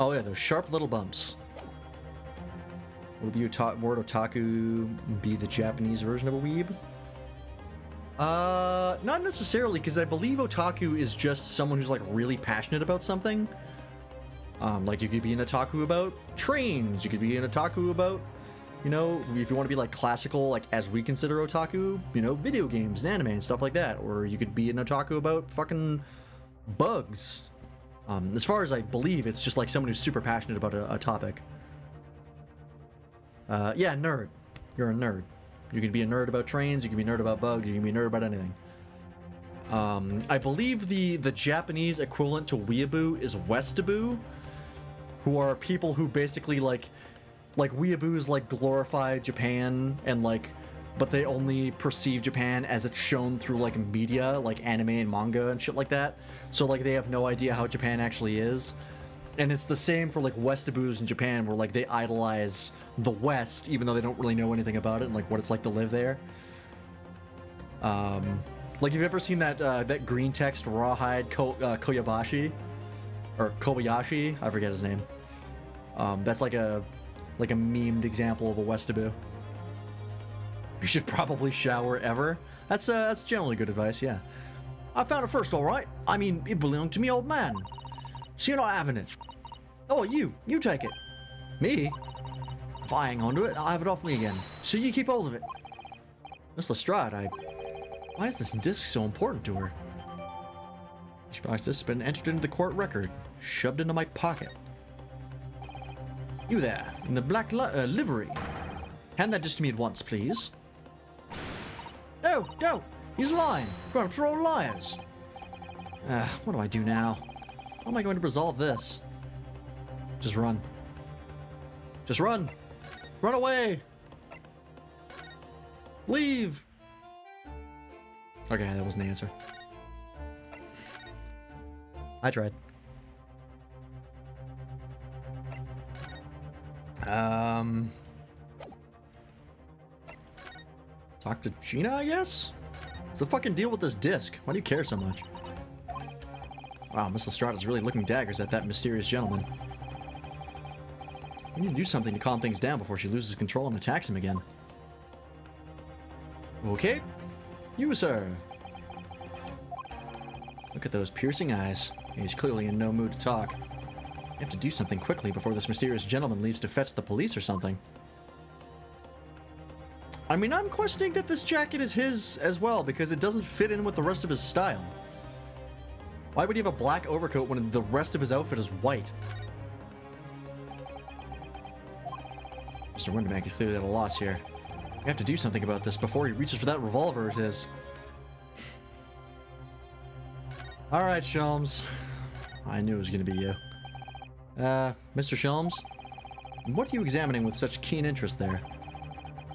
Oh yeah, those sharp little bumps. Would the word otaku be the Japanese version of a weeb? Not necessarily, because I believe otaku is just someone who's like really passionate about something. Like you could be an otaku about trains, you could be an otaku about, you know, if you want to be like classical, like as we consider otaku, you know, video games and anime and stuff like that. Or you could be an otaku about fucking bugs. As far as I believe, it's just like someone who's super passionate about a topic. Yeah, nerd. You're a nerd. You can be a nerd about trains, you can be a nerd about bugs, you can be a nerd about anything. I believe the Japanese equivalent to weeaboo is westaboo, who are people who basically like weeaboos like glorify Japan and like, but they only perceive Japan as it's shown through like media, like anime and manga and shit like that. So like they have no idea how Japan actually is. And it's the same for like westaboos in Japan, where like they idolize the West, even though they don't really know anything about it and like what it's like to live there. Like, have you ever seen that green text rawhide Koyabashi? Or Kobayashi? I forget his name. That's like a memed example of a Westaboo. You should probably shower ever. That's generally good advice, yeah. I found it first, all right. I mean, it belonged to me old man. So you're not having it. Oh, you take it. Me? If I hang on to it, I'll have it off me again. So you keep hold of it. Miss Lestrade, why is this disc so important to her? This box has been entered into the court record, shoved into my pocket. You there, in the black livery. Hand that disc to me at once, please. No, don't. He's lying. Grown-ups are all liars. What do I do now? How am I going to resolve this? Just run. Just run! Run away! Leave! Okay, that wasn't the answer. I tried. Talk to Gina, I guess? What's the fucking deal with this disc? Why do you care so much? Wow, Miss Lestrade is really looking daggers at that mysterious gentleman. We need to do something to calm things down before she loses control and attacks him again. Okay. You, sir. Look at those piercing eyes. He's clearly in no mood to talk. You have to do something quickly before this mysterious gentleman leaves to fetch the police or something. I mean, I'm questioning that this jacket is his as well, because it doesn't fit in with the rest of his style. Why would he have a black overcoat when the rest of his outfit is white? Mr. Windermere is clearly at a loss here. We have to do something about this before he reaches for that revolver of his. Alright, Sholmes. I knew it was going to be you. Mr. Sholmes? What are you examining with such keen interest there?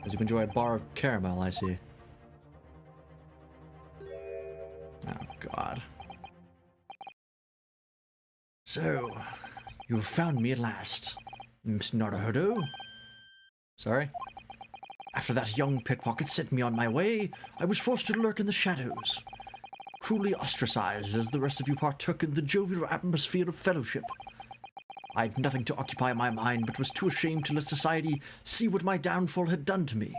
As you enjoy a bar of caramel, I see. Oh, God. So, you have found me at last, Miss Naruhodo. Sorry? After that young pickpocket sent me on my way, I was forced to lurk in the shadows, cruelly ostracized as the rest of you partook in the jovial atmosphere of fellowship. I had nothing to occupy my mind, but was too ashamed to let society see what my downfall had done to me.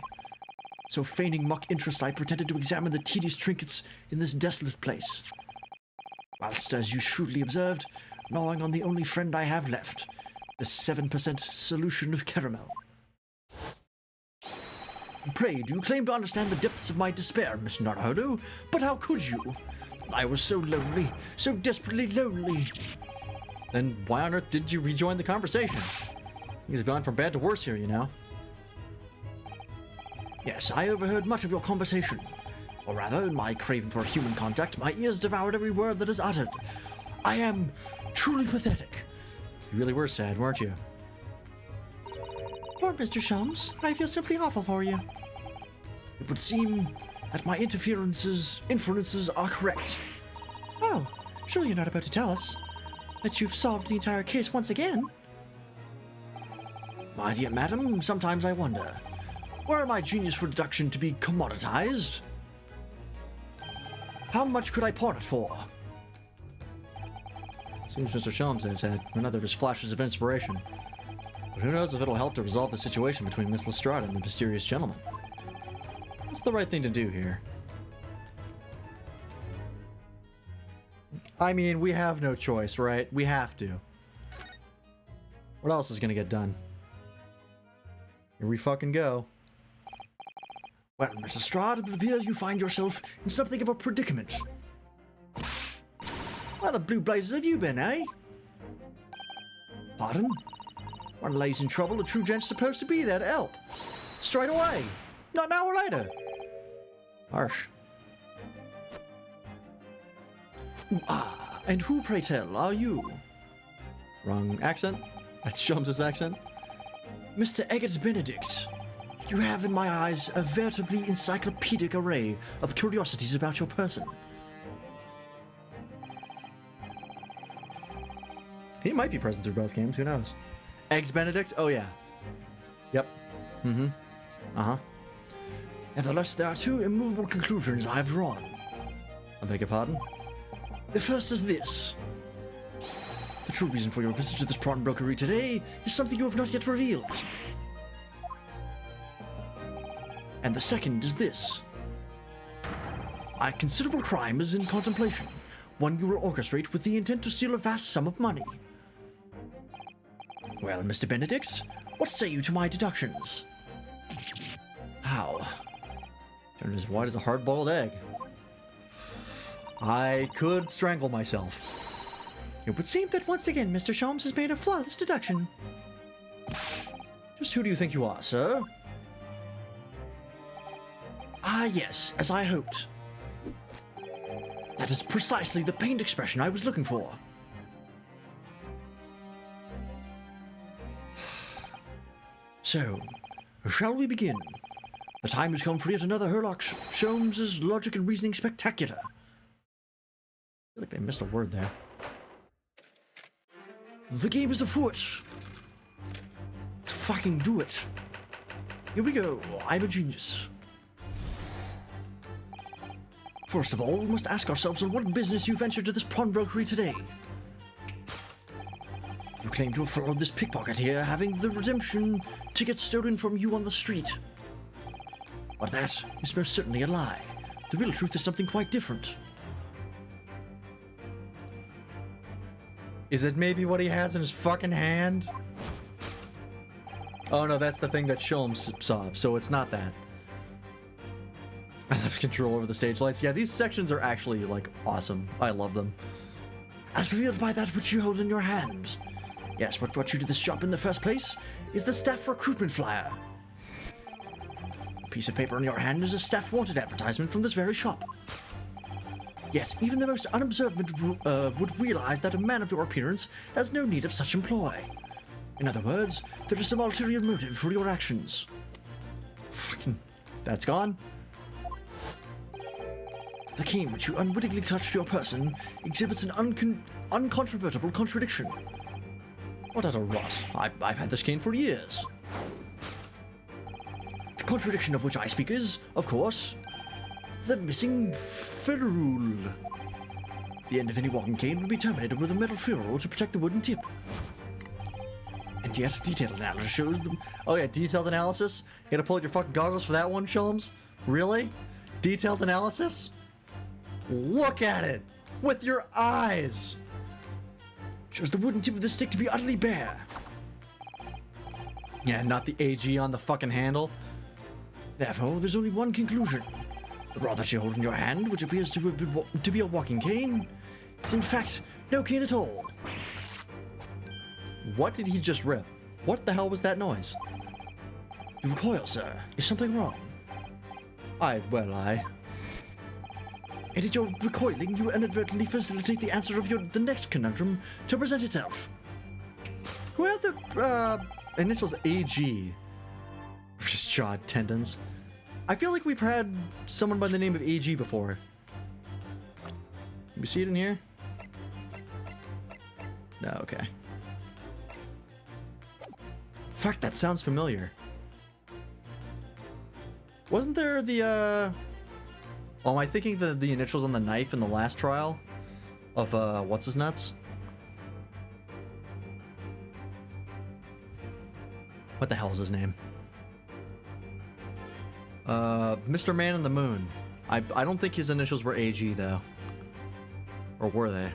So feigning mock interest, I pretended to examine the tedious trinkets in this desolate place. Whilst, as you shrewdly observed, gnawing on the only friend I have left, the 7% solution of caramel. Pray, do you claim to understand the depths of my despair, Miss Naruhodo? But how could you? I was so lonely, so desperately lonely. Then why on earth did you rejoin the conversation? He's gone from bad to worse here, you know. Yes, I overheard much of your conversation. Or rather, in my craving for human contact, my ears devoured every word that is uttered. I am truly pathetic. You really were sad, weren't you? Lord Mr. Sholmes, I feel simply awful for you. It would seem that my inferences are correct. Oh, surely you're not about to tell us that you've solved the entire case once again? My dear madam, sometimes I wonder, were my genius for deduction to be commoditized? How much could I pawn it for? Seems Mr. Sholmes has had another of his flashes of inspiration. But who knows if it'll help to resolve the situation between Miss Lestrade and the mysterious gentleman. What's the right thing to do here? I mean, we have no choice, right? We have to. What else is gonna get done? Here we fucking go. Well, Miss Lestrade, it appears you find yourself in something of a predicament. Where the blue blazes have you been, eh? Pardon? One lays in trouble, a true gent's supposed to be there to help. Straight away. Not an hour later. Harsh. Ah, and who, pray tell, are you? Wrong accent? That's Sholmes' accent? Mr. Eggert Benedict. You have in my eyes a veritably encyclopedic array of curiosities about your person. He might be present through both games, who knows? Eggs Benedict? Oh yeah. Yep. Mm-hmm. Uh-huh. Nevertheless, there are two immovable conclusions I have drawn. I beg your pardon? The first is this. The true reason for your visit to this pawnbrokery today is something you have not yet revealed. And the second is this. A considerable crime is in contemplation, one you will orchestrate with the intent to steal a vast sum of money. Well, Mr. Benedict, what say you to my deductions? How? Turned as white as a hard-boiled egg. I could strangle myself. It would seem that once again Mr. Sholmes has made a flawless deduction. Just who do you think you are, sir? Ah, yes, as I hoped. That is precisely the pained expression I was looking for. So, shall we begin? The time has come for yet another Herlock Sholmes' logic and reasoning spectacular. I feel like they missed a word there. The game is afoot. Let's fucking do it. Here we go. I'm a genius. First of all, we must ask ourselves on what business you ventured to this pawnbrokery today. You claim to have followed this pickpocket here, having the redemption ticket stolen from you on the street. But that is most certainly a lie. The real truth is something quite different. Is it maybe what he has in his fucking hand? Oh no, that's the thing that Sholmes saw, so it's not that. I have control over the stage lights. Yeah, these sections are actually, like, awesome. I love them. As revealed by that which you hold in your hands. Yes, what brought you to this shop in the first place is the staff recruitment flyer. A piece of paper in your hand is a staff wanted advertisement from this very shop. Yet, even the most unobservant would realize that a man of your appearance has no need of such employ. In other words, there is some ulterior motive for your actions. Fucking... That's gone. The cane which you unwittingly touched to your person exhibits an uncontrovertible contradiction. What utter rot. I've had this cane for years. The contradiction of which I speak is, of course, the missing ferrule. The end of any walking cane would be terminated with a metal ferrule to protect the wooden tip. And yet, detailed analysis shows them. Oh yeah, detailed analysis? You gotta pull out your fucking goggles for that one, Sholmes? Really? Detailed analysis? Look at it! With your eyes! Shows the wooden tip of the stick to be utterly bare. Yeah, not the AG on the fucking handle. Therefore, there's only one conclusion. The rod that you hold in your hand, which appears to be a walking cane, is in fact no cane at all. What did he just rip? What the hell was that noise? You recoil, sir. Is something wrong? I... And in your recoiling, you inadvertently facilitate the answer of the next conundrum to present itself. Who had the, initials AG? Just jawed tendons. I feel like we've had someone by the name of AG before. Can we see it in here? No, okay. Fuck, that sounds familiar. Wasn't there the, Oh, am I thinking the initials on the knife in the last trial? Of, what's his nuts? What the hell is his name? Mr. Man in the Moon. I don't think his initials were AG, though. Or were they?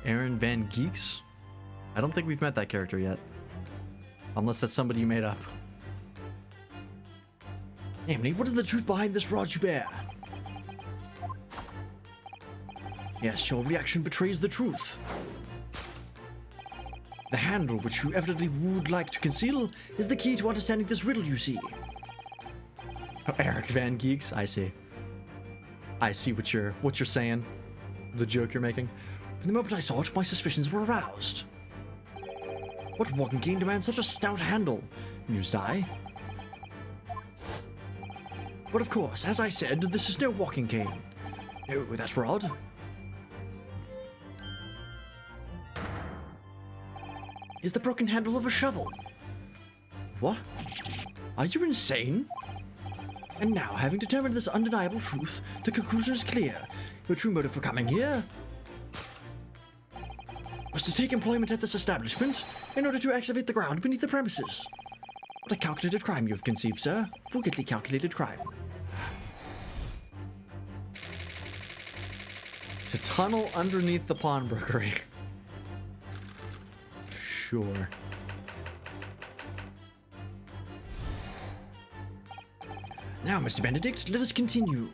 Aaron Van Geeks? I don't think we've met that character yet. Unless that's somebody you made up. Namely, what is the truth behind this rod you bear? Yes, your reaction betrays the truth. The handle, which you evidently would like to conceal, is the key to understanding this riddle you see. Oh, Eric Van Geeks? I see. I see what you're saying. The joke you're making. From the moment I saw it, my suspicions were aroused. What walking cane demands such a stout handle? Mused I. But of course, as I said, this is no walking cane. No, that's rod. Is the broken handle of a shovel. What? Are you insane? And now, having determined this undeniable truth, the conclusion is clear. Your true motive for coming here was to take employment at this establishment in order to excavate the ground beneath the premises. What a calculated crime you've conceived, sir. Wickedly calculated crime. To tunnel underneath the pawnbrokery. Sure. Now, Mr. Benedict, let us continue.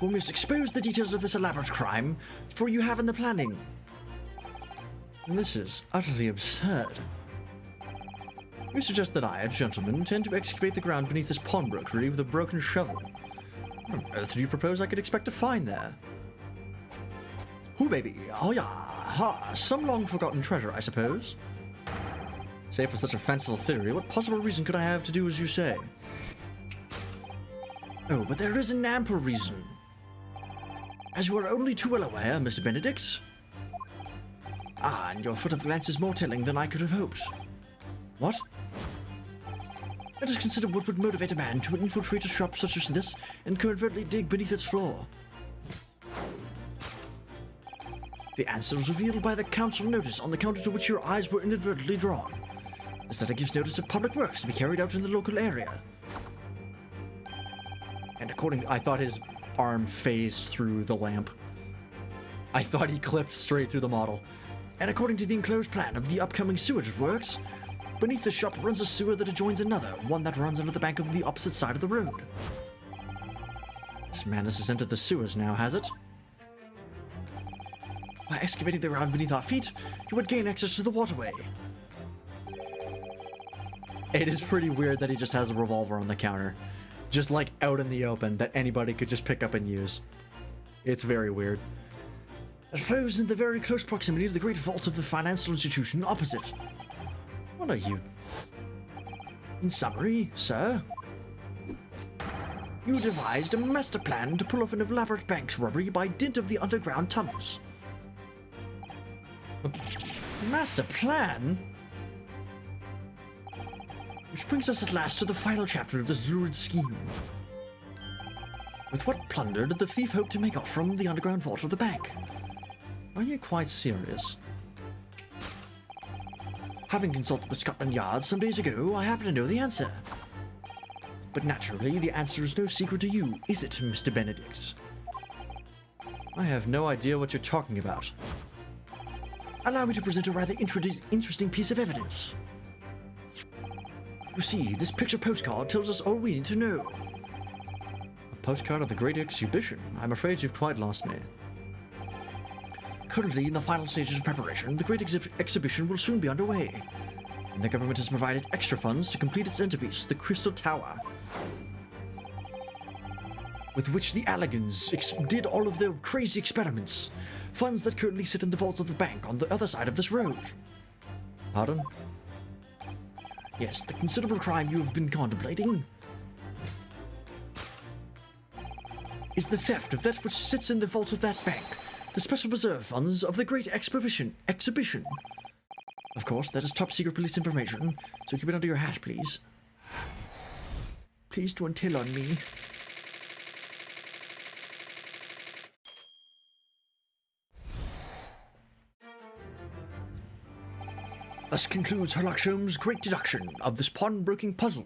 We must expose the details of this elaborate crime, for you have in the planning. This is utterly absurd. You suggest that I, a gentleman, intend to excavate the ground beneath this pawnbrokery with a broken shovel. What on earth do you propose I could expect to find there? Who, baby? Oh, yeah. Ha! Some long-forgotten treasure, I suppose. Save for such a fanciful theory, what possible reason could I have to do as you say? Oh, but there is an ample reason. As you are only too well aware, Mr. Benedict. Ah, and your furtive glance is more telling than I could have hoped. What? Let us consider what would motivate a man to infiltrate a shop such as this and covertly dig beneath its floor. The answer is revealed by the council notice on the counter to which your eyes were inadvertently drawn. This letter gives notice of public works to be carried out in the local area. And I thought his arm phased through the lamp. I thought he clipped straight through the model. And according to the enclosed plan of the upcoming sewage works, Beneath the shop runs a sewer that adjoins another, one that runs under the bank on the opposite side of the road. This madness has entered the sewers now, has it? By excavating the ground beneath our feet, you would gain access to the waterway. It is pretty weird that he just has a revolver on the counter. Just like out in the open that anybody could just pick up and use. It's very weird. It flows in the very close proximity to the great vault of the financial institution opposite. What are you? In summary, sir, you devised a master plan to pull off an elaborate bank robbery by dint of the underground tunnels. Master plan? Which brings us at last to the final chapter of this lurid scheme. With what plunder did the thief hope to make off from the underground vault of the bank? Are you quite serious? Having consulted with Scotland Yard some days ago, I happen to know the answer. But naturally, the answer is no secret to you, is it, Mr. Benedict? I have no idea what you're talking about. Allow me to present a rather interesting piece of evidence. You see, this picture postcard tells us all we need to know. A postcard of the Great Exhibition? I'm afraid you've quite lost me. Currently in the final stages of preparation, the Great Exhibition will soon be underway, and the government has provided extra funds to complete its centerpiece, the Crystal Tower, with which the Alligans did all of their crazy experiments, funds that currently sit in the vault of the bank on the other side of this road. Pardon? Yes, the considerable crime you have been contemplating is the theft of that which sits in the vault of that bank, the special reserve funds of the Great Exhibition. Of course, that is top secret police information, so keep it under your hat, please. Please don't tell on me. Thus concludes Sherlock Holmes' great deduction of this pawnbroking puzzle.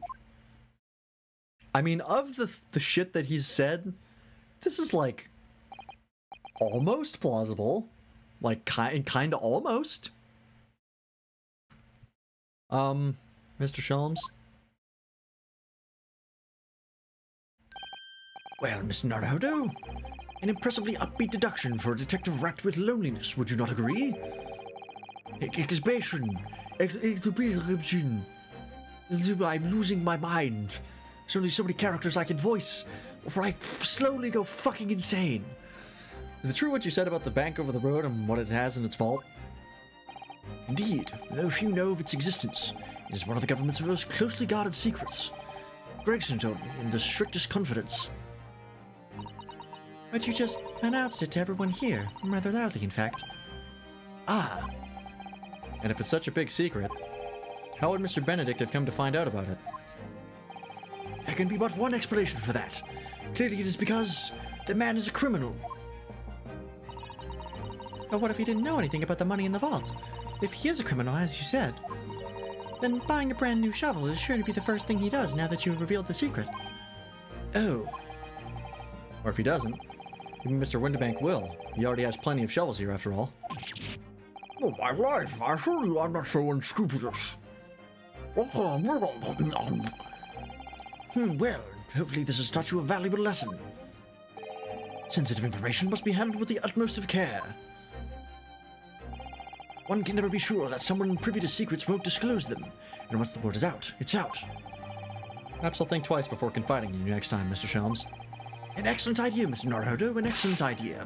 I mean, of the shit that he's said, this is like almost plausible. Like kinda almost. Mr. Sholmes? Well, Mr. Naruto, an impressively upbeat deduction for a detective racked with loneliness, would you not agree? Exhibition. I'm losing my mind. There's only so many characters I can voice before I slowly go fucking insane. Is it true what you said about the bank over the road and what it has in its vault? Indeed, though few know of its existence, it is one of the government's most closely guarded secrets. Gregson told me in the strictest confidence. But you just announced it to everyone here, rather loudly in fact. Ah. And if it's such a big secret, how would Mr. Benedict have come to find out about it? There can be but one explanation for that. Clearly it is because the man is a criminal. But what if he didn't know anything about the money in the vault? If he is a criminal, as you said, then buying a brand new shovel is sure to be the first thing he does now that you've revealed the secret. Oh. Or if he doesn't, maybe Mr. Windibank will. He already has plenty of shovels here after all. Oh, my life, I assure you I'm not so unscrupulous. Well, hopefully this has taught you a valuable lesson. Sensitive information must be handled with the utmost of care. One can never be sure that someone privy to secrets won't disclose them, and once the word is out, it's out. Perhaps I'll think twice before confiding in you next time, Mr. Sholmes. An excellent idea, Mr. Naruto, an excellent idea.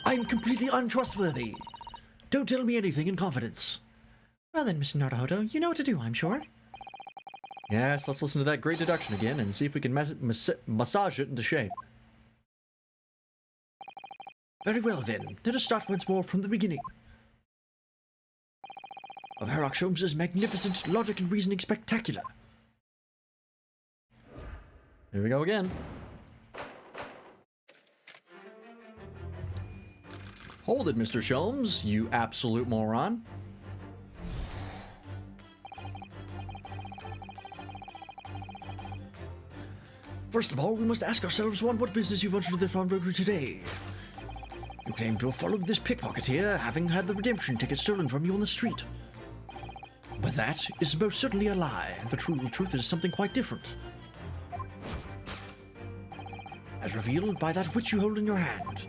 I'm completely untrustworthy. Don't tell me anything in confidence. Well then, Mr. Naruto, you know what to do, I'm sure. Yes, let's listen to that great deduction again and see if we can massage it into shape. Very well then, let us start once more from the beginning. Of Sherlock Holmes' magnificent logic and reasoning spectacular. Here we go again. Hold it, Mr. Sholmes, you absolute moron. First of all, we must ask ourselves what business you've entered this pawnbrokery today. You claim to have followed this pickpocketeer, having had the redemption ticket stolen from you on the street. But that is most certainly a lie, and the truth is something quite different. As revealed by that which you hold in your hand.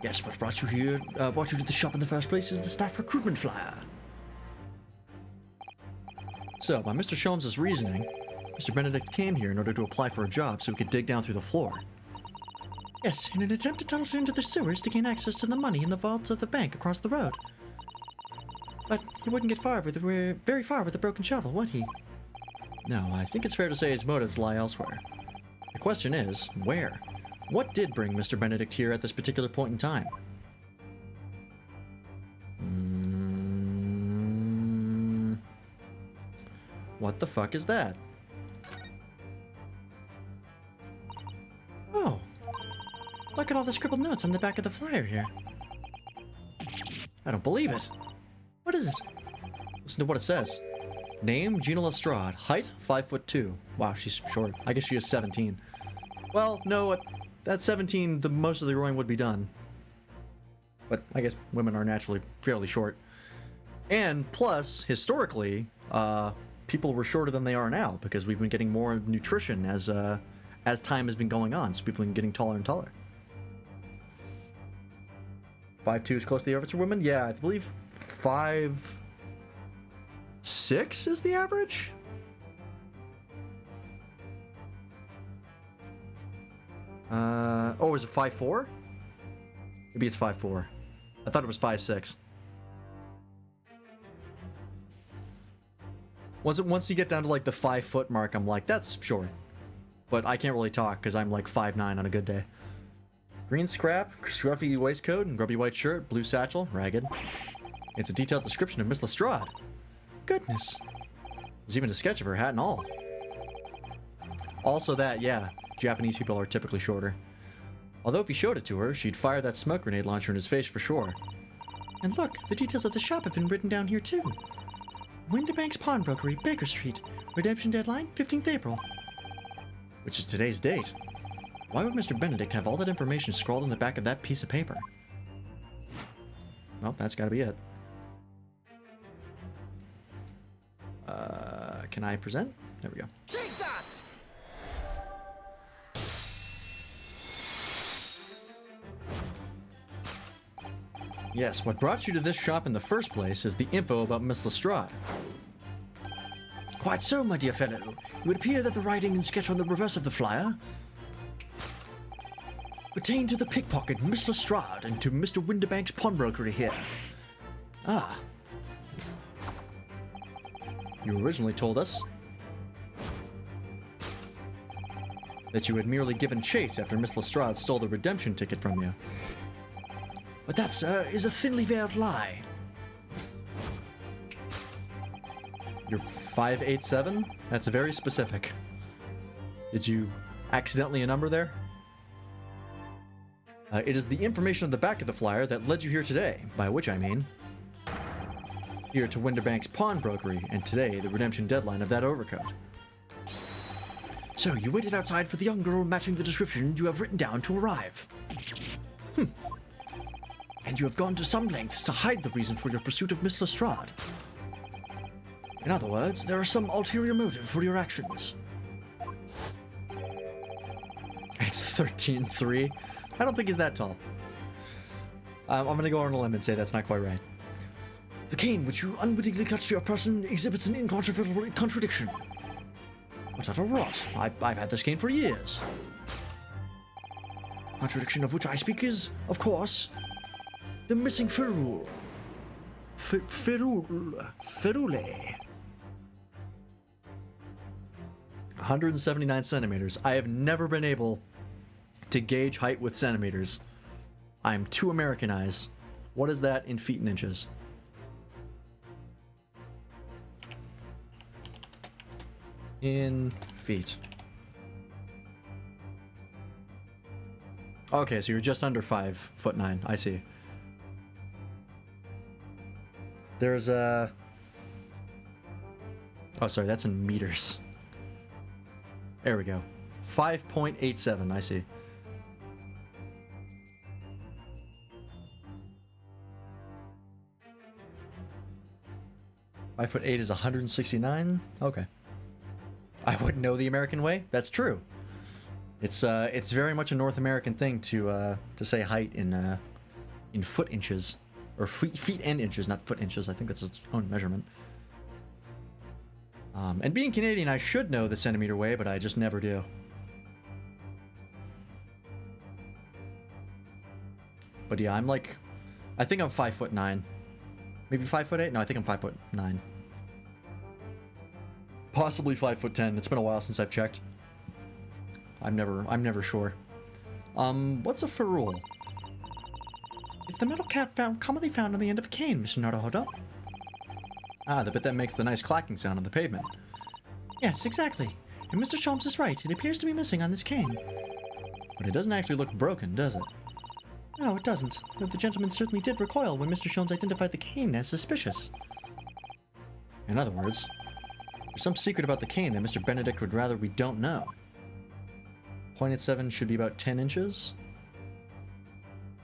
Yes, what brought you here, brought you to the shop in the first place is the staff recruitment flyer. So, by Mr. Sholmes' reasoning, Mr. Benedict came here in order to apply for a job so he could dig down through the floor. Yes, in an attempt to tunnel into the sewers to gain access to the money in the vaults of the bank across the road. But he wouldn't get very far with a broken shovel, would he? No, I think it's fair to say his motives lie elsewhere. The question is, where? What did bring Mr. Benedict here at this particular point in time? What the fuck is that? Oh, look at all the scribbled notes on the back of the flyer here. I don't believe it. What is it? Listen to what it says. Name, Gina Lestrade. Height, 5'2". Wow, she's short. I guess she is 17. Well, no, at 17, the most of the growing would be done. But I guess women are naturally fairly short. And plus, historically, people were shorter than they are now because we've been getting more nutrition as time has been going on. So people have been getting taller and taller. 5'2" is close to the average for women? Yeah, I believe 5'6" is the average? Oh, is it 5'4"? Maybe it's 5'4". I thought it was 5'6". Once you get down to like the 5 foot mark, I'm like, that's short. But I can't really talk because I'm like 5'9" on a good day. Green scrap, scruffy waistcoat and grubby white shirt, blue satchel, ragged. It's a detailed description of Miss Lestrade. Goodness. There's even a sketch of her hat and all. Also that, yeah, Japanese people are typically shorter. Although if he showed it to her, she'd fire that smoke grenade launcher in his face for sure. And look, the details of the shop have been written down here too. Winterbank's Pawnbrokery, Baker Street. Redemption deadline, 15th April. Which is today's date. Why would Mr. Benedict have all that information scrawled in the back of that piece of paper? Well, that's gotta be it. Can I present? There we go. Take that! Yes, what brought you to this shop in the first place is the info about Miss Lestrade. Quite so, my dear fellow. It would appear that the writing and sketch on the reverse of the flyer pertain to the pickpocket Miss Lestrade and to Mr. Winterbank's pawnbrokery here. Ah. You originally told us that you had merely given chase after Miss Lestrade stole the redemption ticket from you. But that, sir, is a thinly veiled lie. You're 5'8'7"? That's very specific. Did you accidentally a number there? It is the information on the back of the flyer that led you here today, by which I mean here to Winterbank's pawnbrokery, and today the redemption deadline of that overcoat. So you waited outside for the young girl matching the description you have written down to arrive. And you have gone to some lengths to hide the reason for your pursuit of Miss Lestrade. In other words, there is some ulterior motive for your actions. It's 13'3". I don't think he's that tall. I'm gonna go on a limb and say that's not quite right. The cane which you unwittingly cut to your person exhibits an incontrovertible contradiction. What utter rot! I've had this cane for years. Contradiction of which I speak is, of course, the missing ferrule. Ferule. 179 centimeters. I have never been able to gauge height with centimeters. I'm too Americanized. What is that in feet and inches? In feet. Okay, so you're just under 5'9". I see. There's a... Oh, sorry, that's in meters. There we go. 5.87, I see. 5'8" is 169. Okay. I wouldn't know the American way. That's true. It's very much a North American thing to say height in foot inches, or feet and inches, not foot inches. I think that's its own measurement. And being Canadian, I should know the centimeter way, but I just never do. But yeah, I think I'm 5'9". Maybe 5'8". No, I think I'm 5'9". Possibly 5'10". It's been a while since I've checked. I'm never sure. What's a ferrule? It's the metal cap commonly found on the end of a cane, Mr. Naruhodo. Ah, the bit that makes the nice clacking sound on the pavement. Yes, exactly. And Mr. Sholmes is right. It appears to be missing on this cane. But it doesn't actually look broken, does it? No, it doesn't. But the gentleman certainly did recoil when Mr. Sholmes identified the cane as suspicious. In other words, there's some secret about the cane that Mr. Benedict would rather we don't know. 0.87 should be about 10 inches.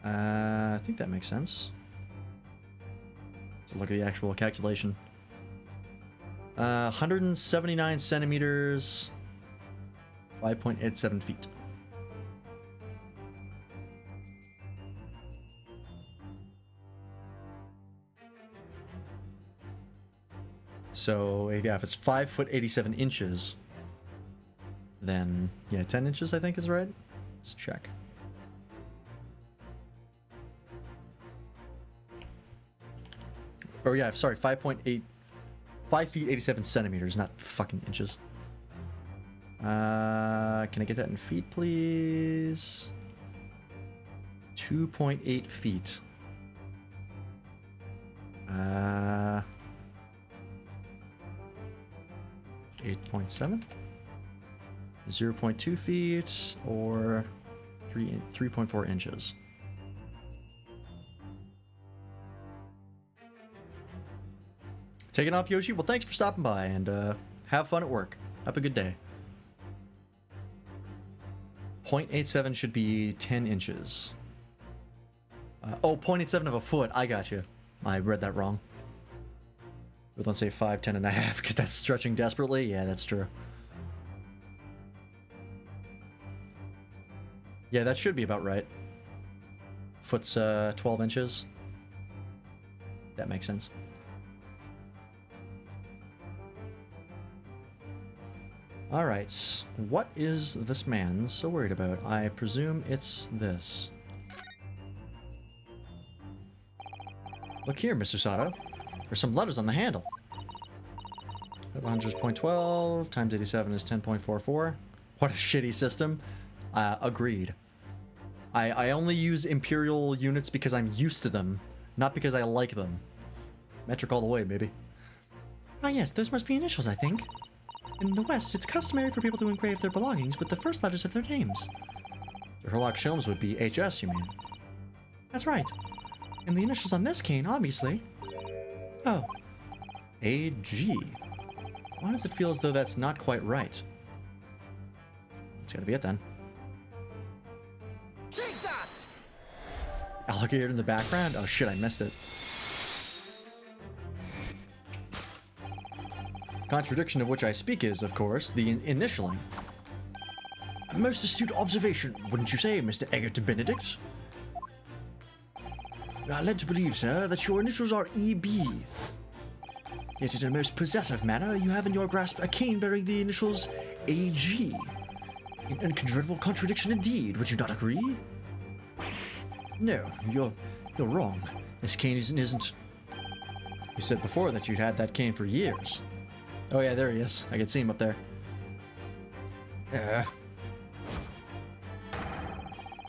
I think that makes sense. Let's look at the actual calculation. 179 centimeters, 5.87 feet. So yeah, if it's 5'87" then yeah, 10 inches I think is right. Let's check. Oh yeah, sorry, 5 feet 87 centimeters, not fucking inches. Can I get that in feet, please? 2.8 feet. 8.7? 0.2 feet, or 3.4 inches. Taking off, Yoshi? Well, thanks for stopping by, and have fun at work. Have a good day. 0.87 should be 10 inches. 0.87 of a foot. I got you. I read that wrong. But let's say 5, 10 and a half, because that's stretching desperately. Yeah, that's true. Yeah, that should be about right. Foot's 12 inches. That makes sense. Alright, what is this man so worried about? I presume it's this. Look here, Mr. Sato. There's some letters on the handle. 100 is 0.12, times 87 is 10.44. What a shitty system. Agreed. I only use imperial units because I'm used to them, not because I like them. Metric all the way, baby. Ah yes, those must be initials, I think. In the West, it's customary for people to engrave their belongings with the first letters of their names. Herlock Sholmes would be HS, you mean? That's right. And the initials on this cane, obviously. Oh. AG. Why does it feel as though that's not quite right? That's gotta be it then. Take that! Alligator in the background? Oh shit, I missed it. Contradiction of which I speak is, of course, the initialing. A most astute observation, wouldn't you say, Mr. Egerton Benedict? We are led to believe, sir, that your initials are EB. Yet in a most possessive manner, you have in your grasp a cane bearing the initials AG. An incontrovertible contradiction indeed, would you not agree? No, you're wrong. This cane isn't... You said before that you'd had that cane for years. Oh yeah, there he is. I can see him up there. So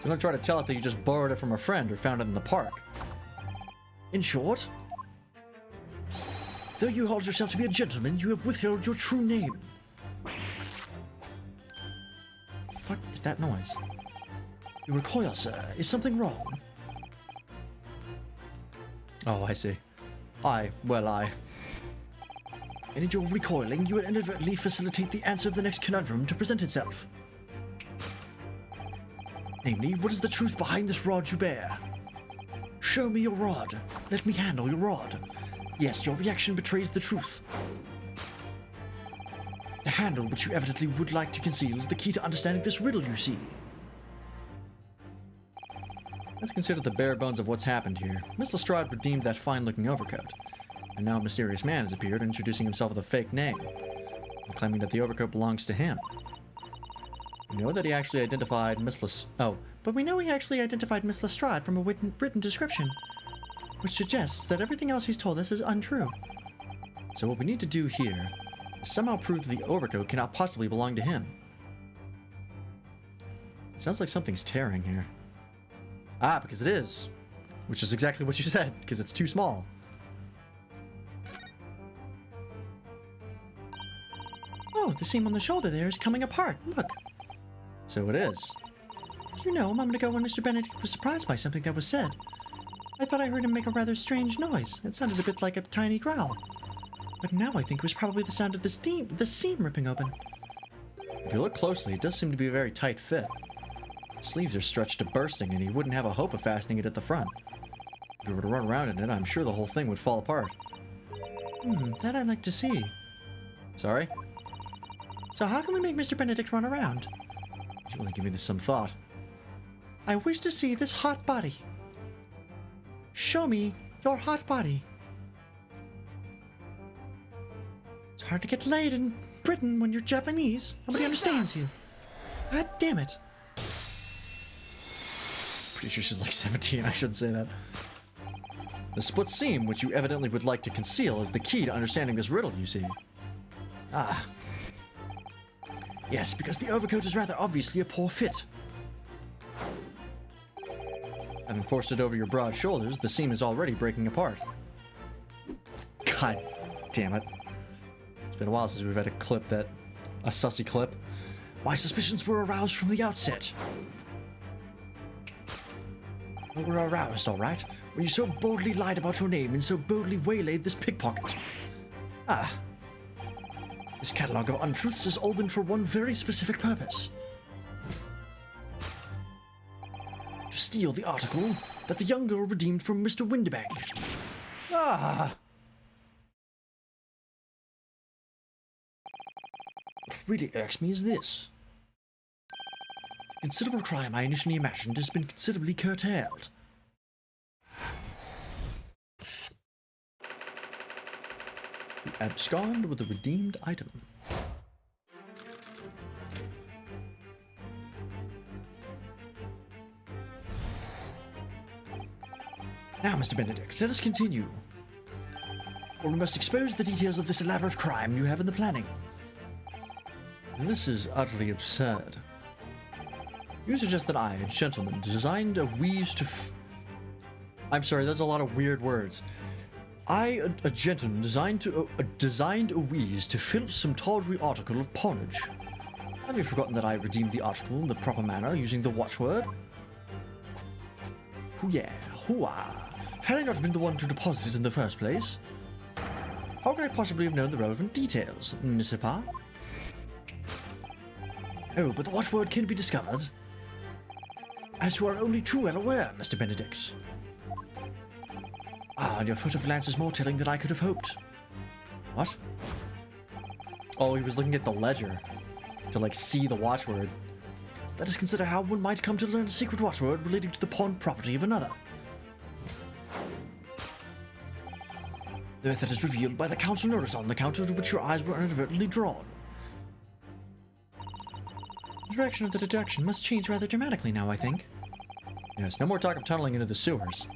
don't try to tell it that you just borrowed it from a friend or found it in the park. In short, though you hold yourself to be a gentleman, you have withheld your true name. Fuck is that noise? You recoil, sir. Is something wrong? Oh, I see. And in your recoiling, you would inadvertently facilitate the answer of the next conundrum to present itself. Namely, what is the truth behind this rod you bear? Show me your rod. Let me handle your rod. Yes, your reaction betrays the truth. The handle, which you evidently would like to conceal, is the key to understanding this riddle, you see. Let's consider the bare bones of what's happened here. Miss Lestrade redeemed that fine-looking overcoat. And now a mysterious man has appeared, introducing himself with a fake name, and claiming that the overcoat belongs to him. We know that he actually identified Miss Lestrade from a written description, which suggests that everything else he's told us is untrue. So what we need to do here is somehow prove that the overcoat cannot possibly belong to him. It sounds like something's tearing here. Ah, because it is. Which is exactly what you said, because it's too small. Oh, the seam on the shoulder there is coming apart. Look. So it is. Do you know, a moment ago when Mr. Benedict was surprised by something that was said, I thought I heard him make a rather strange noise. It sounded a bit like a tiny growl. But now I think it was probably the sound of the seam ripping open. If you look closely, it does seem to be a very tight fit. The sleeves are stretched to bursting, and he wouldn't have a hope of fastening it at the front. If you were to run around in it, I'm sure the whole thing would fall apart. That I'd like to see. Sorry? So how can we make Mr. Benedict run around? You should really give me this some thought. I wish to see this hot body. Show me your hot body. It's hard to get laid in Britain when you're Japanese. Nobody understands you. God damn it. Pretty sure she's like 17, I shouldn't say that. The split seam, which you evidently would like to conceal, is the key to understanding this riddle, you see. Ah. Yes, because the overcoat is rather obviously a poor fit. Having forced it over your broad shoulders, the seam is already breaking apart. God damn it. It's been a while since we've had a sussy clip. My suspicions were aroused from the outset. They were aroused, all right, when you so boldly lied about your name and so boldly waylaid this pickpocket. Ah. This catalogue of untruths has all been for one very specific purpose. To steal the article that the young girl redeemed from Mr. Windibank. Ah! What really irks me is this. The considerable crime I initially imagined has been considerably curtailed. You abscond with a redeemed item. Now, Mr. Benedict, let us continue. Or we must expose the details of this elaborate crime you have in the planning. This is utterly absurd. You suggest that I, a gentleman, designed a wheeze to I'm sorry, that's a lot of weird words. I, a gentleman, designed a wheeze to fill some tawdry article of ponage. Have you forgotten that I redeemed the article in the proper manner using the watchword? Hoo-yeah, hoo-ah. Had I not been the one to deposit it in the first place? How could I possibly have known the relevant details, n'est-ce pas? Oh, but the watchword can be discovered. As you are only too well aware, Mr. Benedict. Ah, and your foot of lance is more telling than I could have hoped. What? Oh, he was looking at the ledger to, see the watchword. Let us consider how one might come to learn a secret watchword relating to the pawned property of another. The method is revealed by the council notice on the counter to which your eyes were inadvertently drawn. The direction of the deduction must change rather dramatically now, I think. Yes, no more talk of tunneling into the sewers.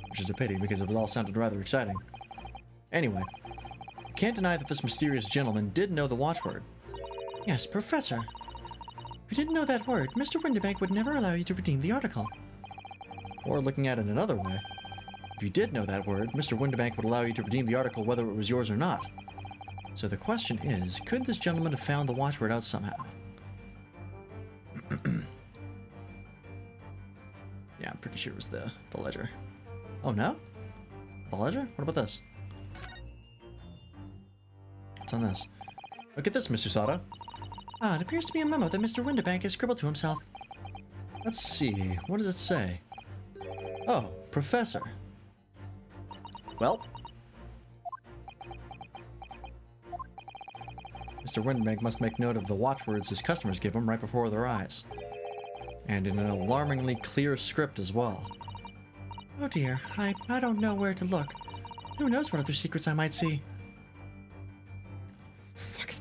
Which is a pity, because it all sounded rather exciting. Anyway, you can't deny that this mysterious gentleman did know the watchword. Yes, Professor. If you didn't know that word, Mr. Windibank would never allow you to redeem the article. Or looking at it another way, if you did know that word, Mr. Windibank would allow you to redeem the article whether it was yours or not. So the question is, could this gentleman have found the watchword out somehow? Yeah, I'm pretty sure it was the ledger. Oh, no? The ledger? What about this? What's on this? Look at this, Miss Usada. Ah, it appears to be a memo that Mr. Windibank has scribbled to himself. Let's see. What does it say? Oh, Professor. Well, Mr. Windbank must make note of the watchwords his customers give him right before their eyes. And in an alarmingly clear script as well. Oh dear, I don't know where to look. Who knows what other secrets I might see? Fucking...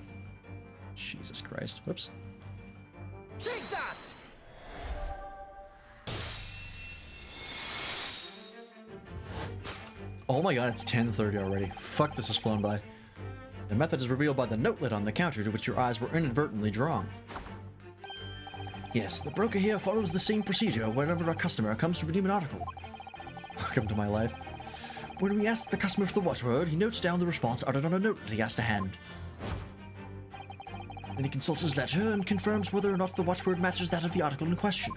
Jesus Christ. Whoops. Take that! Oh my god, it's 10:30 already. Fuck, this has flown by. The method is revealed by the notelet on the counter to which your eyes were inadvertently drawn. Yes, the broker here follows the same procedure whenever a customer comes to redeem an article. Welcome to my life. When we ask the customer for the watchword, he notes down the response uttered on a note that he has to hand. Then he consults his ledger and confirms whether or not the watchword matches that of the article in question.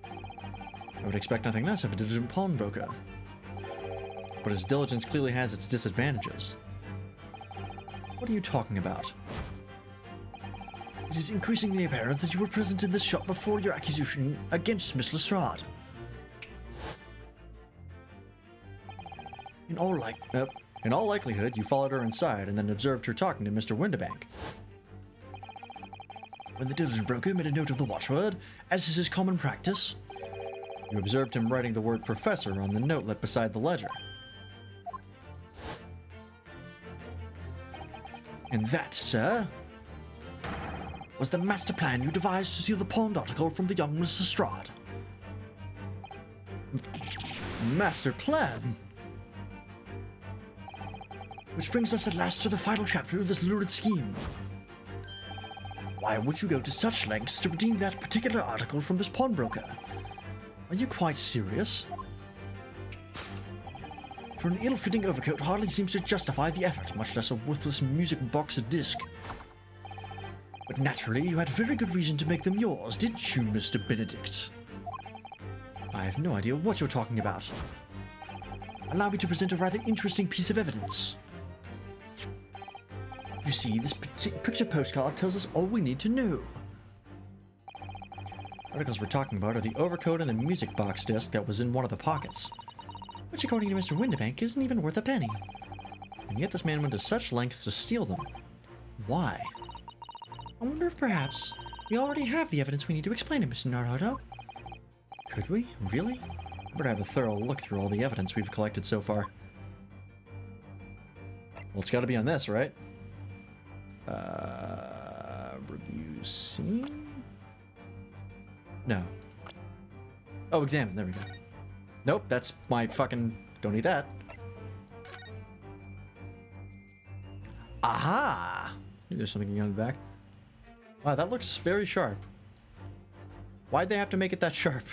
I would expect nothing less of a diligent pawnbroker. But his diligence clearly has its disadvantages. What are you talking about? It is increasingly apparent that you were present in this shop before your accusation against Miss Lestrade. In all likelihood, you followed her inside and then observed her talking to Mr. Windibank. When the diligent broker made a note of the watchword, as is his common practice, You observed him writing the word professor on the notelet beside the ledger. and that, sir, was the master plan you devised to steal the pawned article from the young Miss Lestrade. Master plan? Which brings us at last to the final chapter of this lurid scheme. Why would you go to such lengths to redeem that particular article from this pawnbroker? Are you quite serious? For an ill-fitting overcoat hardly seems to justify the effort, much less a worthless music box disc. But naturally, you had very good reason to make them yours, didn't you, Mr. Benedict? I have no idea what you're talking about. Allow me to present a rather interesting piece of evidence. You see, this picture postcard tells us all we need to know. Articles we're talking about are the overcoat and the music box disc that was in one of the pockets. Which, according to Mr. Windibank, isn't even worth a penny. And yet this man went to such lengths to steal them. Why? I wonder if perhaps we already have the evidence we need to explain it, Mr. Naruto. Could we? Really? I better have a thorough look through all the evidence we've collected so far. Well, it's gotta be on this, right? Review scene? No. Oh, examine. There we go. Nope, that's my fucking... Don't need that. Aha! Maybe there's something on the back. Wow, that looks very sharp. Why'd they have to make it that sharp?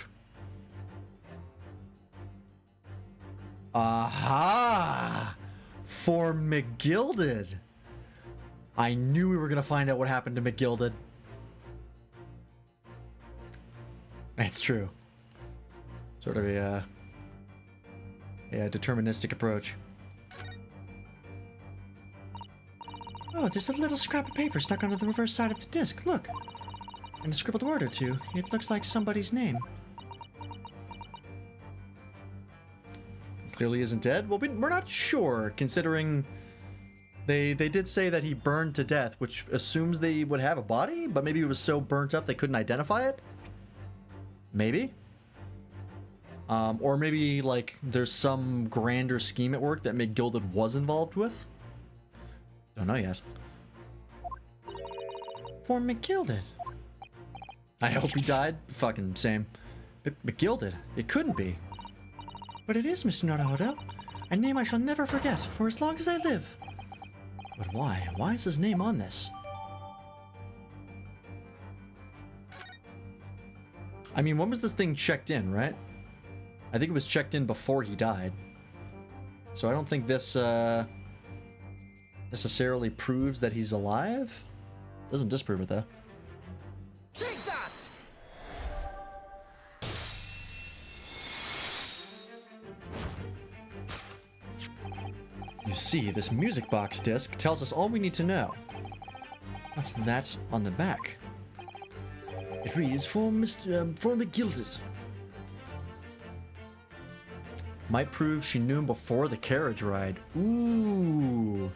Aha! For McGilded! I knew we were gonna find out what happened to McGilded. It's true. Sort of a deterministic approach. Oh, there's a little scrap of paper stuck onto the reverse side of the disc. Look. And a scribbled word or two. It looks like somebody's name. Clearly isn't dead. Well, we're not sure, considering they did say that he burned to death, which assumes they would have a body, but maybe it was so burnt up they couldn't identify it? Maybe? Or maybe, like, there's some grander scheme at work that McGilded was involved with? Don't know yet. For McGilded. I hope he died. Fucking same. McGilded? It couldn't be. But it is, Mr. Naruto. A name I shall never forget for as long as I live. But why? Why is his name on this? I mean, when was this thing checked in, right? I think it was checked in before he died. So I don't think this necessarily proves that he's alive. Doesn't disprove it, though. Take that! You see, this music box disc tells us all we need to know. What's that on the back? It reads, for McGilded. Might prove she knew him before the carriage ride. Ooh.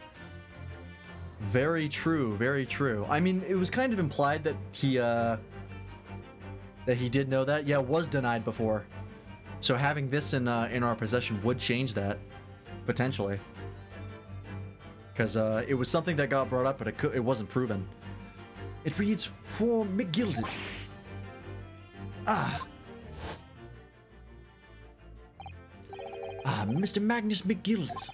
Very true, very true. I mean, it was kind of implied that he did know that. Yeah, it was denied before. So having this in our possession would change that, potentially. Because it was something that got brought up, but it wasn't proven. It reads, for McGilded. Mr. Magnus McGilded.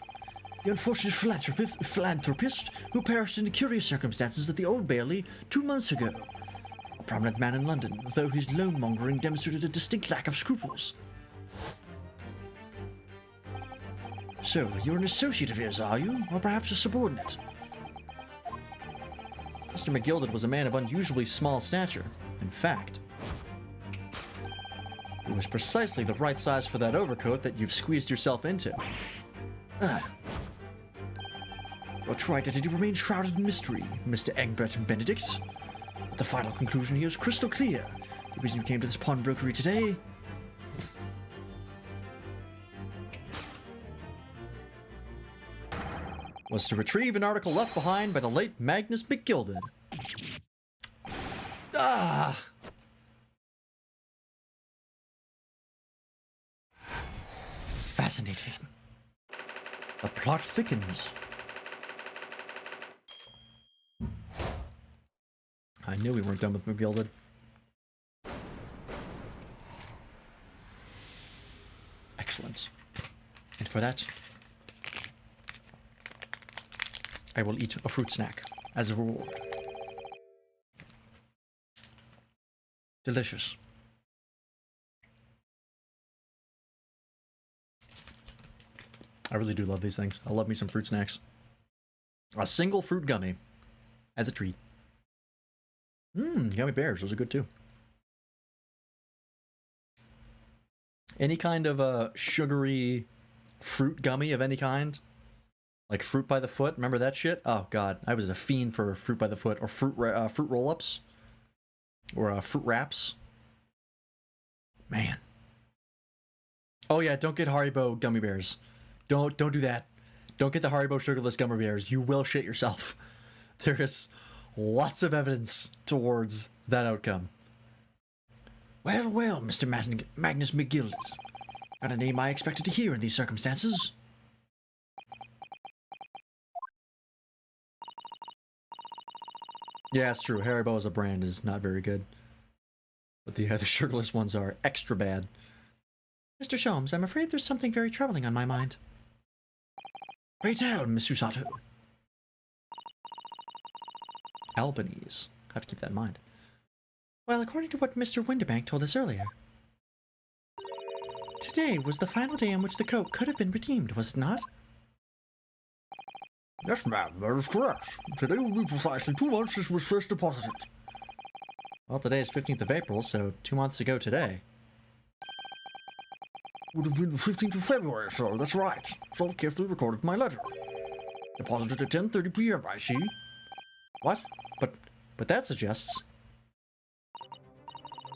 The unfortunate philanthropist who perished in curious circumstances at the Old Bailey 2 months ago. A prominent man in London, though his loan-mongering demonstrated a distinct lack of scruples. So, you're an associate of his, are you? Or perhaps a subordinate? Mr. McGilded was a man of unusually small stature. In fact, it was precisely the right size for that overcoat that you've squeezed yourself into. What right did you remain shrouded in mystery, Mr. Egbert Benedict? But the final conclusion here is crystal clear. The reason you came to this pawnbrokery today... was to retrieve an article left behind by the late Magnus McGilded. Fascinating. The plot thickens. I knew we weren't done with McGilded. Excellent. And for that, I will eat a fruit snack as a reward. Delicious. I really do love these things. I love me some fruit snacks. A single fruit gummy as a treat. Gummy bears, those are good too. Any kind of sugary fruit gummy of any kind, like Fruit by the Foot. Remember that shit? Oh god, I was a fiend for Fruit by the Foot or fruit roll-ups or fruit wraps. Man. Oh yeah, don't get Haribo gummy bears. Don't do that. Don't get the Haribo sugarless gummy bears. You will shit yourself. There is lots of evidence towards that outcome. Well, well, Mr. Magnus McGilded. Not a name I expected to hear in these circumstances. Yeah, it's true. Haribo as a brand is not very good. But the other sugarless ones are extra bad. Mr. Sholmes, I'm afraid there's something very troubling on my mind. Pray tell, Miss Usato. Albanese. I have to keep that in mind. Well, according to what Mr. Winterbank told us earlier, today was the final day on which the coat could have been redeemed, was it not? Yes, ma'am, that is correct. Today will be precisely 2 months since it was first deposited. Well, today is 15th of April, so 2 months ago today. Would have been the 15th of February, sir, that's right. So carefully recorded in my letter. Deposited at 10:30 p.m., I see. What? But that suggests...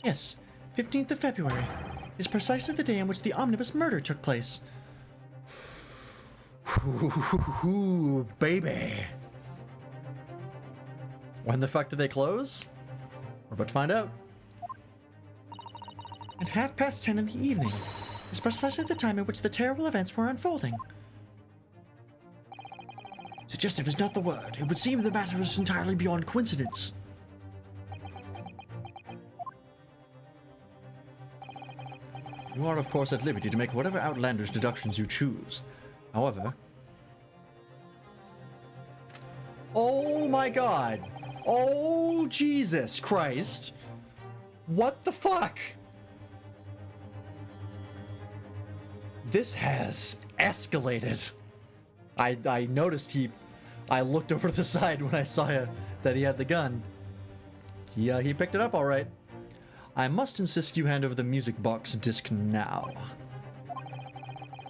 Yes, 15th of February is precisely the day on which the omnibus murder took place. Ooh, baby. When the fuck did they close? We're about to find out. At 10:30 in the evening is precisely the time at which the terrible events were unfolding. Suggestive is not the word. It would seem the matter is entirely beyond coincidence. You are, of course, at liberty to make whatever outlandish deductions you choose. However... Oh my god! Oh, Jesus Christ! What the fuck? This has escalated. I noticed I looked over to the side when I saw that he had the gun. He picked it up all right. I must insist you hand over the music box disc now.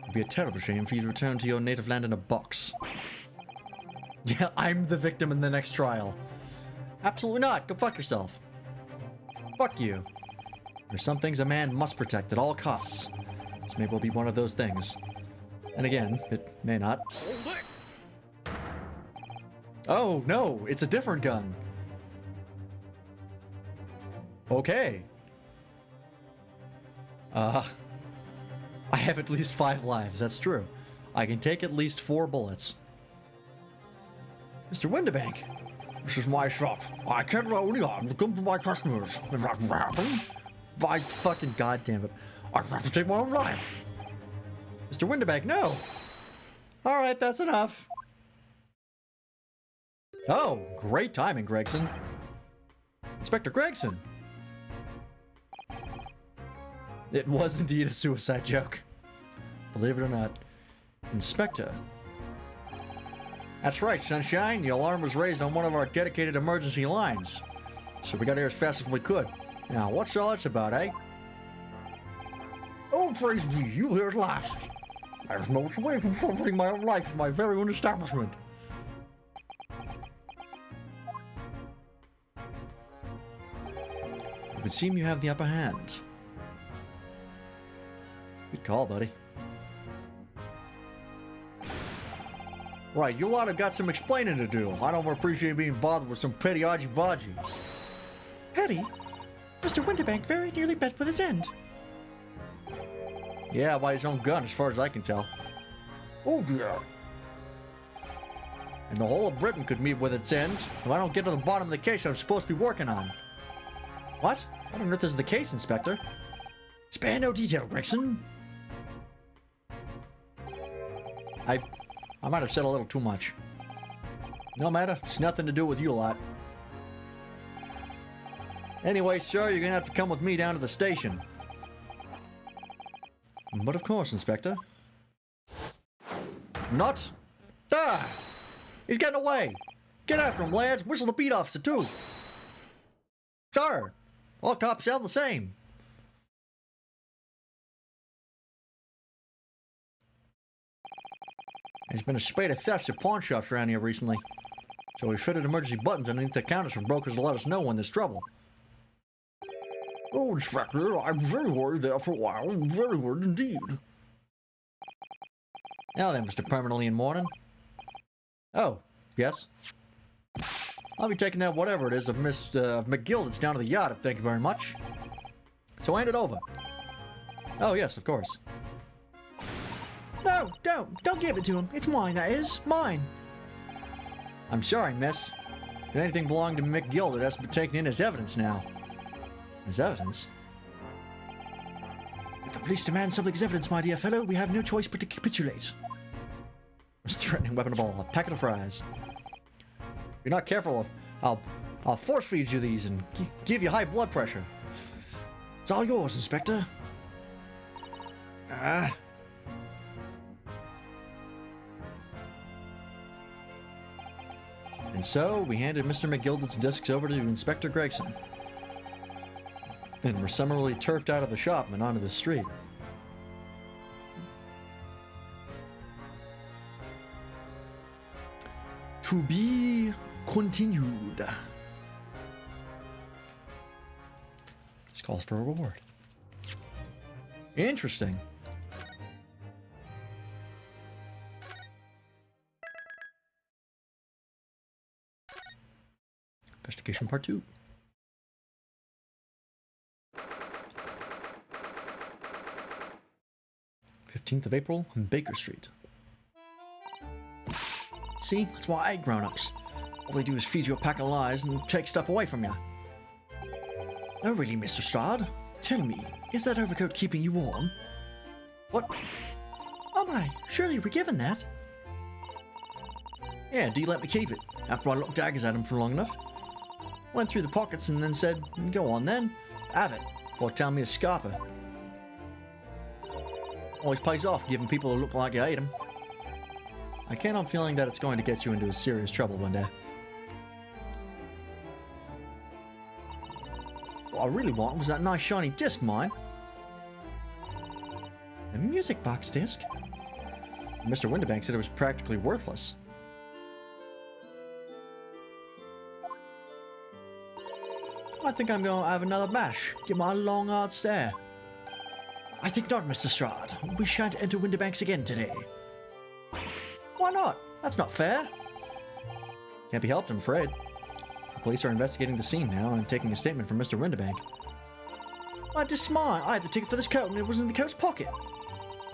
It'd be a terrible shame for you to return to your native land in a box. Yeah, I'm the victim in the next trial. Absolutely not. Go fuck yourself. Fuck you. There's some things a man must protect at all costs. This may well be one of those things. And again, it may not. Oh, no, it's a different gun. Okay. I have at least 5 lives, that's true. I can take at least 4 bullets. Mr. Windibank, This is my shop. I can't allow any harm to come to my customers. If that happen, by fucking goddamn it. I have to take my own life. Mr. Windibank, no! Alright, that's enough. Oh, great timing, Gregson. Inspector Gregson! It was indeed a suicide joke. Believe it or not. Inspector. That's right, Sunshine. The alarm was raised on one of our dedicated emergency lines. So we got here as fast as we could. Now, what's all this about, eh? Oh, praise be, you here at last. I was moments away from forfeiting my own life in my very own establishment. It would seem you have the upper hand. Good call, buddy. Right, you lot have got some explaining to do. I don't appreciate being bothered with some petty argy-bargy. Petty? Mr. Windibank very nearly met with his end. Yeah, by his own gun, as far as I can tell. Oh dear. And the whole of Britain could meet with its end if I don't get to the bottom of the case I'm supposed to be working on. What? What on earth is the case, Inspector? Spare no detail, Gregson. I might have said a little too much. No matter, it's nothing to do with you lot. Anyway, sir, you're gonna have to come with me down to the station. But of course, Inspector. Not. Ah! He's getting away! Get after him, lads! Whistle the beat officer, too! Sir! All cops sound the same! There's been a spate of thefts at pawn shops around here recently. So we fitted emergency buttons underneath the counters for brokers to let us know when there's trouble. Oh, Inspector, I'm very worried there for a while. Very worried indeed. Now then, Mr. Permanently in Mourning. Oh, yes? I'll be taking that whatever it is of Miss McGill that's down to the yacht, thank you very much. So hand it over. Oh, yes, of course. No, don't give it to him. It's mine, that is. Mine. I'm sorry, miss. But anything belonging to McGill has to be taken in as evidence now. As evidence? If the police demand something as evidence, my dear fellow, we have no choice but to capitulate. It's a threatening weapon of all, a packet of fries. If you're not careful, I'll force feed you these and give you high blood pressure. It's all yours, Inspector. And so, we handed Mr. McGilden's discs over to Inspector Gregson. Then were summarily turfed out of the shop and onto the street. To be continued. This calls for a reward. Interesting. Investigation Part 2. '15th of April, Baker Street. See, that's why I hate grown-ups. All they do is feed you a pack of lies and take stuff away from you. Oh, really, Mr. Strahd? Tell me, is that overcoat keeping you warm? What? Oh my, surely you were given that. Yeah, Dee let me keep it, after I looked daggers at him for long enough. Went through the pockets and then said, go on then, have it, before telling me to scarper. Always pays off giving people who look like you hate them. I can't help feeling that it's going to get you into serious trouble one day. What I really want was that nice shiny disc mine. A music box disc? Mr. Windibank said it was practically worthless. I think I'm going to have another bash. Give my long hard stare. I think not, Mr. Strahd. We shan't enter Windibanks again today. Why not? That's not fair. Can't be helped, I'm afraid. The police are investigating the scene now and taking a statement from Mr. Windibank. I just smart. I had the ticket for this coat and it was in the coat's pocket.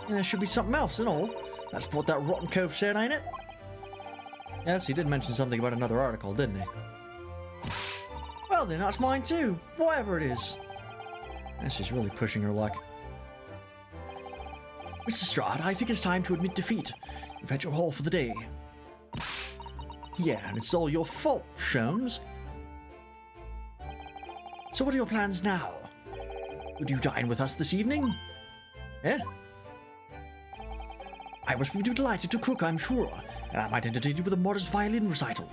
And there should be something else and all. That's what that rotten coat said, ain't it? Yes, he did mention something about another article, didn't he? Well then, that's mine too. Whatever it is. Yeah, she's really pushing her luck. Mr. Strahd, I think it's time to admit defeat. You've had your haul for the day. Yeah, and it's all your fault, Sholmes. So what are your plans now? Would you dine with us this evening? Eh? I must be delighted to cook, I'm sure, and I might entertain you with a modest violin recital.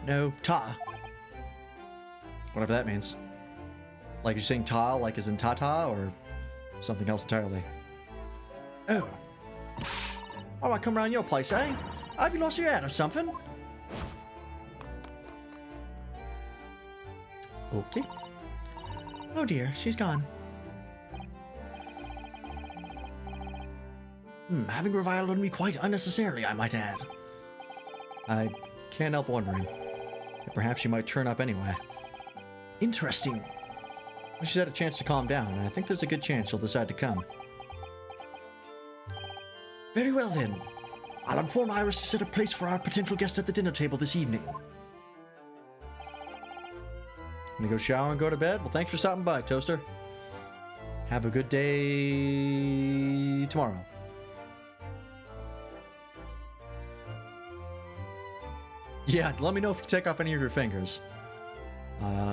No, ta. Whatever that means. Like you're saying ta, like as in ta-ta, or something else entirely? Oh. Oh, I come round your place, eh? Have you lost your head or something? Okay. Oh dear, she's gone. Having reviled on me quite unnecessarily, I might add. I can't help wondering. Perhaps she might turn up anyway. Interesting. When she's had a chance to calm down, I think there's a good chance she'll decide to come. Very well then. I'll inform Iris to set a place for our potential guest at the dinner table this evening. Gonna go shower and go to bed? Well, thanks for stopping by, Toaster. Have a good day tomorrow. Yeah, let me know if you take off any of your fingers.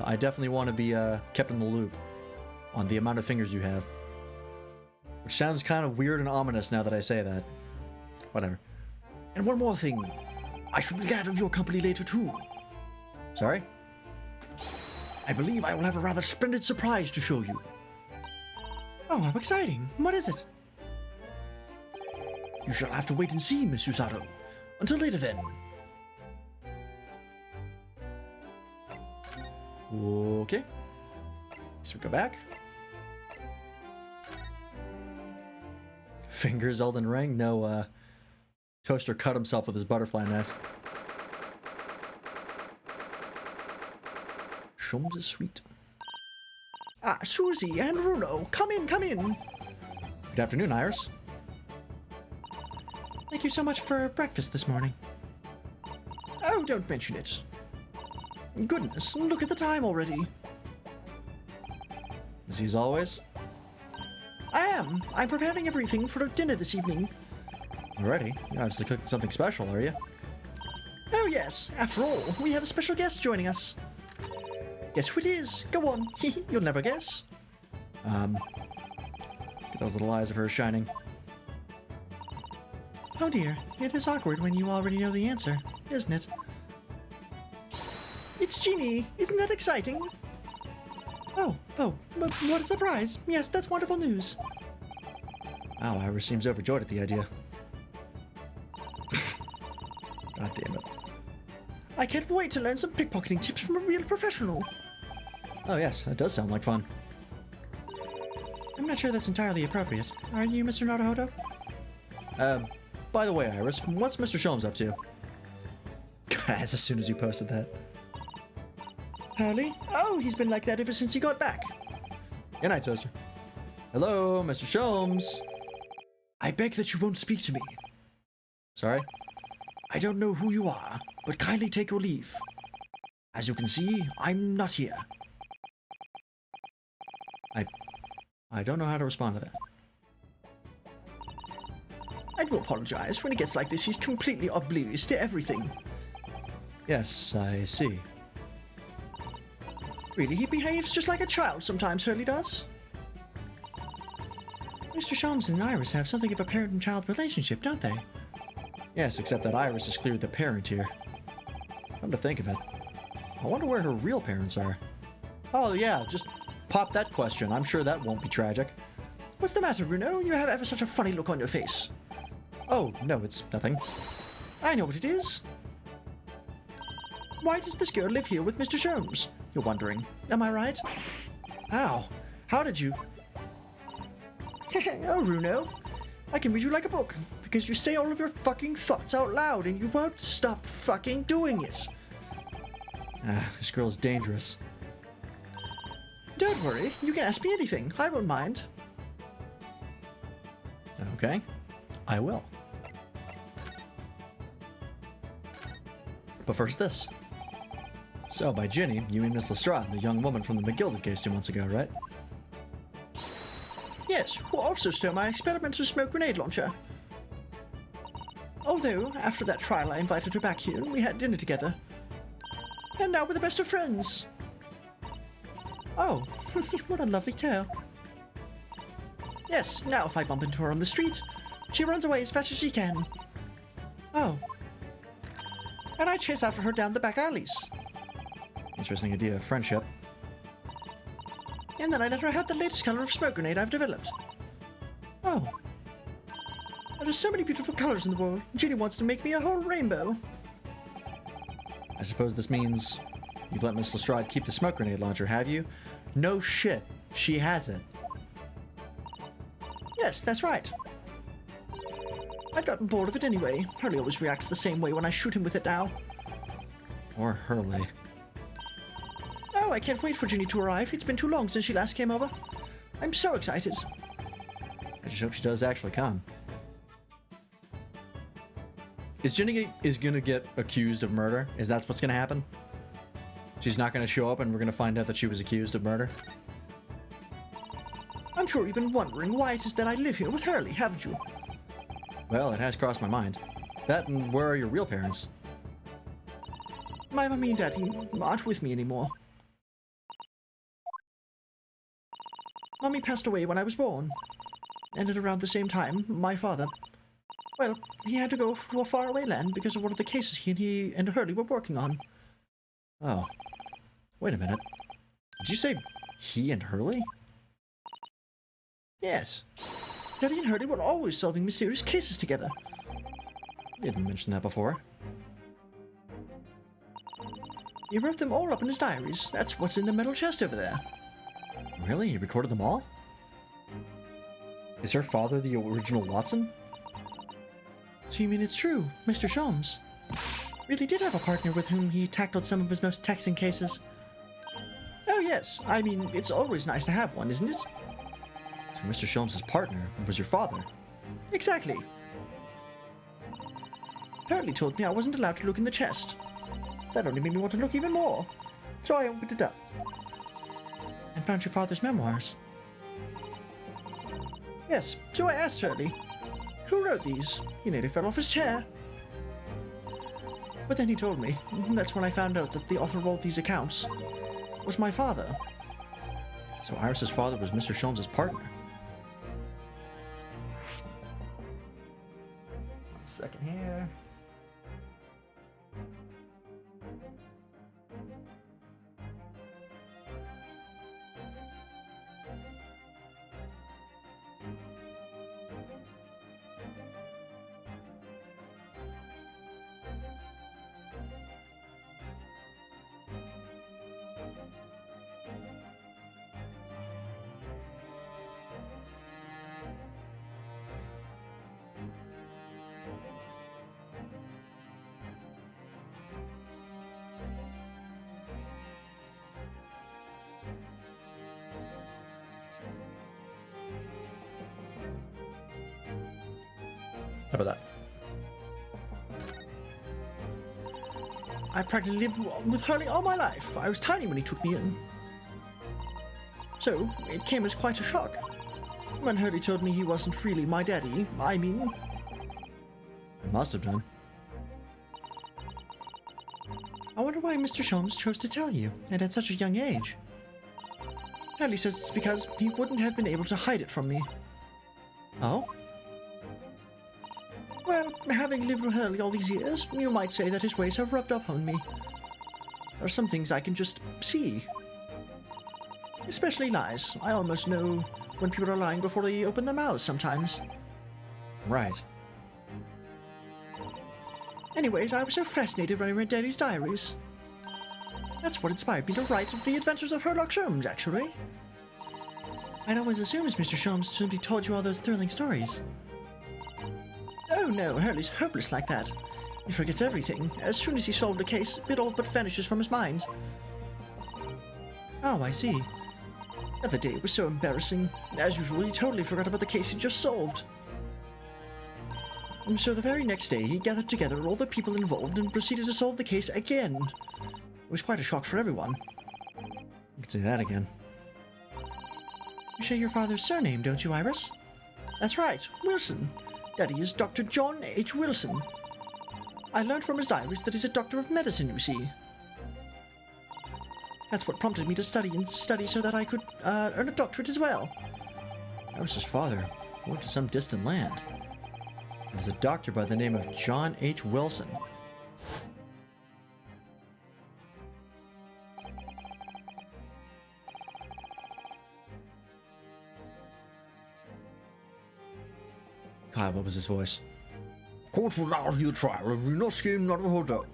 I definitely want to be kept in the loop on the amount of fingers you have. Which sounds kind of weird and ominous now that I say that. Whatever. And one more thing. I should be glad of your company later too. Sorry? I believe I will have a rather splendid surprise to show you. Oh, how exciting. What is it? You shall have to wait and see, Miss Usado. Until later then. Okay. So we go back. Fingers Elden Ring? No, Toaster cut himself with his butterfly knife. Sholmes is sweet. Ah, Susie and Bruno, come in, come in. Good afternoon, Iris. Thank you so much for breakfast this morning. Oh, don't mention it. Goodness, look at the time already. Busy as always? I am. I'm preparing everything for dinner this evening. Already? You're obviously cooking something special, are you? Oh yes, after all, we have a special guest joining us. Guess who it is? Go on, you'll never guess. Get those little eyes of hers shining. Oh dear, it is awkward when you already know the answer, isn't it? It's Jeannie, isn't that exciting? Oh, but what a surprise. Yes, that's wonderful news. Wow, Iris seems overjoyed at the idea. God damn it. I can't wait to learn some pickpocketing tips from a real professional. Oh yes, that does sound like fun. I'm not sure that's entirely appropriate. Are you, Mr. Naruhodo? By the way, Iris, what's Mr. Sholmes up to? As soon as you posted that. Hurley? Oh, he's been like that ever since he got back. Good night, Toaster. Hello, Mr. Sholmes. I beg that you won't speak to me. Sorry? I don't know who you are, but kindly take your leave. As you can see, I'm not here. I don't know how to respond to that. I do apologize. When it gets like this, he's completely oblivious to everything. Yes, I see. Really, he behaves just like a child sometimes, Hurley does. Mr. Sholmes and Iris have something of a parent and child relationship, don't they? Yes, except that Iris is clearly the parent here. Come to think of it, I wonder where her real parents are. Oh yeah, just pop that question. I'm sure that won't be tragic. What's the matter, Bruno? You have ever such a funny look on your face. Oh, no, it's nothing. I know what it is. Why does this girl live here with Mr. Sholmes? You're wondering. Am I right? How? How did you? Oh, Runo, I can read you like a book, because you say all of your fucking thoughts out loud and you won't stop fucking doing it. This girl is dangerous. Don't worry, you can ask me anything. I won't mind. Okay, I will. But first this. So, by Ginny, you mean Miss Lestrade, the young woman from the McGilded case 2 months ago, right? Yes, who also stole my experimental smoke grenade launcher. Although, after that trial I invited her back here and we had dinner together. And now we're the best of friends. Oh, what a lovely tale. Yes, now if I bump into her on the street, she runs away as fast as she can. Oh. And I chase after her down the back alleys. Interesting idea of friendship. And then I let her have the latest color of smoke grenade I've developed. Oh. There are so many beautiful colors in the world. Ginny wants to make me a whole rainbow. I suppose this means you've let Miss Lestrade keep the smoke grenade launcher, have you? No shit, she has it. Yes, that's right. I'd gotten bored of it anyway. Hurley always reacts the same way when I shoot him with it now. Or Hurley. Oh, I can't wait for Ginny to arrive. It's been too long since she last came over. I'm so excited. I just hope she does actually come. Is Ginny gonna get accused of murder? Is that what's gonna happen? She's not gonna show up and we're gonna find out that she was accused of murder? I'm sure you've been wondering why it is that I live here with Hurley, haven't you? Well, it has crossed my mind. That and where are your real parents? My mummy and daddy aren't with me anymore. Mummy passed away when I was born. And at around the same time, my father... Well, he had to go to a faraway land because of one of the cases he and Hurley were working on. Oh. Wait a minute. Did you say he and Hurley? Yes. Daddy and Hurley were always solving mysterious cases together. You didn't mention that before. He wrote them all up in his diaries. That's what's in the metal chest over there. Really? You recorded them all? Is her father the original Watson? So you mean it's true, Mr. Sholmes really did have a partner with whom he tackled some of his most taxing cases? Oh yes, I mean, it's always nice to have one, isn't it? So Mr. Sholmes' partner was your father? Exactly. Hurley told me I wasn't allowed to look in the chest. That only made me want to look even more. So I opened it up. And found your father's memoirs. Yes, so I asked Hurley, who wrote these? He nearly fell off his chair. But then he told me, and that's when I found out that the author of all these accounts was my father. So Iris's father was Mr. Sholmes' partner? One second here. How about that? I practically lived with Hurley all my life. I was tiny when he took me in. So, it came as quite a shock. When Hurley told me he wasn't really my daddy, I mean... It must have done. I wonder why Mr. Sholmes chose to tell you, and at such a young age. Hurley says it's because he wouldn't have been able to hide it from me. Oh? Well, having lived with Hurley all these years, you might say that his ways have rubbed off on me. There are some things I can just see. Especially lies. I almost know when people are lying before they open their mouths sometimes. Right. Anyways, I was so fascinated when I read Daddy's diaries. That's what inspired me to write The Adventures of Sherlock Holmes, actually. I'd always assumed Mr. Sholmes simply told you all those thrilling stories. Oh no, Hurley's hopeless like that. He forgets everything. As soon as he solved a case, it all but vanishes from his mind. Oh, I see. The other day it was so embarrassing. As usual, he totally forgot about the case he just solved. And so the very next day, he gathered together all the people involved and proceeded to solve the case again. It was quite a shock for everyone. You can say that again. You share your father's surname, don't you, Iris? That's right, Wilson. Daddy is Dr. John H. Wilson. I learned from his diaries that he's a doctor of medicine, you see. That's what prompted me to study so that I could earn a doctorate as well. Iris's father went to some distant land and is a doctor by the name of John H. Wilson. God, what was his voice? Court will now hear the trial of Inosuke Naruhodo.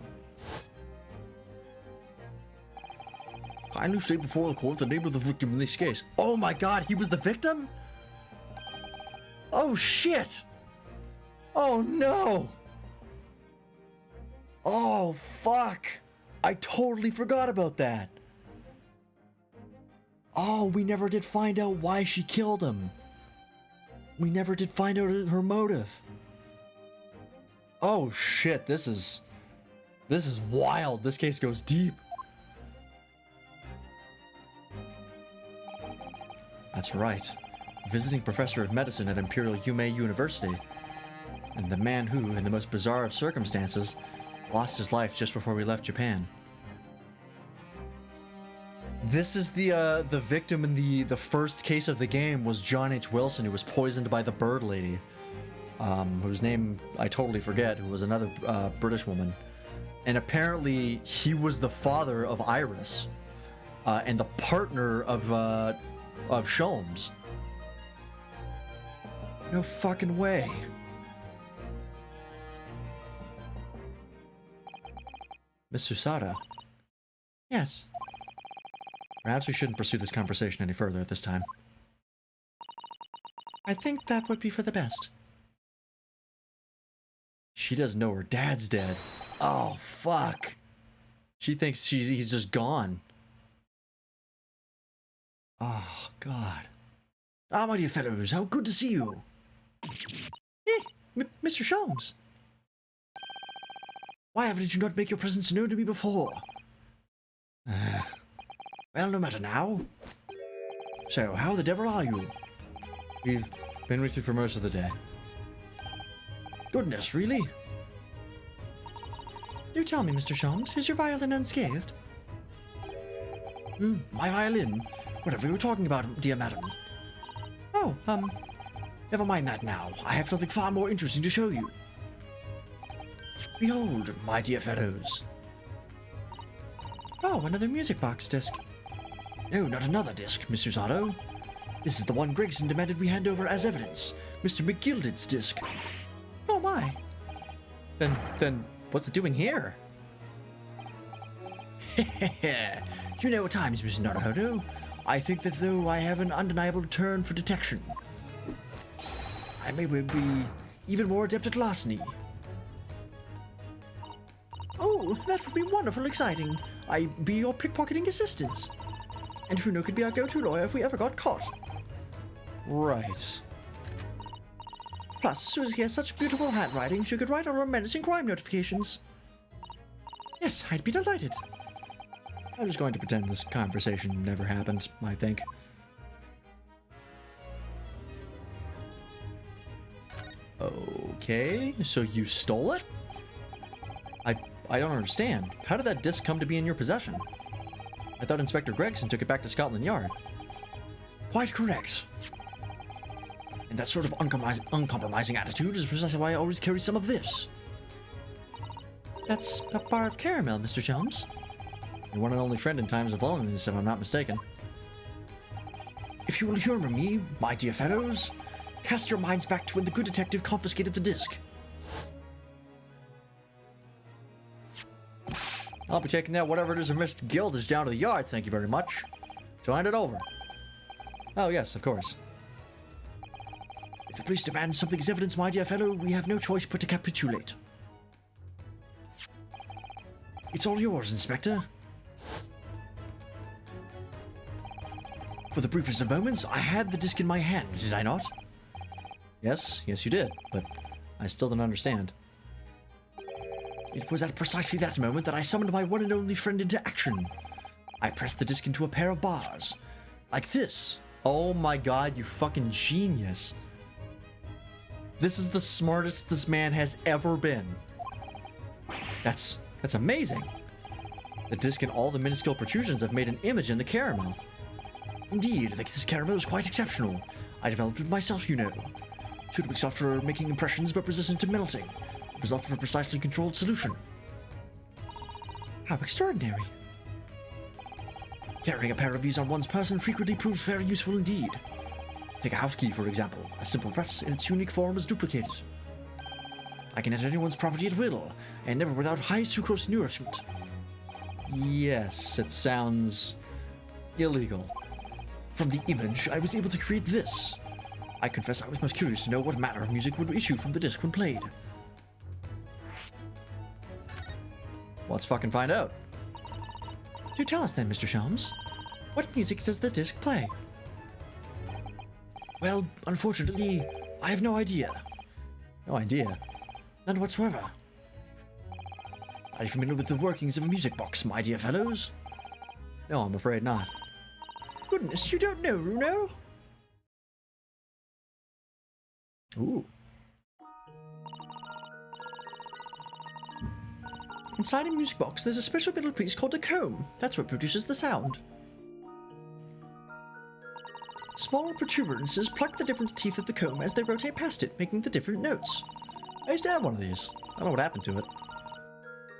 Kindly state before the court the name of the victim in this case. Oh my god, he was the victim? Oh shit! Oh no! Oh fuck! I totally forgot about that. Oh, we never did find out why she killed him. We never did find out her motive. Oh shit, this is wild. This case goes deep. That's right. Visiting professor of medicine at Imperial Yume University. And the man who, in the most bizarre of circumstances, lost his life just before we left Japan. This is the victim in the first case of the game was John H. Wilson, who was poisoned by the bird lady. Whose name I totally forget, who was another British woman. And apparently he was the father of Iris. And the partner of Sholmes. No fucking way. Miss Susada. Yes. Perhaps we shouldn't pursue this conversation any further at this time. I think that would be for the best. She doesn't know her dad's dead. Oh, fuck. She thinks he's just gone. Oh, God. Ah, my dear fellows, how good to see you. Mr. Sholmes. Why haven't you not made your presence known to me before? Well, no matter now. So, how the devil are you? We've been with you for most of the day. Goodness, really? Do tell me, Mr. Sholmes, is your violin unscathed? My violin? Whatever you were talking about, dear madam. Oh, Never mind that now. I have something far more interesting to show you. Behold, my dear fellows. Oh, another music box disc. No, not another disc, Miss Susado. This is the one Gregson demanded we hand over as evidence. Mr. McGilded's disc. Oh my. Then what's it doing here? You know at times, Mr. Naruhodo, I think that though I have an undeniable turn for detection, I may be even more adept at larceny. Oh, that would be wonderful exciting. I'd be your pickpocketing assistants. And Huno could be our go-to lawyer if we ever got caught. Right. Plus, Susie has such beautiful handwriting, she could write all our menacing crime notifications. Yes, I'd be delighted. I'm just going to pretend this conversation never happened, I think. Okay, so you stole it? I don't understand. How did that disc come to be in your possession? I thought Inspector Gregson took it back to Scotland Yard. Quite correct. And that sort of uncompromising attitude is precisely why I always carry some of this. That's a bar of caramel, Mr. Sholmes. Your one and only friend in times of loneliness, if I'm not mistaken. If you will humor me, my dear fellows, cast your minds back to when the good detective confiscated the disc. I'll be taking that whatever it is of Mr. Guild is down to the yard, thank you very much. So hand it over. Oh, yes, of course. If the police demand something as evidence, my dear fellow, we have no choice but to capitulate. It's all yours, Inspector. For the briefest of moments, I had the disc in my hand, did I not? Yes, you did, but I still don't understand. It was at precisely that moment that I summoned my one and only friend into action. I pressed the disc into a pair of bars. Like this. Oh my god, you fucking genius. This is the smartest this man has ever been. That's amazing. The disc and all the minuscule protrusions have made an image in the caramel. Indeed, this caramel is quite exceptional. I developed it myself, you know. Suitably soft for making impressions but resistant to melting. The result of a precisely controlled solution. How extraordinary. Carrying a pair of these on one's person frequently proves very useful indeed. Take a house key, for example. A simple press in its unique form is duplicated. I can enter anyone's property at will, and never without high sucrose nourishment. Yes, it sounds illegal. From the image, I was able to create this. I confess I was most curious to know what manner of music would issue from the disc when played. Let's fucking find out. Do tell us then, Mr. Sholmes. What music does the disc play? Well, unfortunately, I have no idea. No idea. None whatsoever. Are you familiar with the workings of a music box, my dear fellows? No, I'm afraid not. Goodness, you don't know, Runo? Ooh. Inside a music box, there's a special metal piece called a comb. That's what produces the sound. Small protuberances pluck the different teeth of the comb as they rotate past it, making the different notes. I used to have one of these. I don't know what happened to it.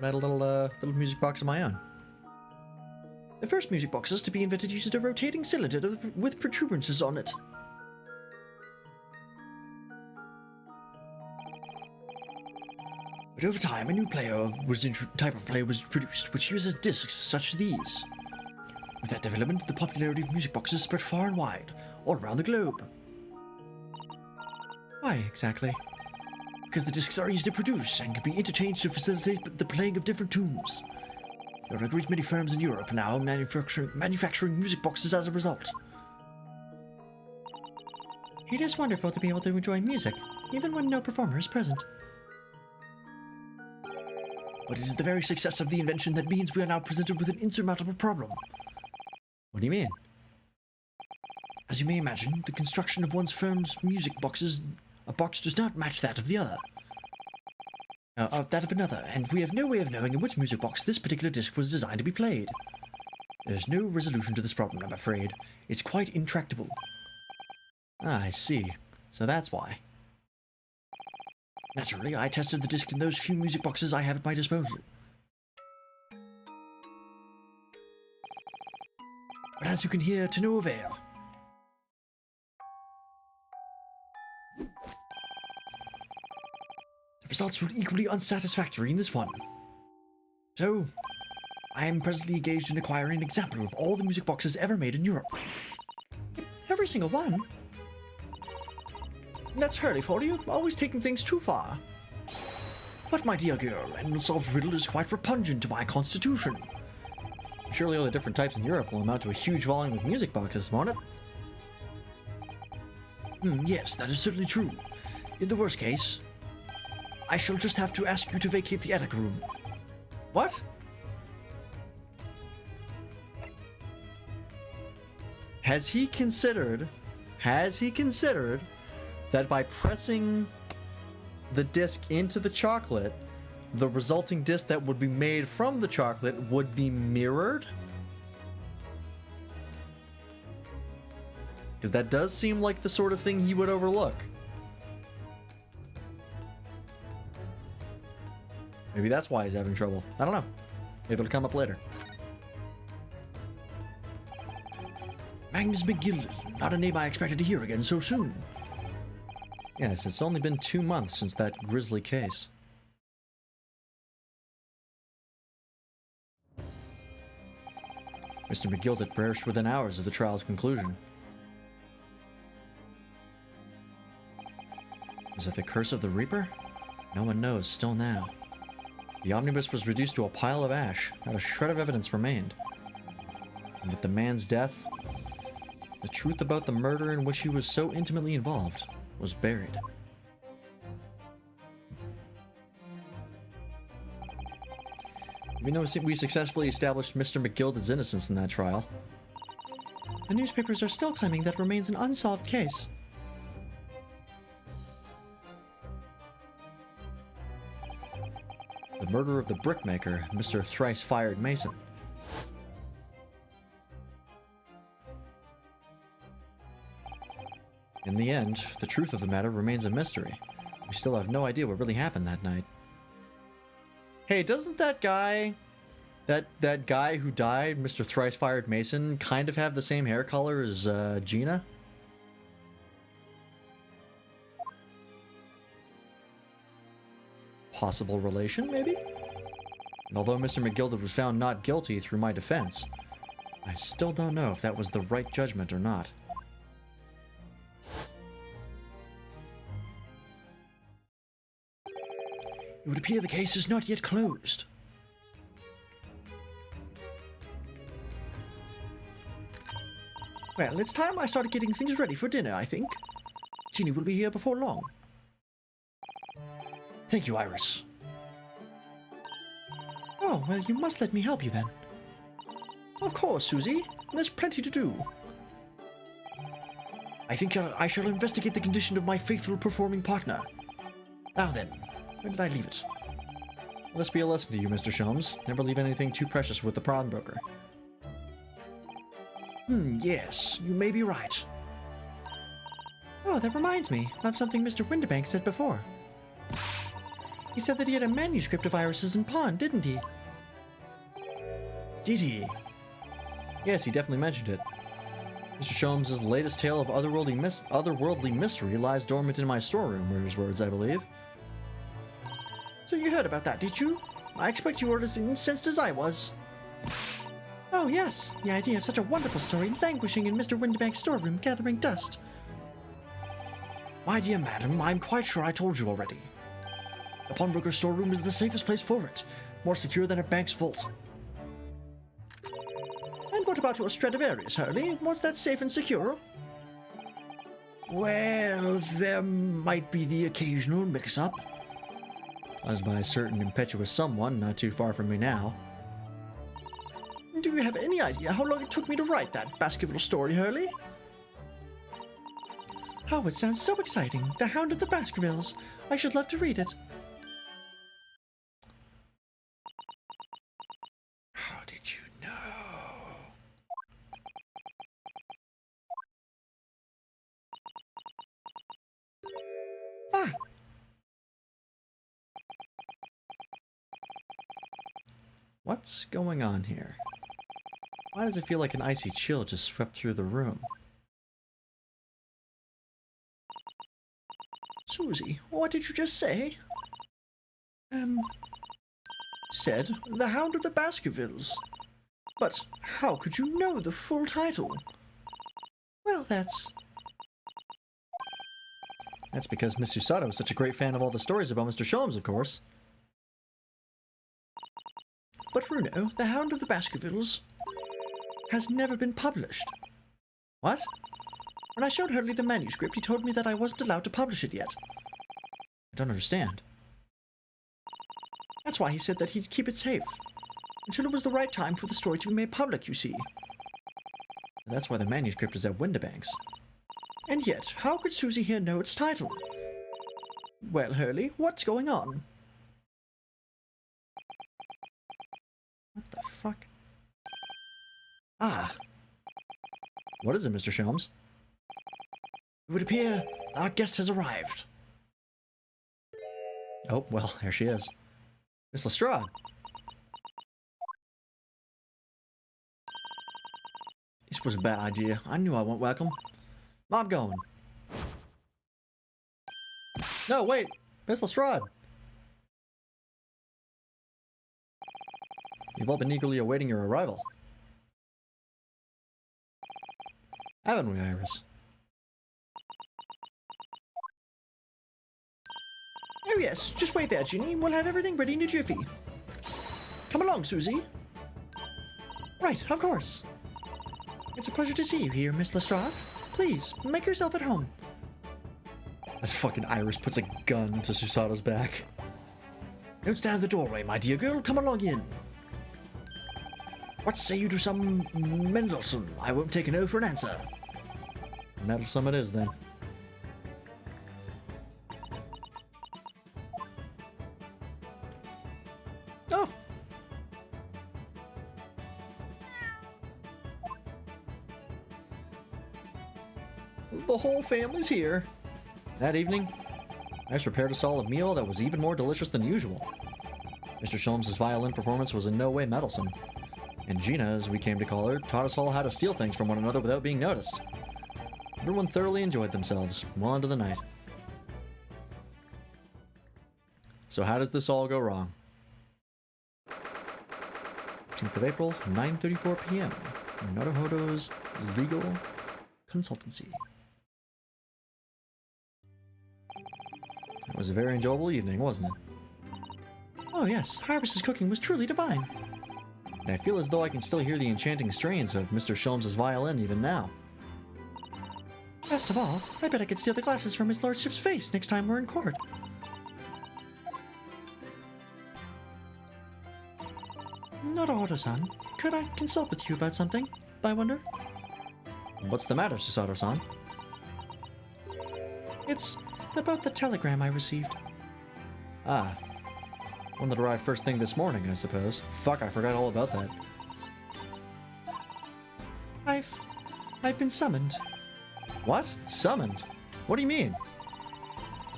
I had a little music box of my own. The first music boxes to be invented used a rotating cylinder with protuberances on it. But over time, a new type of player was produced, which uses discs such as these. With that development, the popularity of music boxes spread far and wide, all around the globe. Why exactly? Because the discs are easy to produce and can be interchanged to facilitate the playing of different tunes. There are a great many firms in Europe now manufacturing music boxes as a result. It is wonderful to be able to enjoy music, even when no performer is present. But it is the very success of the invention that means we are now presented with an insurmountable problem. What do you mean? As you may imagine, the construction of one's firm's music boxes, a box does not match that of the other. That of another, and we have no way of knowing in which music box this particular disc was designed to be played. There's no resolution to this problem, I'm afraid. It's quite intractable. Ah, I see. So that's why. Naturally, I tested the disc in those few music boxes I have at my disposal. But as you can hear, to no avail. The results were equally unsatisfactory in this one. So, I am presently engaged in acquiring an example of all the music boxes ever made in Europe. Every single one? That's Hurley for you, always taking things too far. But my dear girl, an unsolved riddle is quite repugnant to my constitution. Surely all the different types in Europe will amount to a huge volume of music boxes, won't it? Yes, that is certainly true. In the worst case, I shall just have to ask you to vacate the attic room. What? Has he considered that by pressing the disc into the chocolate, the resulting disc that would be made from the chocolate would be mirrored? Because that does seem like the sort of thing he would overlook. Maybe that's why he's having trouble. I don't know. Maybe it'll come up later. Magnus McGill, not a name I expected to hear again so soon. Yes, it's only been 2 months since that grisly case. Mr. McGill had perished within hours of the trial's conclusion. Is it the curse of the Reaper? No one knows, still now. The omnibus was reduced to a pile of ash, not a shred of evidence remained. And with the man's death, the truth about the murder in which he was so intimately involved was buried. Even though we successfully established Mr. McGilded's innocence in that trial, the newspapers are still claiming that it remains an unsolved case. The murder of the brickmaker, Mr. Thrice-Fired Mason. In the end, the truth of the matter remains a mystery. We still have no idea what really happened that night. Hey, doesn't that guy, that guy who died, Mr. Thrice-Fired Mason, kind of have the same hair color as Gina? Possible relation, maybe? And although Mr. McGilded was found not guilty through my defense, I still don't know if that was the right judgment or not. It would appear the case is not yet closed. Well, it's time I started getting things ready for dinner, I think. Ginny will be here before long. Thank you, Iris. Oh, well, you must let me help you then. Of course, Susie. There's plenty to do. I think I shall investigate the condition of my faithful performing partner. Now then, where did I leave it? This be a lesson to you, Mr. Sholmes. Never leave anything too precious with the pawnbroker. Yes, you may be right. Oh, that reminds me of something Mr. Windibank said before. He said that he had a manuscript of Iris's in pawn, didn't he? Did he? Yes, he definitely mentioned it. Mr. Sholmes' latest tale of otherworldly mystery lies dormant in my storeroom, were his words, I believe. So you heard about that, did you? I expect you were as incensed as I was. Oh yes, the idea of such a wonderful story languishing in Mr. Windibank's storeroom gathering dust. My dear madam, I'm quite sure I told you already. The pawnbroker's storeroom is the safest place for it, more secure than a bank's vault. And what about your Stradivarius, Hurley? Was that safe and secure? Well, there might be the occasional mix-up. As by a certain impetuous someone not too far from me now. Do you have any idea how long it took me to write that Baskerville story, Hurley? Oh, it sounds so exciting. The Hound of the Baskervilles. I should love to read it. How did you know? Ah! What's going on here? Why does it feel like an icy chill just swept through the room? Susie, what did you just say? Said The Hound of the Baskervilles. But how could you know the full title? Well, that's because Miss Susato is such a great fan of all the stories about Mr. Sholmes, of course. But Bruno, The Hound of the Baskervilles has never been published. What? When I showed Hurley the manuscript, he told me that I wasn't allowed to publish it yet. I don't understand. That's why he said that he'd keep it safe. Until it was the right time for the story to be made public, you see. And that's why the manuscript is at Windibank's. And yet, how could Susie here know its title? Well, Hurley, what's going on? What the fuck? Ah, What is it, Mr. Sholmes? it would appear our guest has arrived. Oh, well, there she is. Miss Lestrade. This was a bad idea. I knew I wasn't welcome. I'm going. No, wait! Miss Lestrade! You've all been eagerly awaiting your arrival. Haven't we, Iris? Oh yes, just wait there, Ginny. We'll have everything ready in a jiffy. Come along, Susie. Right, of course. It's a pleasure to see you here, Miss Lestrade. Please, make yourself at home. As fucking Iris puts a gun to Susato's back. Don't stand in the doorway, my dear girl. Come along in. What say you to some Mendelssohn? I won't take a no for an answer. Meddlesome it is, then. Oh, The whole family's here. That evening, Iris prepared us all a meal that was even more delicious than usual. Mr. Sholmes' violin performance was in no way meddlesome, and Gina, as we came to call her, taught us all how to steal things from one another without being noticed. Everyone thoroughly enjoyed themselves, well into the night. So how does this all go wrong? 15th of April, 9:34 p.m. Naruhodo's Legal Consultancy. It was a very enjoyable evening, wasn't it? oh yes, Iris's cooking was truly divine. And I feel as though I can still hear the enchanting strains of Mr. Sholmes' violin even now. Best of all, I bet I could steal the glasses from his lordship's face next time we're in court. Naruhodo-san, could I consult with you about something, I wonder? What's the matter, Susato-san? It's about the telegram I received. Ah. One that arrived first thing this morning, I suppose. Fuck, I forgot all about that. I've been summoned. What? Summoned? What do you mean?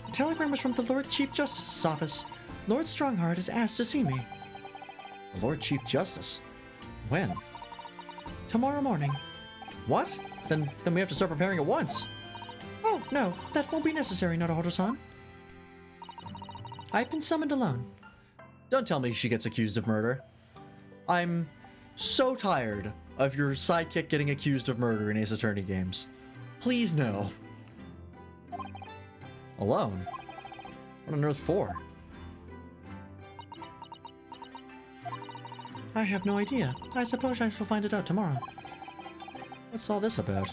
The telegram was from the Lord Chief Justice's office. Lord Strongheart is asked to see me. The Lord Chief Justice? When? Tomorrow morning. What? Then we have to start preparing at once. Oh, no, that won't be necessary, Naruhodo-san. I've been summoned alone. Don't tell me she gets accused of murder. I'm so tired of your sidekick getting accused of murder in Ace Attorney games. Please no. Alone? What on earth for? I have no idea. I suppose I shall find it out tomorrow. What's all this about?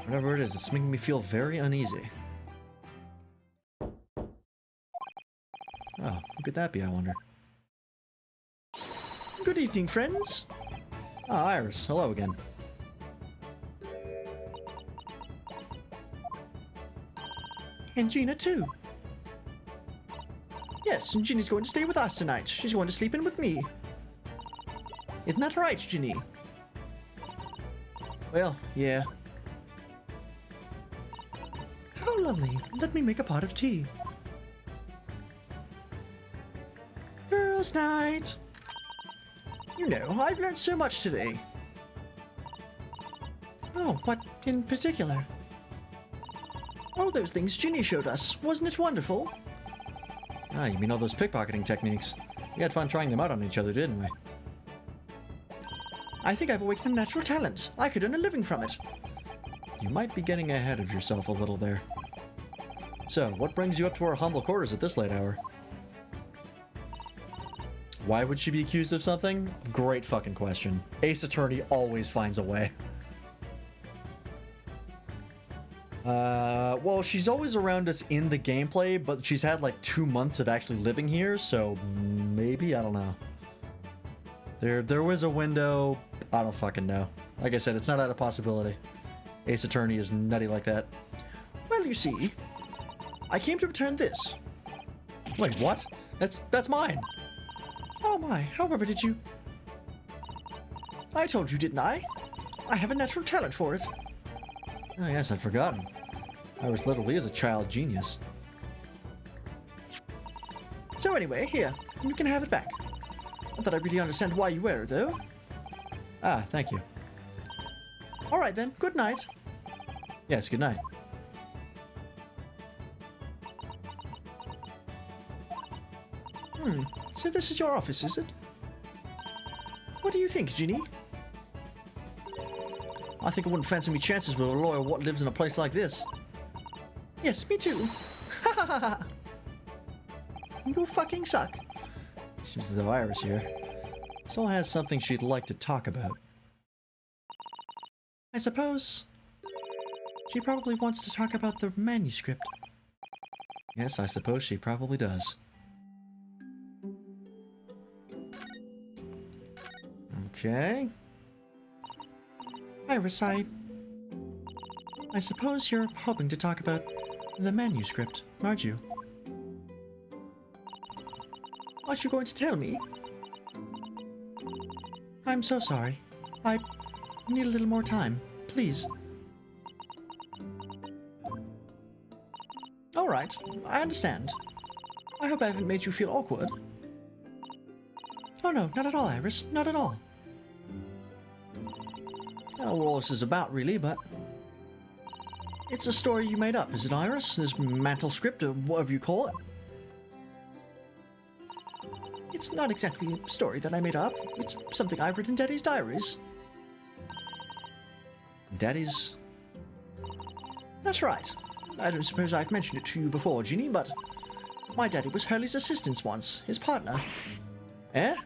Whatever it is, it's making me feel very uneasy. Oh, who could that be, I wonder? Good evening, friends. Ah, Iris, hello again. And Gina, too. Yes, and Ginny's going to stay with us tonight. She's going to sleep in with me. Isn't that right, Ginny? Well, yeah. How lovely. Let me make a pot of tea. Girls' night. You know, I've learned so much today. Oh, what in particular? All those things Ginny showed us. Wasn't it wonderful? Ah, you mean all those pickpocketing techniques? We had fun trying them out on each other, didn't we? I think I've awakened a natural talent. I could earn a living from it. You might be getting ahead of yourself a little there. So, what brings you up to our humble quarters at this late hour? Why would she be accused of something? Great fucking question. Ace Attorney always finds a way. Well, she's always around us in the gameplay, but she's had like 2 months of actually living here, so maybe, I don't know. There was a window, I don't fucking know. Like I said, it's not out of possibility. Ace Attorney is nutty like that. Well, you see, I came to return this. Wait, what? That's mine. Oh my, however did you... I told you, didn't I? I have a natural talent for it. Oh yes, I'd forgotten. Iris literally is a child genius. So anyway, here, you can have it back. Not that I really understand why you wear it, though. Ah, thank you. All right then, good night. Yes, good night. So this is your office, is it? What do you think, Ginny? I think I wouldn't fancy me chances with a lawyer what lives in a place like this. Yes, me too. Ha ha ha ha. You fucking suck. Seems as though Iris here still has something she'd like to talk about. I suppose she probably wants to talk about the manuscript. Yes, I suppose she probably does. Okay. Iris, I suppose you're hoping to talk about the manuscript, aren't you? Aren't you going to tell me? I'm so sorry. I need a little more time, please. All right, I understand. I hope I haven't made you feel awkward. Oh no, not at all, Iris, not at all. I don't know what all this is about, really, but it's a story you made up, is it, Iris? This manuscript, or whatever you call it. It's not exactly a story that I made up. It's something I wrote in Daddy's diaries. Daddy's? That's right. I don't suppose I've mentioned it to you before, Ginny, but my daddy was Hurley's assistant once, his partner. Eh?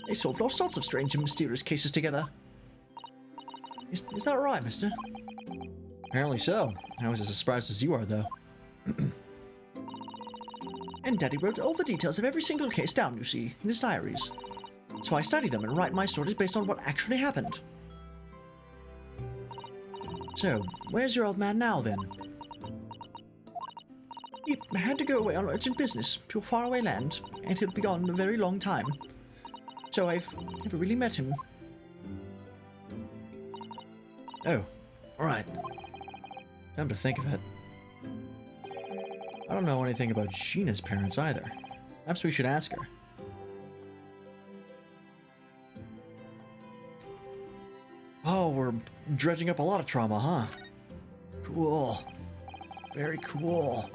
They solved all sorts of strange and mysterious cases together. Is that right, mister? Apparently so. I was as surprised as you are, though. And Daddy wrote all the details of every single case down, you see, in his diaries. So I study them and write my stories based on what actually happened. So, where's your old man now, then? He had to go away on urgent business to a faraway land, and he'll be gone a very long time. So I've never really met him. Oh, alright. Come to think of it, I don't know anything about Gina's parents either. Perhaps we should ask her. Oh, we're dredging up a lot of trauma, huh? Cool. Very cool.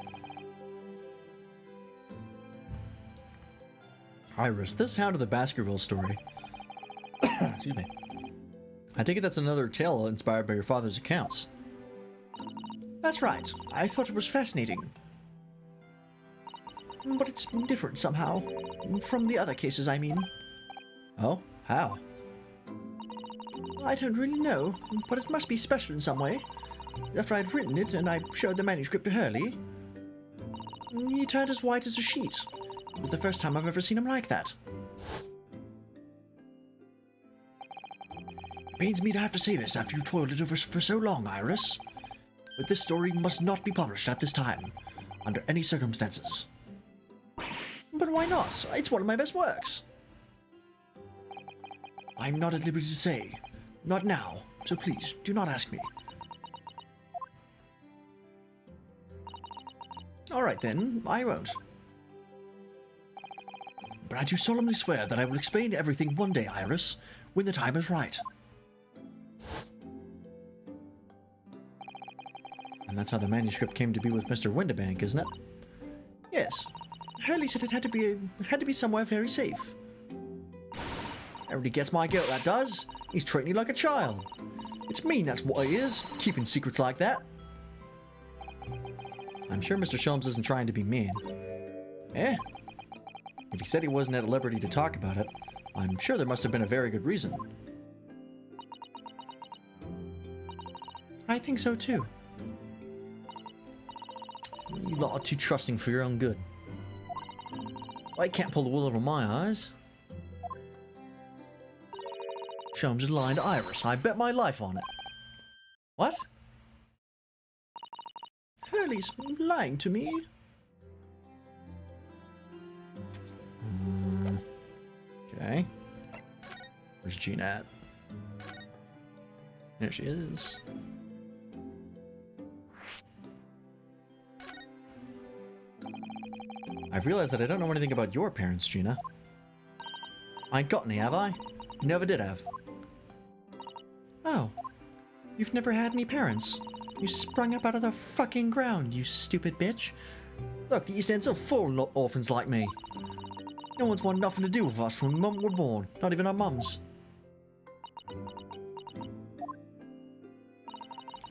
Iris, this Hound of the Baskerville story. Excuse me. I take it that's another tale inspired by your father's accounts. That's right. I thought it was fascinating. But it's different somehow. From the other cases, I mean. Oh? How? I don't really know, but it must be special in some way. After I'd written it and I showed the manuscript to Hurley, he turned as white as a sheet. It was the first time I've ever seen him like that. It pains me to have to say this after you toiled it over for so long, Iris. But this story must not be published at this time, under any circumstances. But why not? It's one of my best works. I'm not at liberty to say. Not now, so please, do not ask me. Alright then, I won't. But I do solemnly swear that I will explain everything one day, Iris, when the time is right. And that's how the manuscript came to be with Mr. Windibank, isn't it? Yes. Hurley said it had to be somewhere very safe. Everybody gets my guilt, that does. He's treating you like a child. It's mean, that's what he is, keeping secrets like that. I'm sure Mr. Sholmes isn't trying to be mean. Eh? If he said he wasn't at liberty to talk about it, I'm sure there must have been a very good reason. I think so too. You lot are too trusting for your own good. I can't pull the wool over my eyes. Sholmes is lying to Iris. I bet my life on it. What? Hurley's lying to me. Okay. Where's Gina at? There she is. I've realized that I don't know anything about your parents, Gina. I ain't got any, have I? Never did have. Oh. You've never had any parents? You sprung up out of the fucking ground, you stupid bitch. Look, the East End's so full of orphans like me. No one's wanted nothing to do with us from the moment we're born, not even our mums.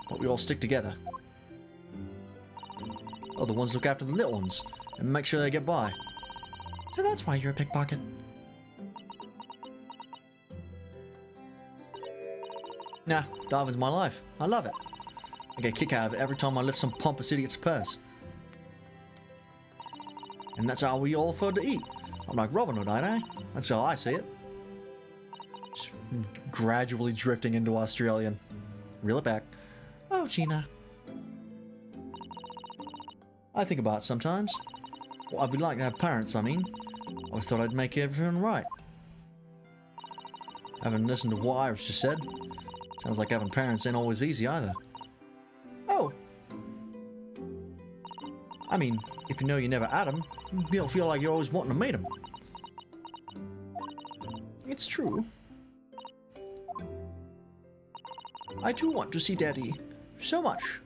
But we all stick together. Oh, the ones look after the little ones, and make sure they get by. So that's why you're a pickpocket. Nah, diving's my life. I love it. I get a kick out of it every time I lift some pompous idiot's purse. And that's how we all afford to eat. I'm like Robin Hood, ain't I? That's how I see it. Just gradually drifting into Australian. Reel it back. Oh, Gina. I think about it sometimes. What I'd be like to have parents, I mean. I always thought I'd make everything right. Having listened to what Iris just said, sounds like having parents ain't always easy either. Oh, I mean, if you know you never had them, you'll feel like you're always wanting to meet them. it's true. I do want to see Daddy. So much.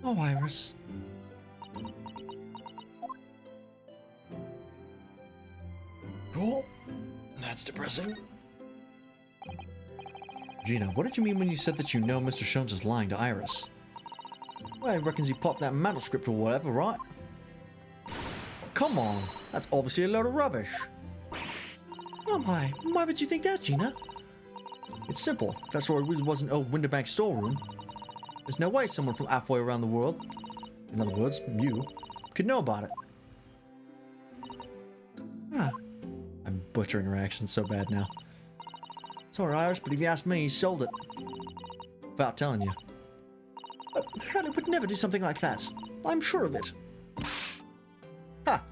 Oh, Iris. Cool. That's depressing. Gina, what did you mean when you said that you know Mr. Sholmes is lying to Iris? Well, he reckons he popped that manuscript or whatever, right? Come on, that's obviously a load of rubbish. Oh my, why would you think that, Gina? It's simple. If that story really wasn't old Winterbank storeroom, there's no way someone from halfway around the world, in other words, you, could know about it. Ah, I'm butchering her accent so bad now. Sorry, Iris, but if you ask me, he sold it. Without telling you. but Hurley would never do something like that. I'm sure of it. Ha!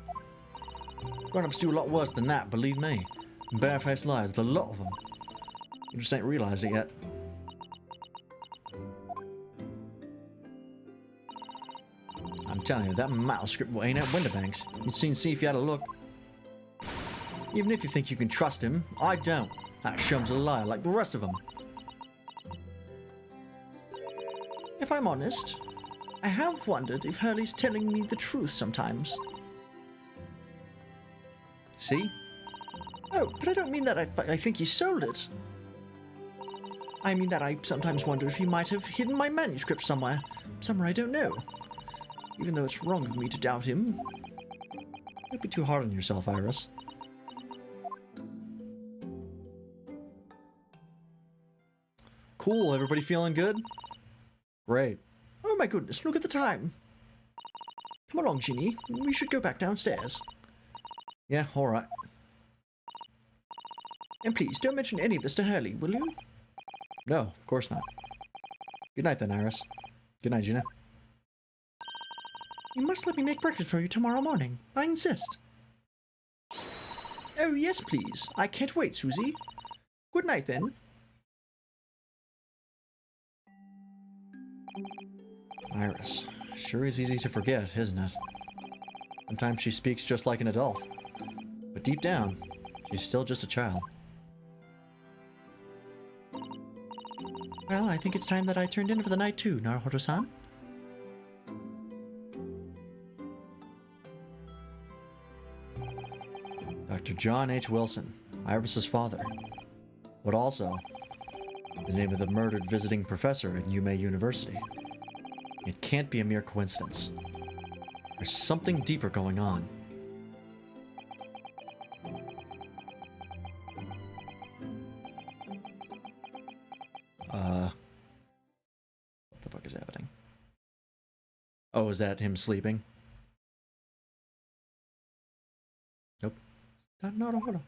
Grown-ups do a lot worse than that, believe me. And barefaced lies, the lot of them. You just ain't realized it yet. I'm telling you, that manuscript ain't at Winterbanks. You'd soon see if you had a look. Even if you think you can trust him, I don't. That Shum's a liar like the rest of them. If I'm honest, I have wondered if Hurley's telling me the truth sometimes. See? Oh, but I don't mean that I think he sold it. I mean that I sometimes wonder if he might have hidden my manuscript somewhere. Somewhere I don't know. Even though it's wrong of me to doubt him. Don't be too hard on yourself, Iris. Cool, everybody feeling good? Great. Oh my goodness, look at the time. Come along, Ginny. We should go back downstairs. Yeah, alright. And please, don't mention any of this to Hurley, will you? No, of course not. Good night then, Iris. Good night, Gina. You must let me make breakfast for you tomorrow morning. I insist. Oh, yes, please. I can't wait, Susie. Good night, then. Iris. Sure is easy to forget, isn't it? Sometimes she speaks just like an adult. But deep down, she's still just a child. Well, I think it's time that I turned in for the night too, Naruhodo-san. Dr. John H. Wilson, Iris's father. But also, the name of the murdered visiting professor at Yume University. It can't be a mere coincidence. There's something deeper going on. What the fuck is happening? Oh, is that him sleeping? Nope. Naruhodo.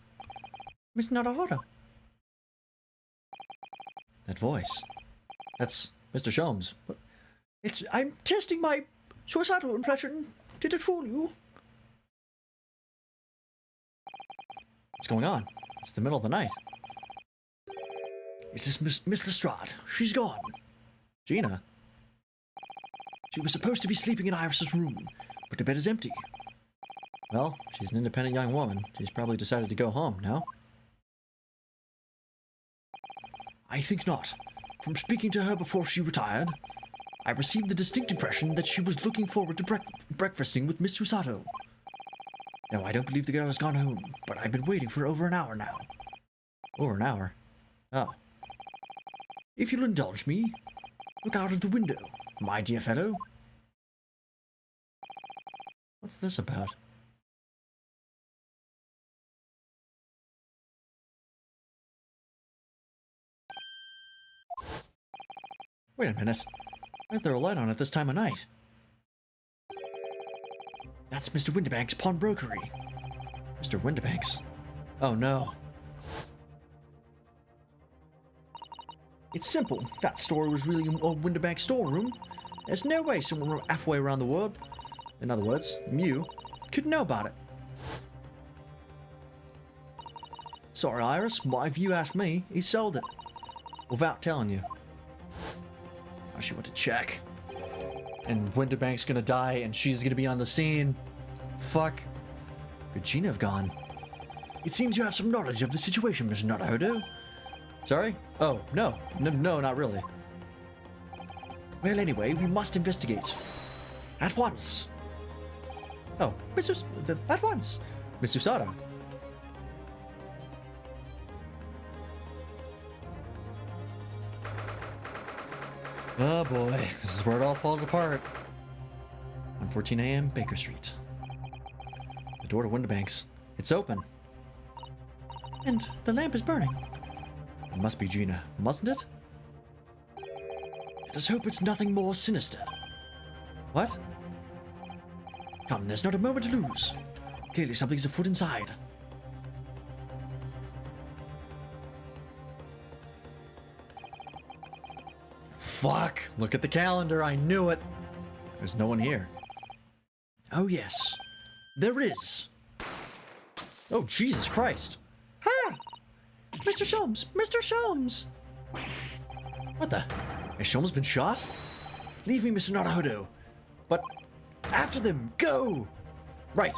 Miss Naruhodo. That voice. That's Mr. Sholmes. I'm testing my suicidal impression. Did it fool you? What's going on? It's the middle of the night. Is this Miss Lestrade? She's gone. Gina? She was supposed to be sleeping in Iris's room, but the bed is empty. Well, she's an independent young woman. She's probably decided to go home, no? I think not. From speaking to her before she retired, I received the distinct impression that she was looking forward to breakfasting with Miss Susato. No, I don't believe the girl has gone home, but I've been waiting for over an hour now. Over an hour? Oh. If you'll indulge me, look out of the window, my dear fellow. What's this about? Wait a minute. Why is there a light on at this time of night? That's Mr. Windibank's pawnbrokery. Mr. Windibank's? Oh no. It's simple. If that store was really old Windibank storeroom, there's no way someone halfway around the world, in other words, Mew, could know about it. Sorry, Iris, but if you ask me, he sold it. Without telling you. Oh, she went to check. And Windibank's gonna die, and she's gonna be on the scene. Fuck. Could Gina have gone? It seems you have some knowledge of the situation, Mr. Naruto. Sorry? Oh, no. No, not really. Well, anyway, we must investigate. At once. Oh, at once. Mr. Sato. Oh boy, this is where it all falls apart. 1:14 a.m., Baker Street. The door to Windibank's. It's open. And the lamp is burning. It must be Gina, mustn't it? Let us hope it's nothing more sinister. What? Come, there's not a moment to lose. Clearly something's afoot inside. Fuck! Look at the calendar, I knew it! There's no one here. Oh yes, there is. Oh, Jesus Christ! Ah! Mr. Sholmes! Mr. Sholmes! What the? Has Sholmes been shot? Leave me, Mr. Naruto. But... After them, go! Right!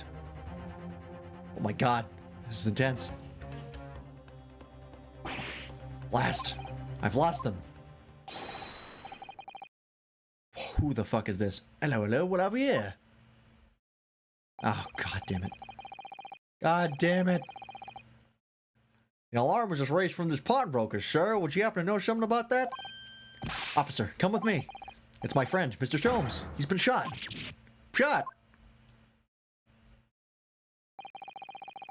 Oh my god, this is intense. Blast! I've lost them. Who the fuck is this? Hello, what have we here? Oh, god damn it. God damn it. The alarm was just raised from this pawnbroker, sir. Would you happen to know something about that? Officer, come with me. It's my friend, Mr. Sholmes. He's been shot. Shot!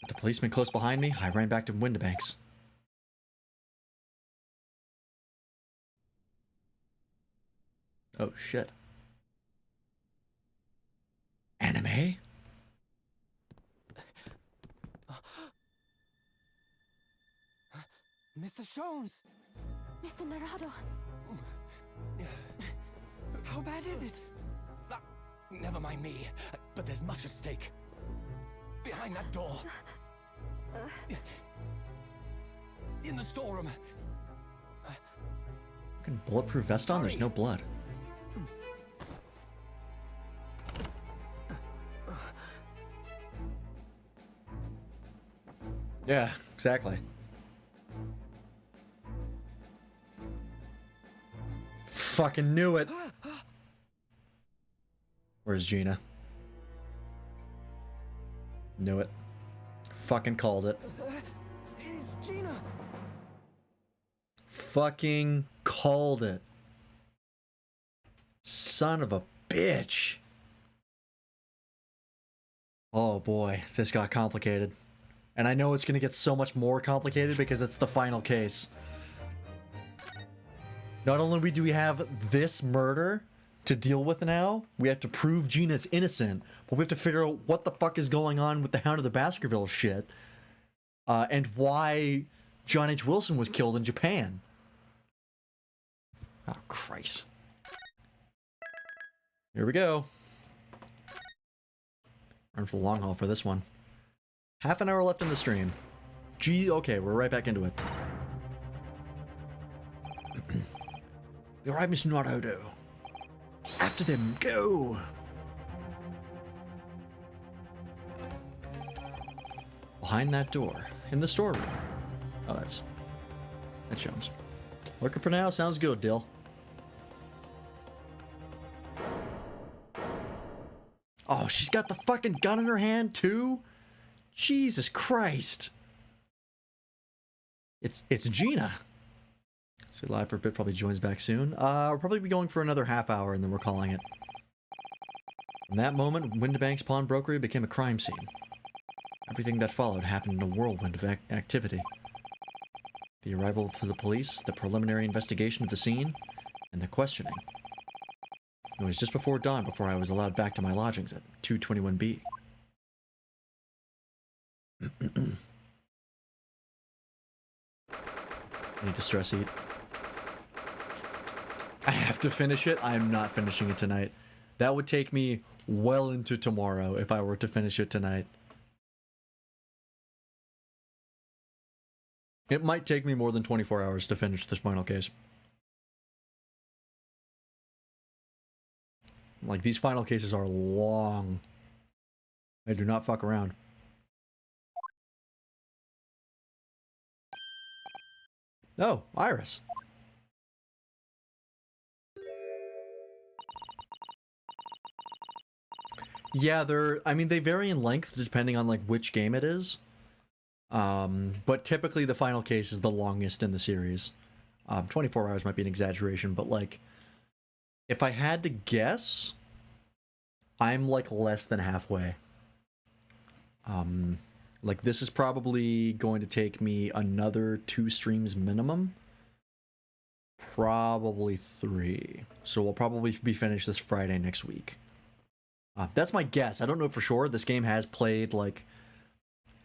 With the policeman close behind me, I ran back to Windibank's. Oh, shit. Anime? Mr. Sholmes! Mr. Naruto, How bad is it? Never mind me, but there's much at stake. Behind that door. In the storeroom. Fucking bulletproof vest on? There's no blood. Yeah, exactly. Fucking knew it. Where's Gina? Knew it. Fucking called it. It's Gina! Fucking called it. Son of a bitch. Oh boy, this got complicated. And I know it's gonna get so much more complicated because it's the final case. Not only do we have this murder to deal with now, we have to prove Gina's innocent, but we have to figure out what the fuck is going on with the Hound of the Baskerville shit. And why John H. Wilson was killed in Japan. Oh, Christ. Here we go. Run for the long haul for this one. Half an hour left in the stream. Gee, okay, we're right back into it. You're right, Mr. Naruto. After them, go! Behind that door, in the storeroom. Oh, that's Jones. Working for now, sounds good, Dill. Oh, she's got the fucking gun in her hand, too? Jesus Christ. It's Gina. So live for a bit, probably joins back soon. We'll probably be going for another half hour and then we're calling it. From that moment, Windibank's pawnbrokery became a crime scene. Everything that followed happened in a whirlwind of activity. The arrival of the police, the preliminary investigation of the scene, and the questioning. It was just before dawn before I was allowed back to my lodgings at 221B. I need to stress eat. I have to finish it. I am not finishing it tonight. That would take me well into tomorrow if I were to finish it tonight. It might take me more than 24 hours to finish this final case. Like, these final cases are long. They do not fuck around. Oh, Iris. Yeah, they vary in length depending on, like, which game it is. But typically the final case is the longest in the series. 24 hours might be an exaggeration, but, like, if I had to guess, I'm, like, less than halfway. Like, this is probably going to take me another 2 streams minimum. Probably 3. So we'll probably be finished this Friday next week. That's my guess. I don't know for sure. This game has played, like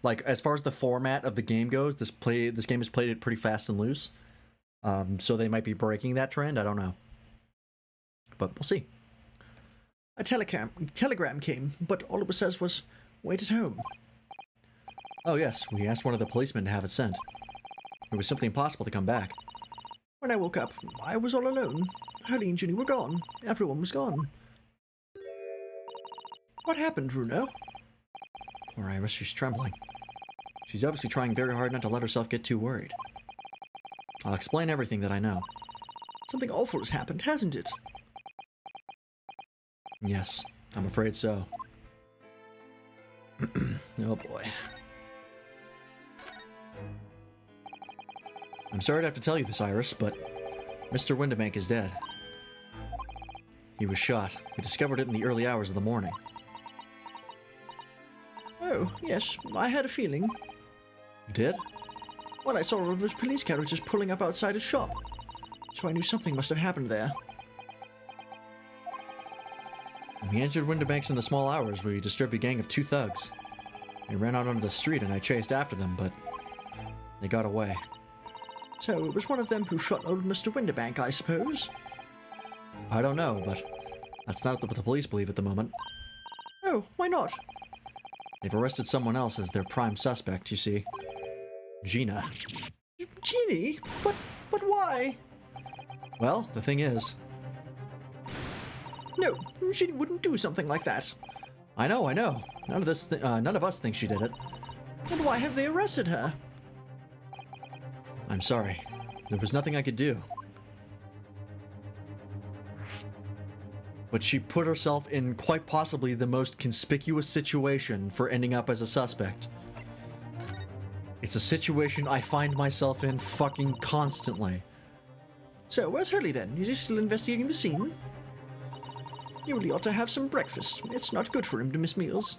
as far as the format of the game goes, this game has played it pretty fast and loose. So they might be breaking that trend. I don't know. But we'll see. A telegram came, but all it says was, wait at home. Oh yes, we asked one of the policemen to have it sent. It was simply impossible to come back. When I woke up, I was all alone. Hurley and Ginny were gone. Everyone was gone. What happened, Bruno? Poor Iris, she's trembling. She's obviously trying very hard not to let herself get too worried. I'll explain everything that I know. Something awful has happened, hasn't it? Yes, I'm afraid so. Oh boy. I'm sorry to have to tell you this, Iris, but Mr. Windibank is dead. He was shot. We discovered it in the early hours of the morning. Oh, yes, I had a feeling. You did? Well, I saw all of those police carriages pulling up outside his shop, so I knew something must have happened there. When we entered Windibank's in the small hours, we disturbed a gang of 2 thugs. They ran out onto the street and I chased after them, but they got away. So it was one of them who shot old Mr. Windibank, I suppose? I don't know, but that's not what the police believe at the moment. Oh, why not? They've arrested someone else as their prime suspect, you see. Gina. Jeannie? But why? Well, the thing is... No, Jeannie wouldn't do something like that. I know. None of us think she did it. And why have they arrested her? I'm sorry. There was nothing I could do. But she put herself in quite possibly the most conspicuous situation for ending up as a suspect. It's a situation I find myself in fucking constantly. So, where's Hurley then? Is he still investigating the scene? You really ought to have some breakfast. It's not good for him to miss meals.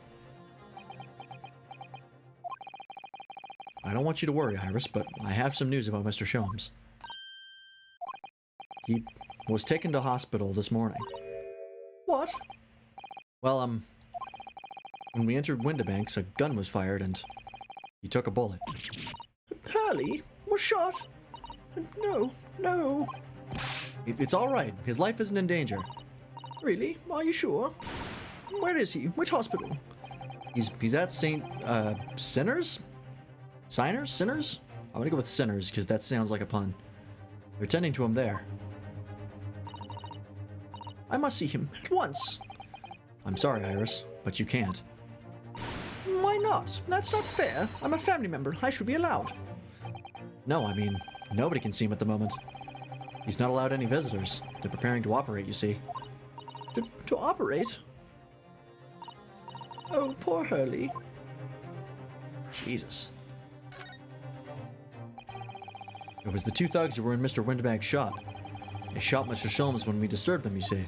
I don't want you to worry, Iris, but I have some news about Mr. Sholmes. He was taken to hospital this morning. What? Well, when we entered Windibank's, a gun was fired and he took a bullet. Hurley was shot? No. It's all right. His life isn't in danger. Really? Are you sure? Where is he? Which hospital? He's at St. Sinners? Sinners? I'm gonna go with Sinners because that sounds like a pun. They're tending to him there. I must see him at once. I'm sorry, Iris, but you can't. Why not? That's not fair. I'm a family member. I should be allowed. No, I mean, nobody can see him at the moment. He's not allowed any visitors. They're preparing to operate, you see. To operate? Oh, poor Hurley. Jesus. It was the 2 thugs who were in Mr. Windibank's shop. They shot Mr. Sholmes when we disturbed them, you see.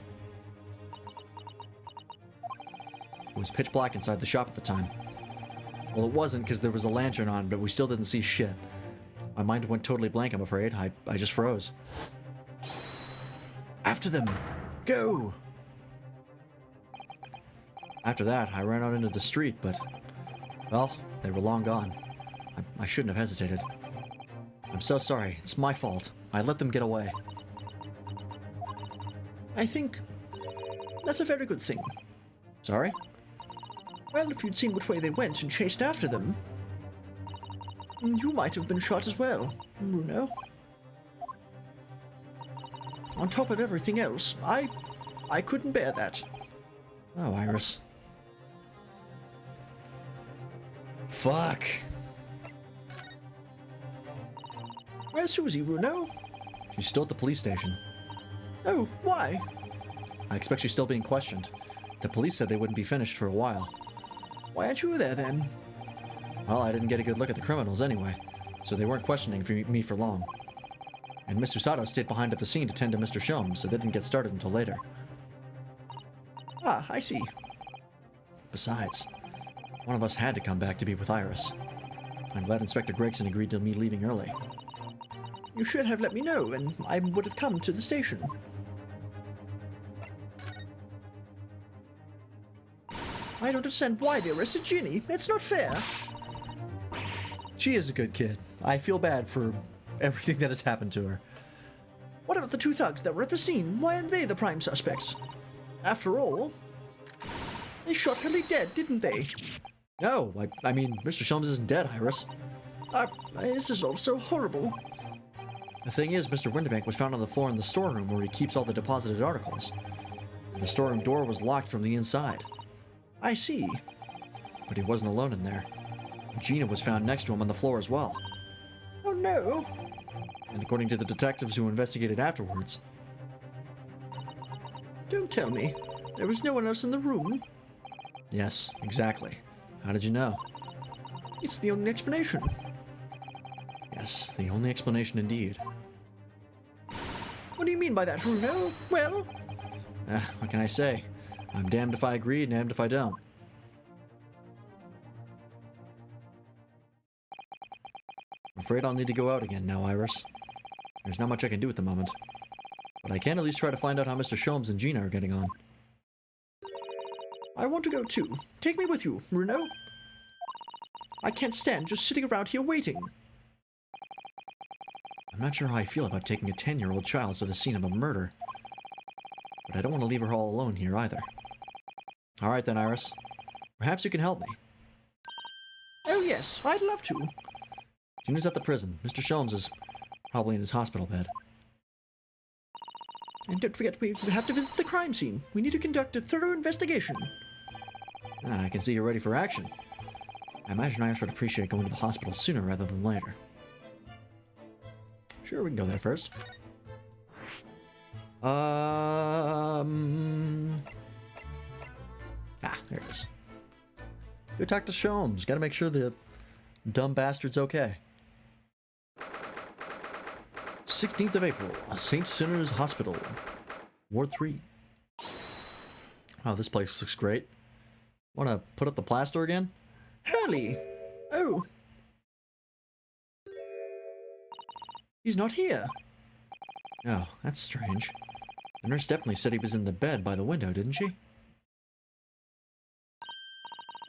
It was pitch black inside the shop at the time. Well, it wasn't because there was a lantern on, but we still didn't see shit. My mind went totally blank, I'm afraid. I just froze. After them! Go! After that, I ran out into the street, but, well, they were long gone. I shouldn't have hesitated. I'm so sorry. It's my fault. I let them get away. I think that's a very good thing. Sorry? Well, if you'd seen which way they went and chased after them, you might have been shot as well, Bruno. On top of everything else, I couldn't bear that. Oh, Iris. Fuck. Where's Susie, Bruno? She's still at the police station. Oh, why? I expect she's still being questioned. The police said they wouldn't be finished for a while. Why aren't you there then? Well, I didn't get a good look at the criminals anyway, so they weren't questioning me for long. And Mr. Sato stayed behind at the scene to tend to Mr. Shum, so they didn't get started until later. Ah, I see. Besides, one of us had to come back to be with Iris. I'm glad Inspector Gregson agreed to me leaving early. You should have let me know, and I would have come to the station. I don't understand why they arrested Ginny. It's not fair. She is a good kid. I feel bad for everything that has happened to her. What about the two thugs that were at the scene? Why aren't they the prime suspects? After all, they shot Hurley dead, didn't they? No, I mean, Mr. Shums isn't dead, Iris. This is all so horrible. The thing is, Mr. Winterbank was found on the floor in the storeroom where he keeps all the deposited articles. The storeroom door was locked from the inside. I see. But he wasn't alone in there. Gina was found next to him on the floor as well. Oh no. And according to the detectives who investigated afterwards... Don't tell me. There was no one else in the room. Yes, exactly. How did you know? It's the only explanation. Yes, the only explanation indeed. What do you mean by that, Bruno? Well... What can I say? I'm damned if I agree and damned if I don't. I'm afraid I'll need to go out again now, Iris. There's not much I can do at the moment. But I can at least try to find out how Mr. Sholmes and Gina are getting on. I want to go too. Take me with you, Bruno. I can't stand just sitting around here waiting. I'm not sure how I feel about taking a 10-year-old child to the scene of a murder. But I don't want to leave her all alone here either. Alright then, Iris. Perhaps you can help me. Oh yes, I'd love to. Gina's at the prison. Mr. Sholmes is probably in his hospital bed. And don't forget, we have to visit the crime scene. We need to conduct a thorough investigation. I can see you're ready for action. I imagine Iris would appreciate going to the hospital sooner rather than later. Sure, we can go there first. There it is. Go talk to Sholmes. Gotta make sure the dumb bastard's okay. 16th of April, St. Sinners Hospital, Ward 3. Wow, this place looks great. Wanna put up the plaster again? Hurley! Oh. He's not here. Oh, that's strange. The nurse definitely said he was in the bed by the window, didn't she?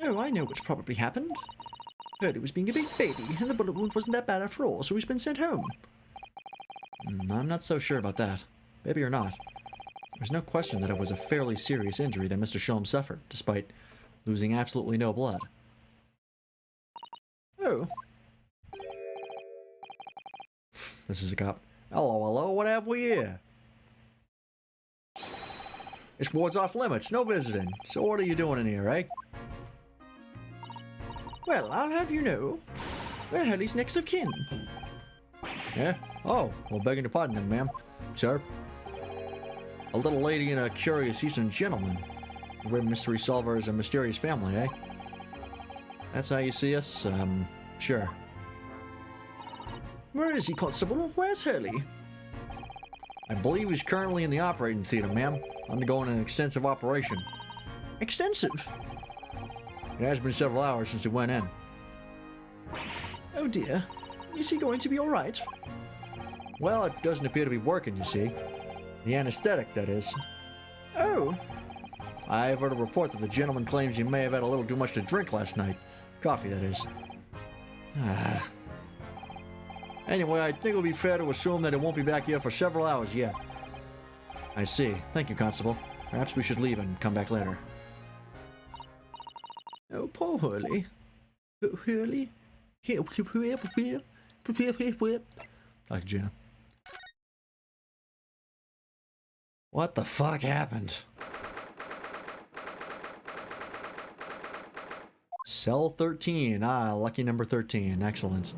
Oh, I know what's probably happened. Hurley was being a big baby, and the bullet wound wasn't that bad after all, so he's been sent home. I'm not so sure about that. Baby or not. There's no question that it was a fairly serious injury that Mr. Sholmes suffered, despite losing absolutely no blood. Oh. This is a cop. Hello, what have we here? This ward's off limits, no visiting. So what are you doing in here, eh? Well, I'll have you know, we're Hurley's next of kin. Yeah? Oh, well, begging your pardon then, ma'am. Sir? A little lady and a curious Eastern gentleman. We're mystery solvers and mysterious family, eh? That's how you see us? Sure. Where is he, Constable? Where's Hurley? I believe he's currently in the operating theater, ma'am, undergoing an extensive operation. Extensive? It has been several hours since it went in. Oh dear. Is he going to be alright? Well, it doesn't appear to be working, you see. The anesthetic, that is. Oh, I've heard a report that the gentleman claims you may have had a little too much to drink last night. Coffee, that is. Ah. Anyway, I think it would be fair to assume that it won't be back here for several hours yet. I see. Thank you, Constable. Perhaps we should leave and come back later. oh, poor Hurley. Hurley? Like Gina. What the fuck happened? Cell 13. Ah, lucky number 13. Excellent.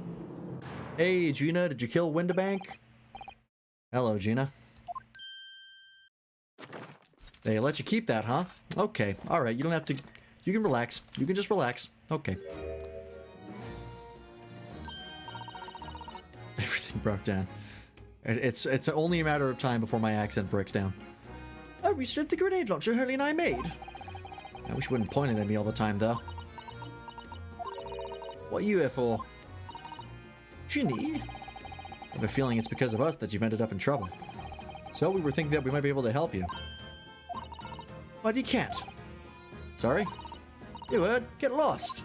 Hey, Gina, did you kill Windabank? Hello, Gina. They let you keep that, huh? Okay, alright, you don't have to... You can relax. You can just relax. Okay. Everything broke down. It's only a matter of time before my accent breaks down. Oh, we stood the grenade launcher Hurley and I made. I wish you wouldn't point it at me all the time, though. What are you here for? Ginny? I have a feeling it's because of us that you've ended up in trouble. So we were thinking that we might be able to help you. But you can't. Sorry? You heard? Get lost.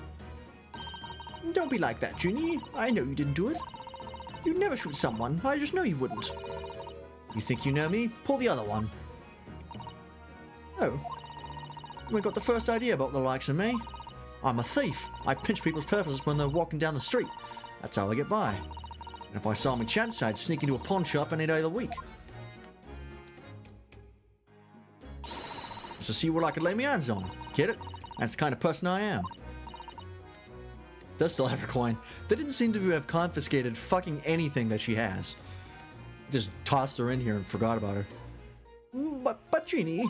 Don't be like that, Ginny. I know you didn't do it. You'd never shoot someone. I just know you wouldn't. You think you know me? Pull the other one. Oh. You ain't got the first idea about the likes of me. I'm a thief. I pinch people's purses when they're walking down the street. That's how I get by. And if I saw my chance, I'd sneak into a pawn shop any day of the week. Just to see what I could lay my hands on. Get it? That's the kind of person I am. Does still have her coin. They didn't seem to have confiscated fucking anything that she has. Just tossed her in here and forgot about her. But Ginny...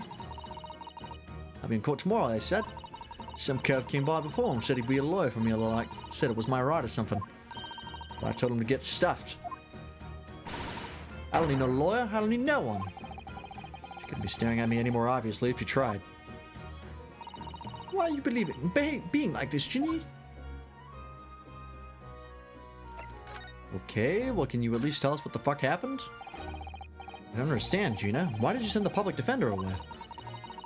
I'll be in court tomorrow, they said. Some curve came by before and said he'd be a lawyer for me, although like said it was my right or something. But I told him to get stuffed. I don't need no lawyer, I don't need no one. She couldn't be staring at me any more obviously if she tried. Why are you being like this, Ginny? Okay, well can you at least tell us what the fuck happened? I don't understand, Gina. Why did you send the public defender away?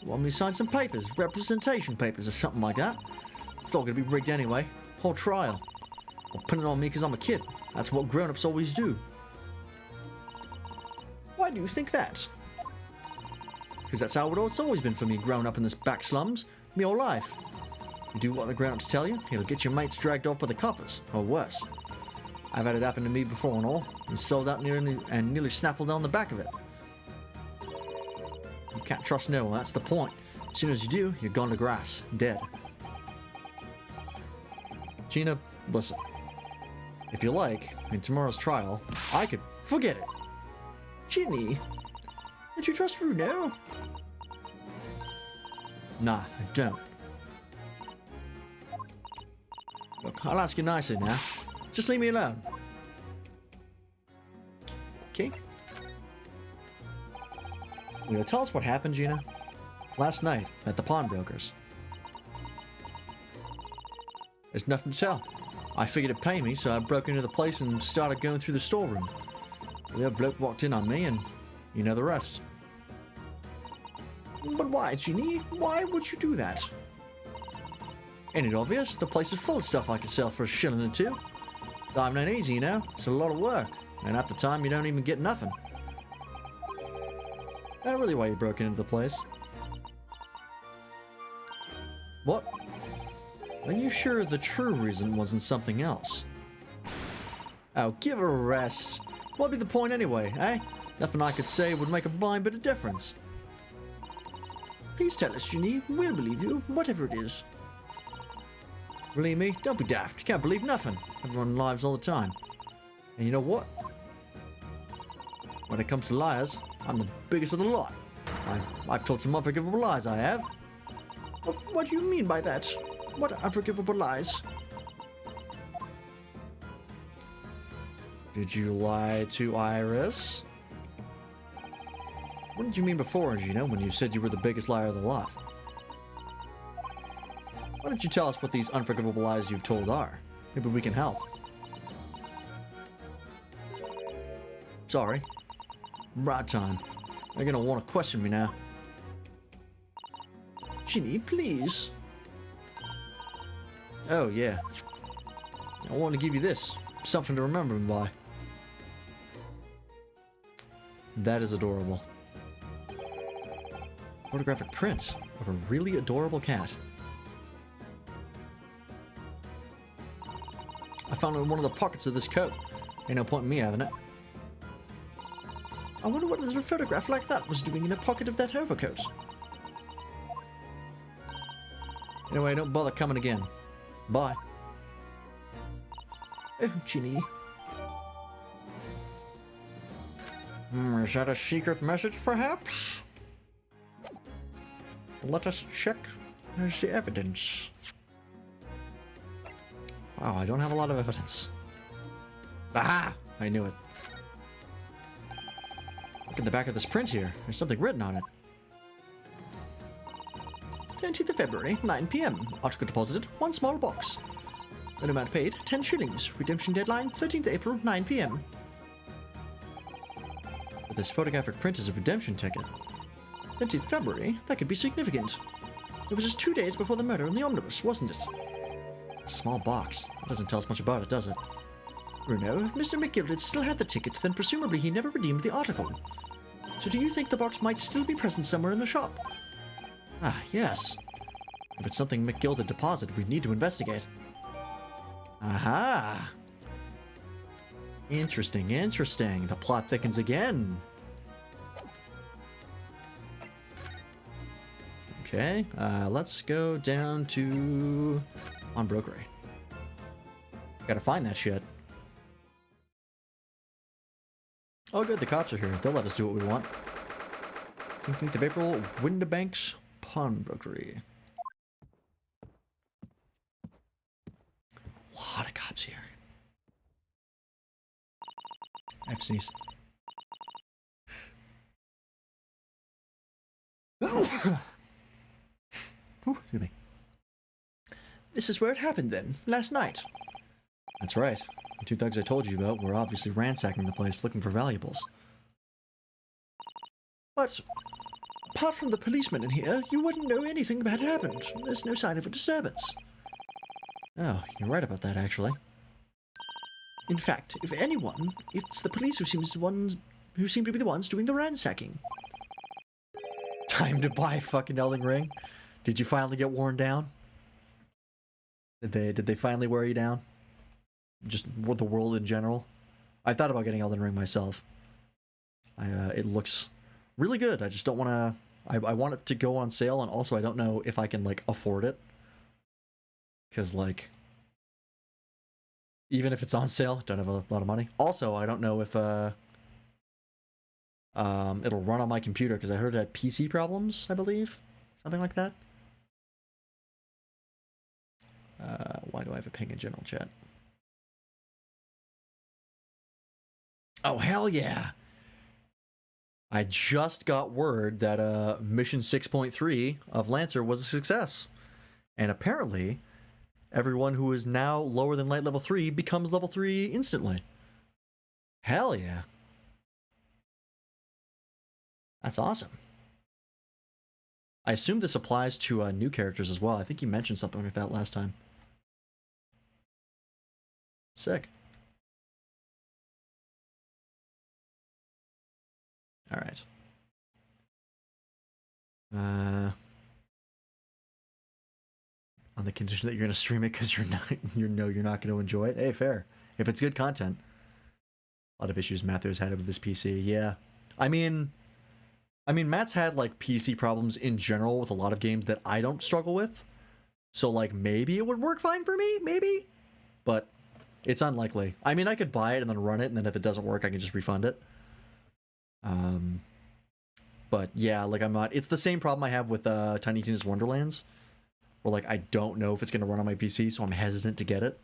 Want me to sign some papers, representation papers or something like that? It's all gonna be rigged anyway. Whole trial. Well, put it on me because I'm a kid. That's what grown-ups always do. Why do you think that? Because that's how it's always been for me growing up in this back slums, me whole life. You do what the grown-ups tell you, it'll get your mates dragged off by the coppers, or worse. I've had it happen to me before and all, and sold out nearly snaffled down the back of it. You can't trust no one, that's the point. As soon as you do, you're gone to grass, dead. Gina, listen. If you like, in tomorrow's trial, I could forget it. Ginny, don't you trust Runo? Nah, I don't. Look, I'll ask you nicely now. Just leave me alone. Okay. Will you tell us what happened, Gina? Last night, at the pawnbrokers. There's nothing to tell. I figured it'd pay me, so I broke into the place and started going through the storeroom. The other bloke walked in on me, and you know the rest. But why, Ginny? Why would you do that? Ain't it obvious? The place is full of stuff I could sell for a shilling or two. Diamond ain't easy, you know? It's a lot of work. And half the time, you don't even get nothing. That really why you broke into the place? What? Are you sure the true reason wasn't something else? Oh, give her a rest. What'd be the point anyway, eh? Nothing I could say would make a blind bit of difference. Please tell us, Ginny. We'll believe you, whatever it is. Believe me? Don't be daft. You can't believe nothing. Everyone lies all the time. And you know what? When it comes to liars, I'm the biggest of the lot. I've told some unforgivable lies, I have. What do you mean by that? What unforgivable lies? Did you lie to Iris? What did you mean before, Gina, when you said you were the biggest liar of the lot? Why don't you tell us what these unforgivable lies you've told are? Maybe we can help. Sorry. Right time. They're gonna want to question me now. Ginny, please. Oh, yeah. I want to give you this. Something to remember me by. That is adorable. Photographic print of a really adorable cat. I found it in one of the pockets of this coat. Ain't no point in me having it. I wonder what a little photograph like that was doing in a pocket of that overcoat. Anyway, don't bother coming again. Bye. Oh, Ginny. Is that a secret message, perhaps? Let us check. There's the evidence. Wow, I don't have a lot of evidence. Aha! I knew it. Look at the back of this print here. There's something written on it. 20th of February, 9 p.m. Article deposited, 1 small box. An amount paid, 10 shillings. Redemption deadline, 13th April, 9 p.m. But this photographic print is a redemption ticket. 20th February, that could be significant. It was just 2 days before the murder in the omnibus, wasn't it? A small box. That doesn't tell us much about it, does it? Bruno, if Mr. McGilded still had the ticket, then presumably he never redeemed the article. So do you think the box might still be present somewhere in the shop? Ah, yes. If it's something McGilded deposited, we need to investigate. Aha! Interesting, interesting. The plot thickens again. Okay, let's go down to on Brokery. Gotta find that shit. Oh good, the cops are here. They'll let us do what we want. 17th of April, Windibanks Pawnbrokery. A lot of cops here. I have to sneeze. Ooh, excuse me. This is where it happened then, last night. That's right. The two thugs I told you about were obviously ransacking the place looking for valuables. But, apart from the policeman in here, you wouldn't know anything bad happened. There's no sign of a disturbance. Oh, you're right about that, actually. In fact, if anyone, it's the police who seem to be the ones doing the ransacking. Time to buy fucking Elden Ring. Did you finally get worn down? Did they finally wear you down? Just the world in general? I thought about getting Elden Ring myself. It looks really good. I just don't want to... I want it to go on sale, and also I don't know if I can, like, afford it. Because, like... Even if it's on sale, don't have a lot of money. Also, I don't know if it'll run on my computer, because I heard it had PC problems, I believe. Something like that. Why do I have a ping in general chat? Oh, hell yeah! I just got word that Mission 6.3 of Lancer was a success. And apparently, everyone who is now lower than light level 3 becomes level 3 instantly. Hell yeah. That's awesome. I assume this applies to new characters as well. I think you mentioned something like that last time. Sick. All right. On the condition that you're going to stream it because you're not going to enjoy it. Hey, fair. If it's good content. A lot of issues Matthew's had with this PC. Yeah. I mean, Matt's had like PC problems in general with a lot of games that I don't struggle with. So like maybe it would work fine for me, maybe. But it's unlikely. I mean, I could buy it and then run it, and then if it doesn't work, I can just refund it. But yeah, like I'm not... It's the same problem I have with Tiny Tina's Wonderlands. Where like I don't know if it's going to run on my PC, so I'm hesitant to get it.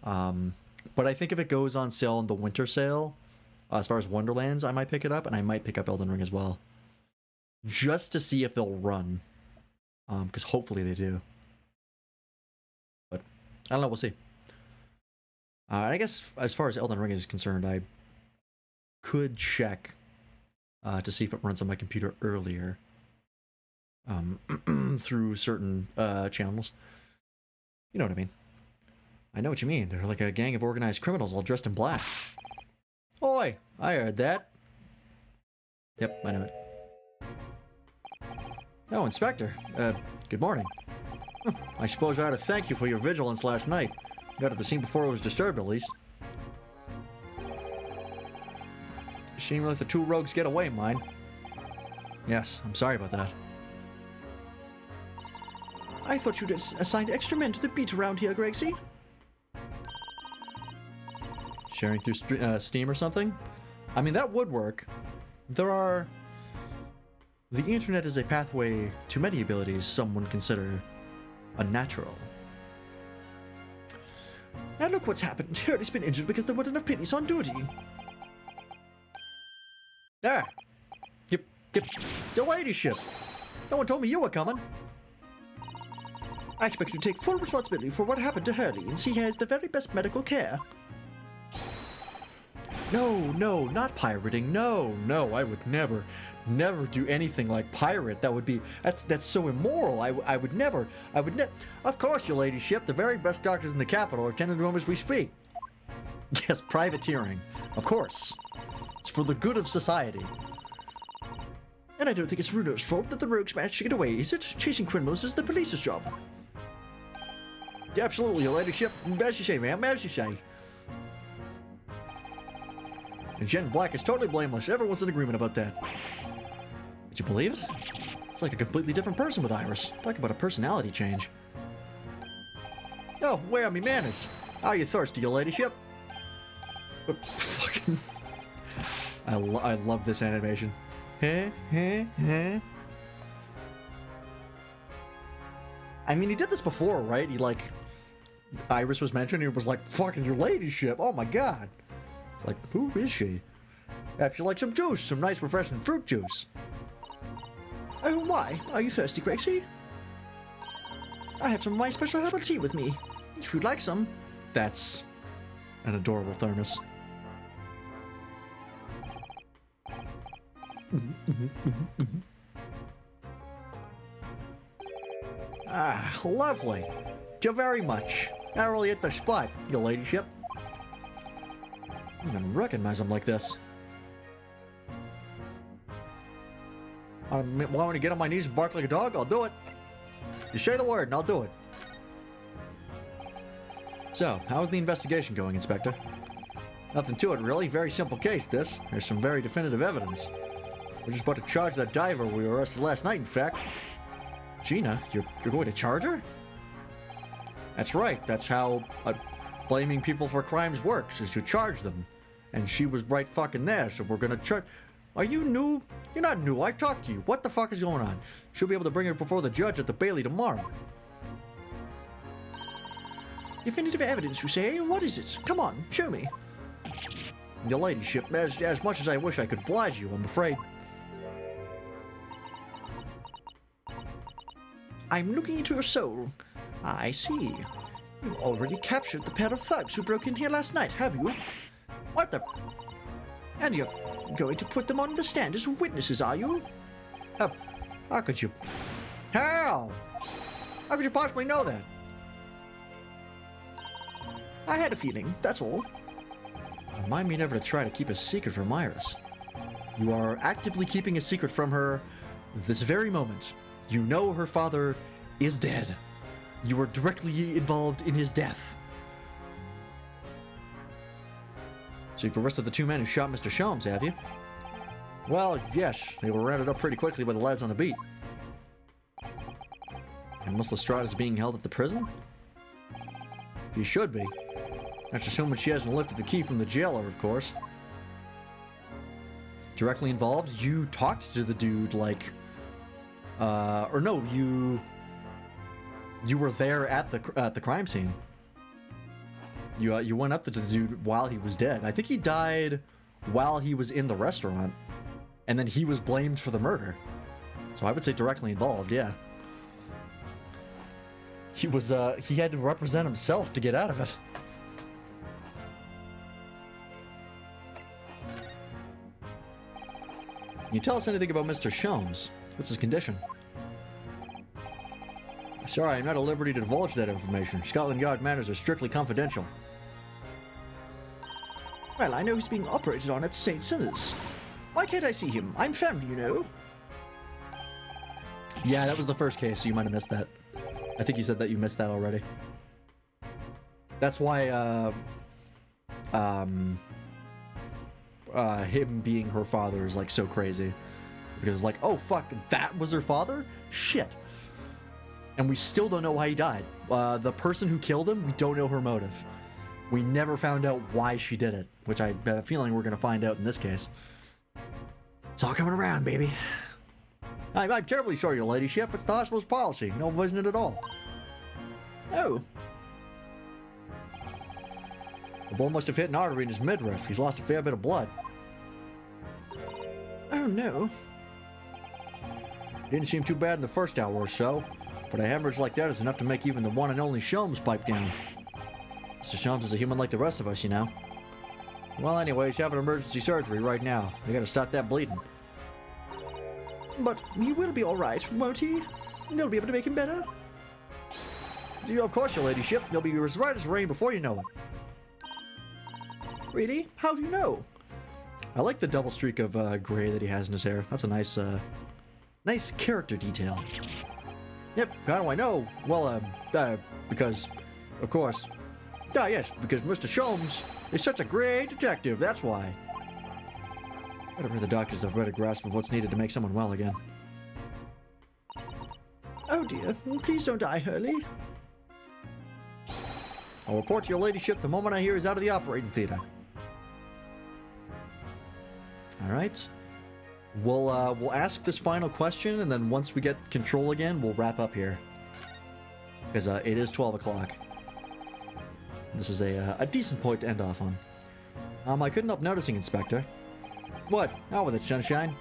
But I think if it goes on sale in the winter sale, as far as Wonderlands, I might pick it up, and I might pick up Elden Ring as well. Just to see if they'll run. Because hopefully they do. I don't know. We'll see. I guess as far as Elden Ring is concerned, I could check to see if it runs on my computer earlier through certain channels. You know what I mean. I know what you mean. They're like a gang of organized criminals all dressed in black. Oi, I heard that. Yep, I know it. Oh, Inspector. Good morning. I suppose I ought to thank you for your vigilance last night. Got at the scene before it was disturbed, at least. Shame let the two rogues get away, mine. Yes, I'm sorry about that. I thought you'd assigned extra men to the beat around here, Gregsy. Sharing through Steam or something? I mean, that would work. The internet is a pathway to many abilities some would consider unnatural. Now look what's happened. Hurley's been injured because there weren't enough pitties on duty. There! Yep, your ladyship! No one told me you were coming! I expect you to take full responsibility for what happened to Hurley, and she has the very best medical care. No, not pirating. No, I would never do anything like pirate. That would be, that's so immoral. I would never. Of course, your ladyship, the very best doctors in the capital are tending to him as we speak. Yes, privateering. Of course. It's for the good of society. And I don't think it's Runo's fault that the rogues managed to get away, is it? Chasing criminals is the police's job. Yeah, absolutely, your ladyship. As you say, ma'am, as you say. And Jen Black is totally blameless. Everyone's in agreement about that. Did you believe it? It's like a completely different person with Iris. Talk about a personality change. Oh, where are me manners? Are you thirsty, your ladyship? But fucking... I love this animation. I mean, he did this before, right? He, like... Iris was mentioned, and he was like, fucking your ladyship. Oh my god. It's like, who is she? Perhaps you like some juice, some nice refreshing fruit juice. Oh, why? Are you thirsty, Gregsy? I have some of my special herbal tea with me. If you'd like some. That's an adorable thermos. Ah, lovely. Thank you very much. Not really at the spot, your ladyship. I don't even recognize him like this. I want me to get on my knees and bark like a dog? I'll do it. You say the word and I'll do it. So, how's the investigation going, Inspector? Nothing to it, really. Very simple case, this. There's some very definitive evidence. We're just about to charge that diver we arrested last night, in fact. Gina, you're going to charge her? That's right. That's how blaming people for crimes works, is to charge them. And she was right fucking there, so we're gonna charge... Are you new? You're not new. I talked to you. What the fuck is going on? She'll be able to bring her before the judge at the Bailey tomorrow. Definitive evidence, you say? What is it? Come on, show me. Your ladyship, as much as I wish I could oblige you, I'm afraid... I'm looking into your soul. I see. You've already captured the pair of thugs who broke in here last night, have you? What the... And you're going to put them on the stand as witnesses, are you? How could you... How? How could you possibly know that? I had a feeling, that's all. Remind me never to try to keep a secret from Iris. You are actively keeping a secret from her this very moment. You know her father is dead. You were directly involved in his death. So you've arrested the two men who shot Mr. Sholmes, have you? Well, yes. They were rounded up pretty quickly by the lads on the beat. And Miss Lestrade is being held at the prison? She should be. That's assuming she hasn't lifted the key from the jailer, of course. Directly involved? You talked to the dude, like... or no, you were there at the crime scene. You went up to the dude while he was dead. I think he died while he was in the restaurant, and then he was blamed for the murder. So I would say directly involved, yeah. he had to represent himself to get out of it. Can you tell us anything about Mr. Sholmes? What's his condition? Sorry, I'm not at liberty to divulge that information. Scotland Yard matters are strictly confidential. Well, I know he's being operated on at St. Sinners. Why can't I see him? I'm family, you know. Yeah, that was the first case, so you might have missed that. I think you said that you missed that already. That's why, him being her father is, like, so crazy. Because, like, oh, fuck, that was her father? Shit. And we still don't know why he died. The person who killed him, we don't know her motive. We never found out why she did it, which I have a feeling we're going to find out in this case. It's all coming around, baby. I'm terribly sorry, your ladyship. It's the hospital's policy. No visiting at all. Oh, The bullet must have hit an artery in his midriff. He's lost a fair bit of blood. oh no. Didn't seem too bad in the first hour or so, but a hemorrhage like that is enough to make even the one and only Sholmes pipe down. Mr. Sholmes is a human like the rest of us, you know. Well, anyway, he's having emergency surgery right now. They gotta stop that bleeding. But he will be all right, won't he? They'll be able to make him better. Of course, your ladyship. He'll be as right as rain before you know it. Really? How do you know? I like the double streak of gray that he has in his hair. That's a nice, nice character detail. Yep, how do I know? Well, because, of course... yes, because Mr. Sholmes is such a great detective, that's why. Whatever, the doctors have a better grasp of what's needed to make someone well again. Oh dear, please don't die, Hurley. I'll report to your ladyship the moment I hear he's out of the operating theater. Alright. We'll ask this final question, and then once we get control again, we'll wrap up here. Because it is 12 o'clock. This is a decent point to end off on. I couldn't help noticing, Inspector. What? Out with it, Sunshine.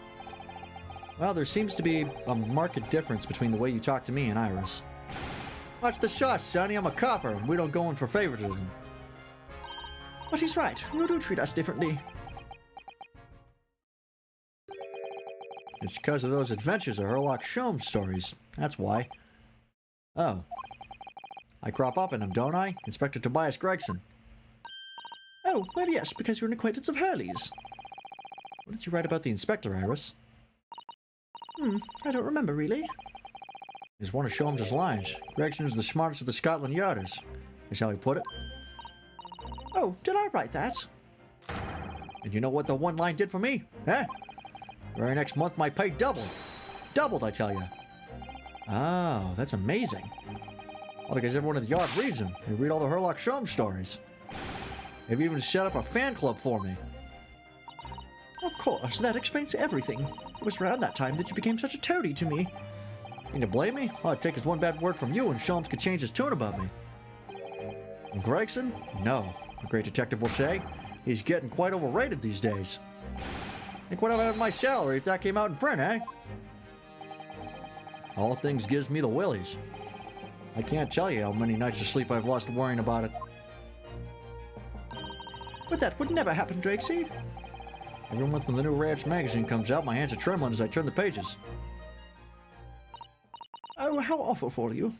Well, there seems to be a marked difference between the way you talk to me and Iris. Watch the shots, Sonny. I'm a copper, and we don't go in for favoritism. But he's right. You do treat us differently. It's because of those adventures of Sherlock Sholmes stories. That's why. Oh. I crop up in them, don't I? Inspector Tobias Gregson. Oh, well yes, because you're an acquaintance of Hurley's. What did you write about the inspector, Iris? I don't remember really. It's one of Sholmes' lines. Gregson's the smartest of the Scotland Yarders. Is how he put it. Oh, did I write that? And you know what the one line did for me? Eh? Very next month my pay doubled. Doubled, I tell you. Oh, that's amazing. Well, because everyone at the yard reads them. They read all the Sherlock Sholmes stories. They've even set up a fan club for me. Of course, that explains everything. It was around that time that you became such a toady to me. Can you blame me? All it takes is one bad word from you and Sholmes could change his tune about me. And Gregson? No. A great detective will say. He's getting quite overrated these days. Think what I'd have my salary if that came out in print, eh? All things gives me the willies. I can't tell you how many nights of sleep I've lost worrying about it. But that would never happen, Drakesy. Every month when the new Rats magazine comes out, my hands are trembling as I turn the pages. Oh, how awful for you.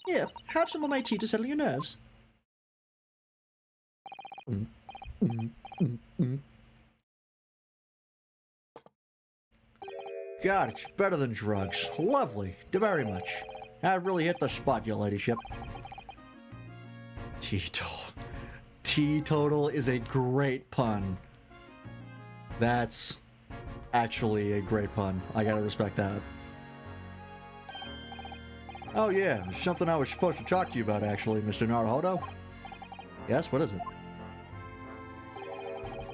Here, have some of my tea to settle your nerves. God, it's better than drugs. Lovely. Very much. That really hit the spot, your ladyship. Teetotal is a great pun. That's actually a great pun. I gotta respect that. Oh yeah, there's something I was supposed to talk to you about actually, Mr. Naruhodo. Yes, what is it?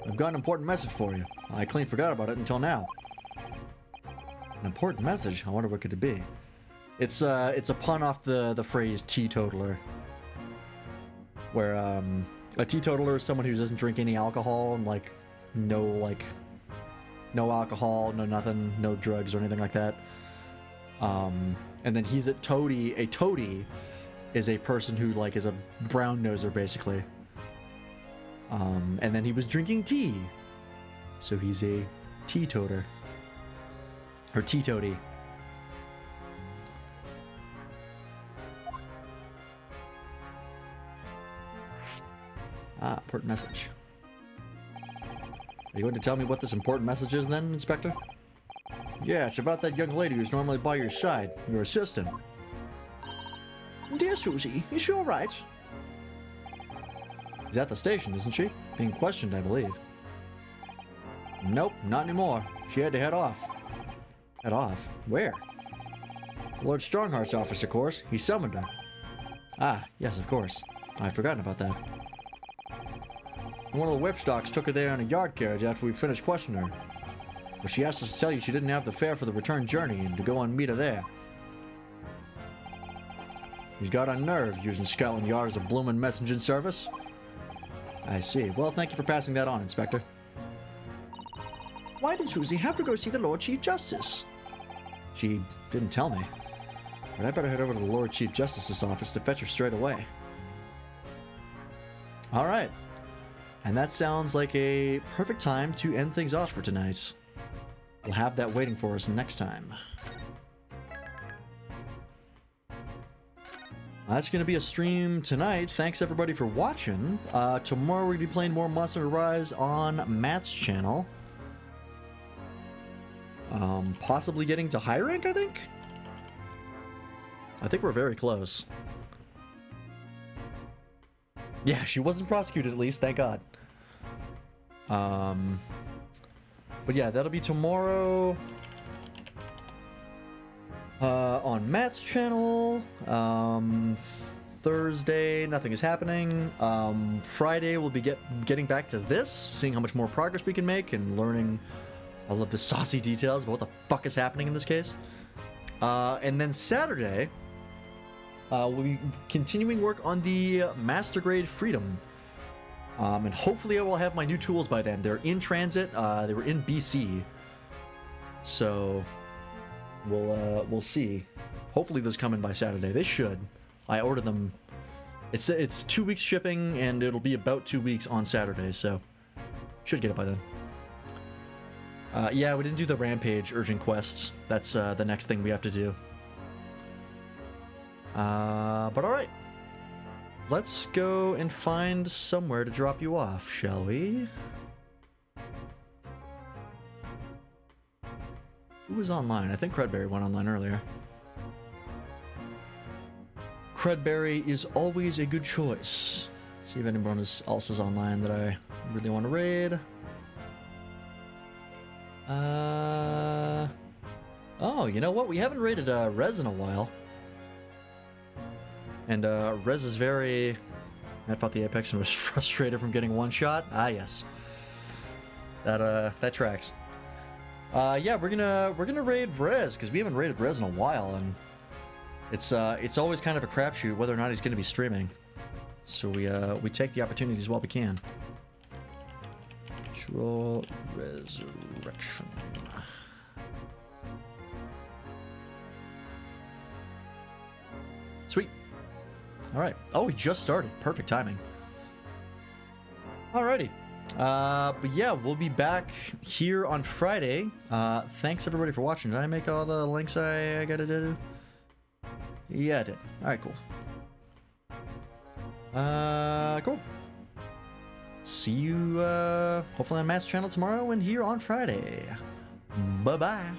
I've got an important message for you. I clean forgot about it until now. An important message? I wonder what could it be. It's a pun off the phrase teetotaler. Where a teetotaler is someone who doesn't drink any alcohol and no alcohol, no nothing, no drugs or anything like that. And then he's a toady is a person who like is a brown noser basically. And then he was drinking tea, so he's a teetoter or teetoty. Ah, important message. Are you going to tell me what this important message is then, Inspector? Yeah, it's about that young lady who's normally by your side, your assistant. Dear Susie, is she all right? She's at the station, isn't she? Being questioned, I believe. Nope, not anymore. She had to head off. Head off? Where? Lord Strongheart's office, of course. He summoned her. Ah, yes, of course. I'd forgotten about that. One of the whipstocks took her there in a yard carriage after we finished questioning her. But she asked us to tell you she didn't have the fare for the return journey and to go and meet her there. He's got on nerve using Scotland Yard as a bloomin' messaging service. I see. Well, thank you for passing that on, Inspector. Why did Susie have to go see the Lord Chief Justice? She didn't tell me. But I better head over to the Lord Chief Justice's office to fetch her straight away. Alright. And that sounds like a perfect time to end things off for tonight. We'll have that waiting for us next time. That's going to be a stream tonight. Thanks everybody for watching. Tomorrow we're going to be playing more Monster Hunter Rise on Matt's channel. Possibly getting to high rank, I think? I think we're very close. Yeah, she wasn't prosecuted at least, thank God. But yeah, that'll be tomorrow on Matt's channel. Thursday, nothing is happening. Friday, we'll be getting back to this, seeing how much more progress we can make and learning all of the saucy details about what the fuck is happening in this case. And then Saturday, we'll be continuing work on the Master Grade Freedom. And hopefully I will have my new tools by then. They're in transit. They were in BC. So we'll see. Hopefully those come in by Saturday. They should. I ordered them. It's 2 weeks shipping and it'll be about 2 weeks on Saturday, so should get it by then. Yeah, we didn't do the Rampage urgent quests. That's the next thing we have to do. But alright. Let's go and find somewhere to drop you off, shall we? Who was online? I think Credberry went online earlier. Credberry is always a good choice. See if anyone else is online that I really want to raid. Oh, you know what? We haven't raided Rez in a while. And Rez is very... I fought the Apex and was frustrated from getting one shot. Ah, yes. That tracks. Yeah, we're gonna raid Rez because we haven't raided Rez in a while, and it's always kind of a crapshoot whether or not he's gonna be streaming. So we take the opportunities while we can. Troll Resurrection. Sweet. Alright. Oh, we just started. Perfect timing. Alrighty. But yeah, we'll be back here on Friday. Thanks everybody for watching. Did I make all the links I gotta do? Yeah, I did. Alright, cool. Cool. See you, hopefully on Matt's channel tomorrow and here on Friday. Bye-bye.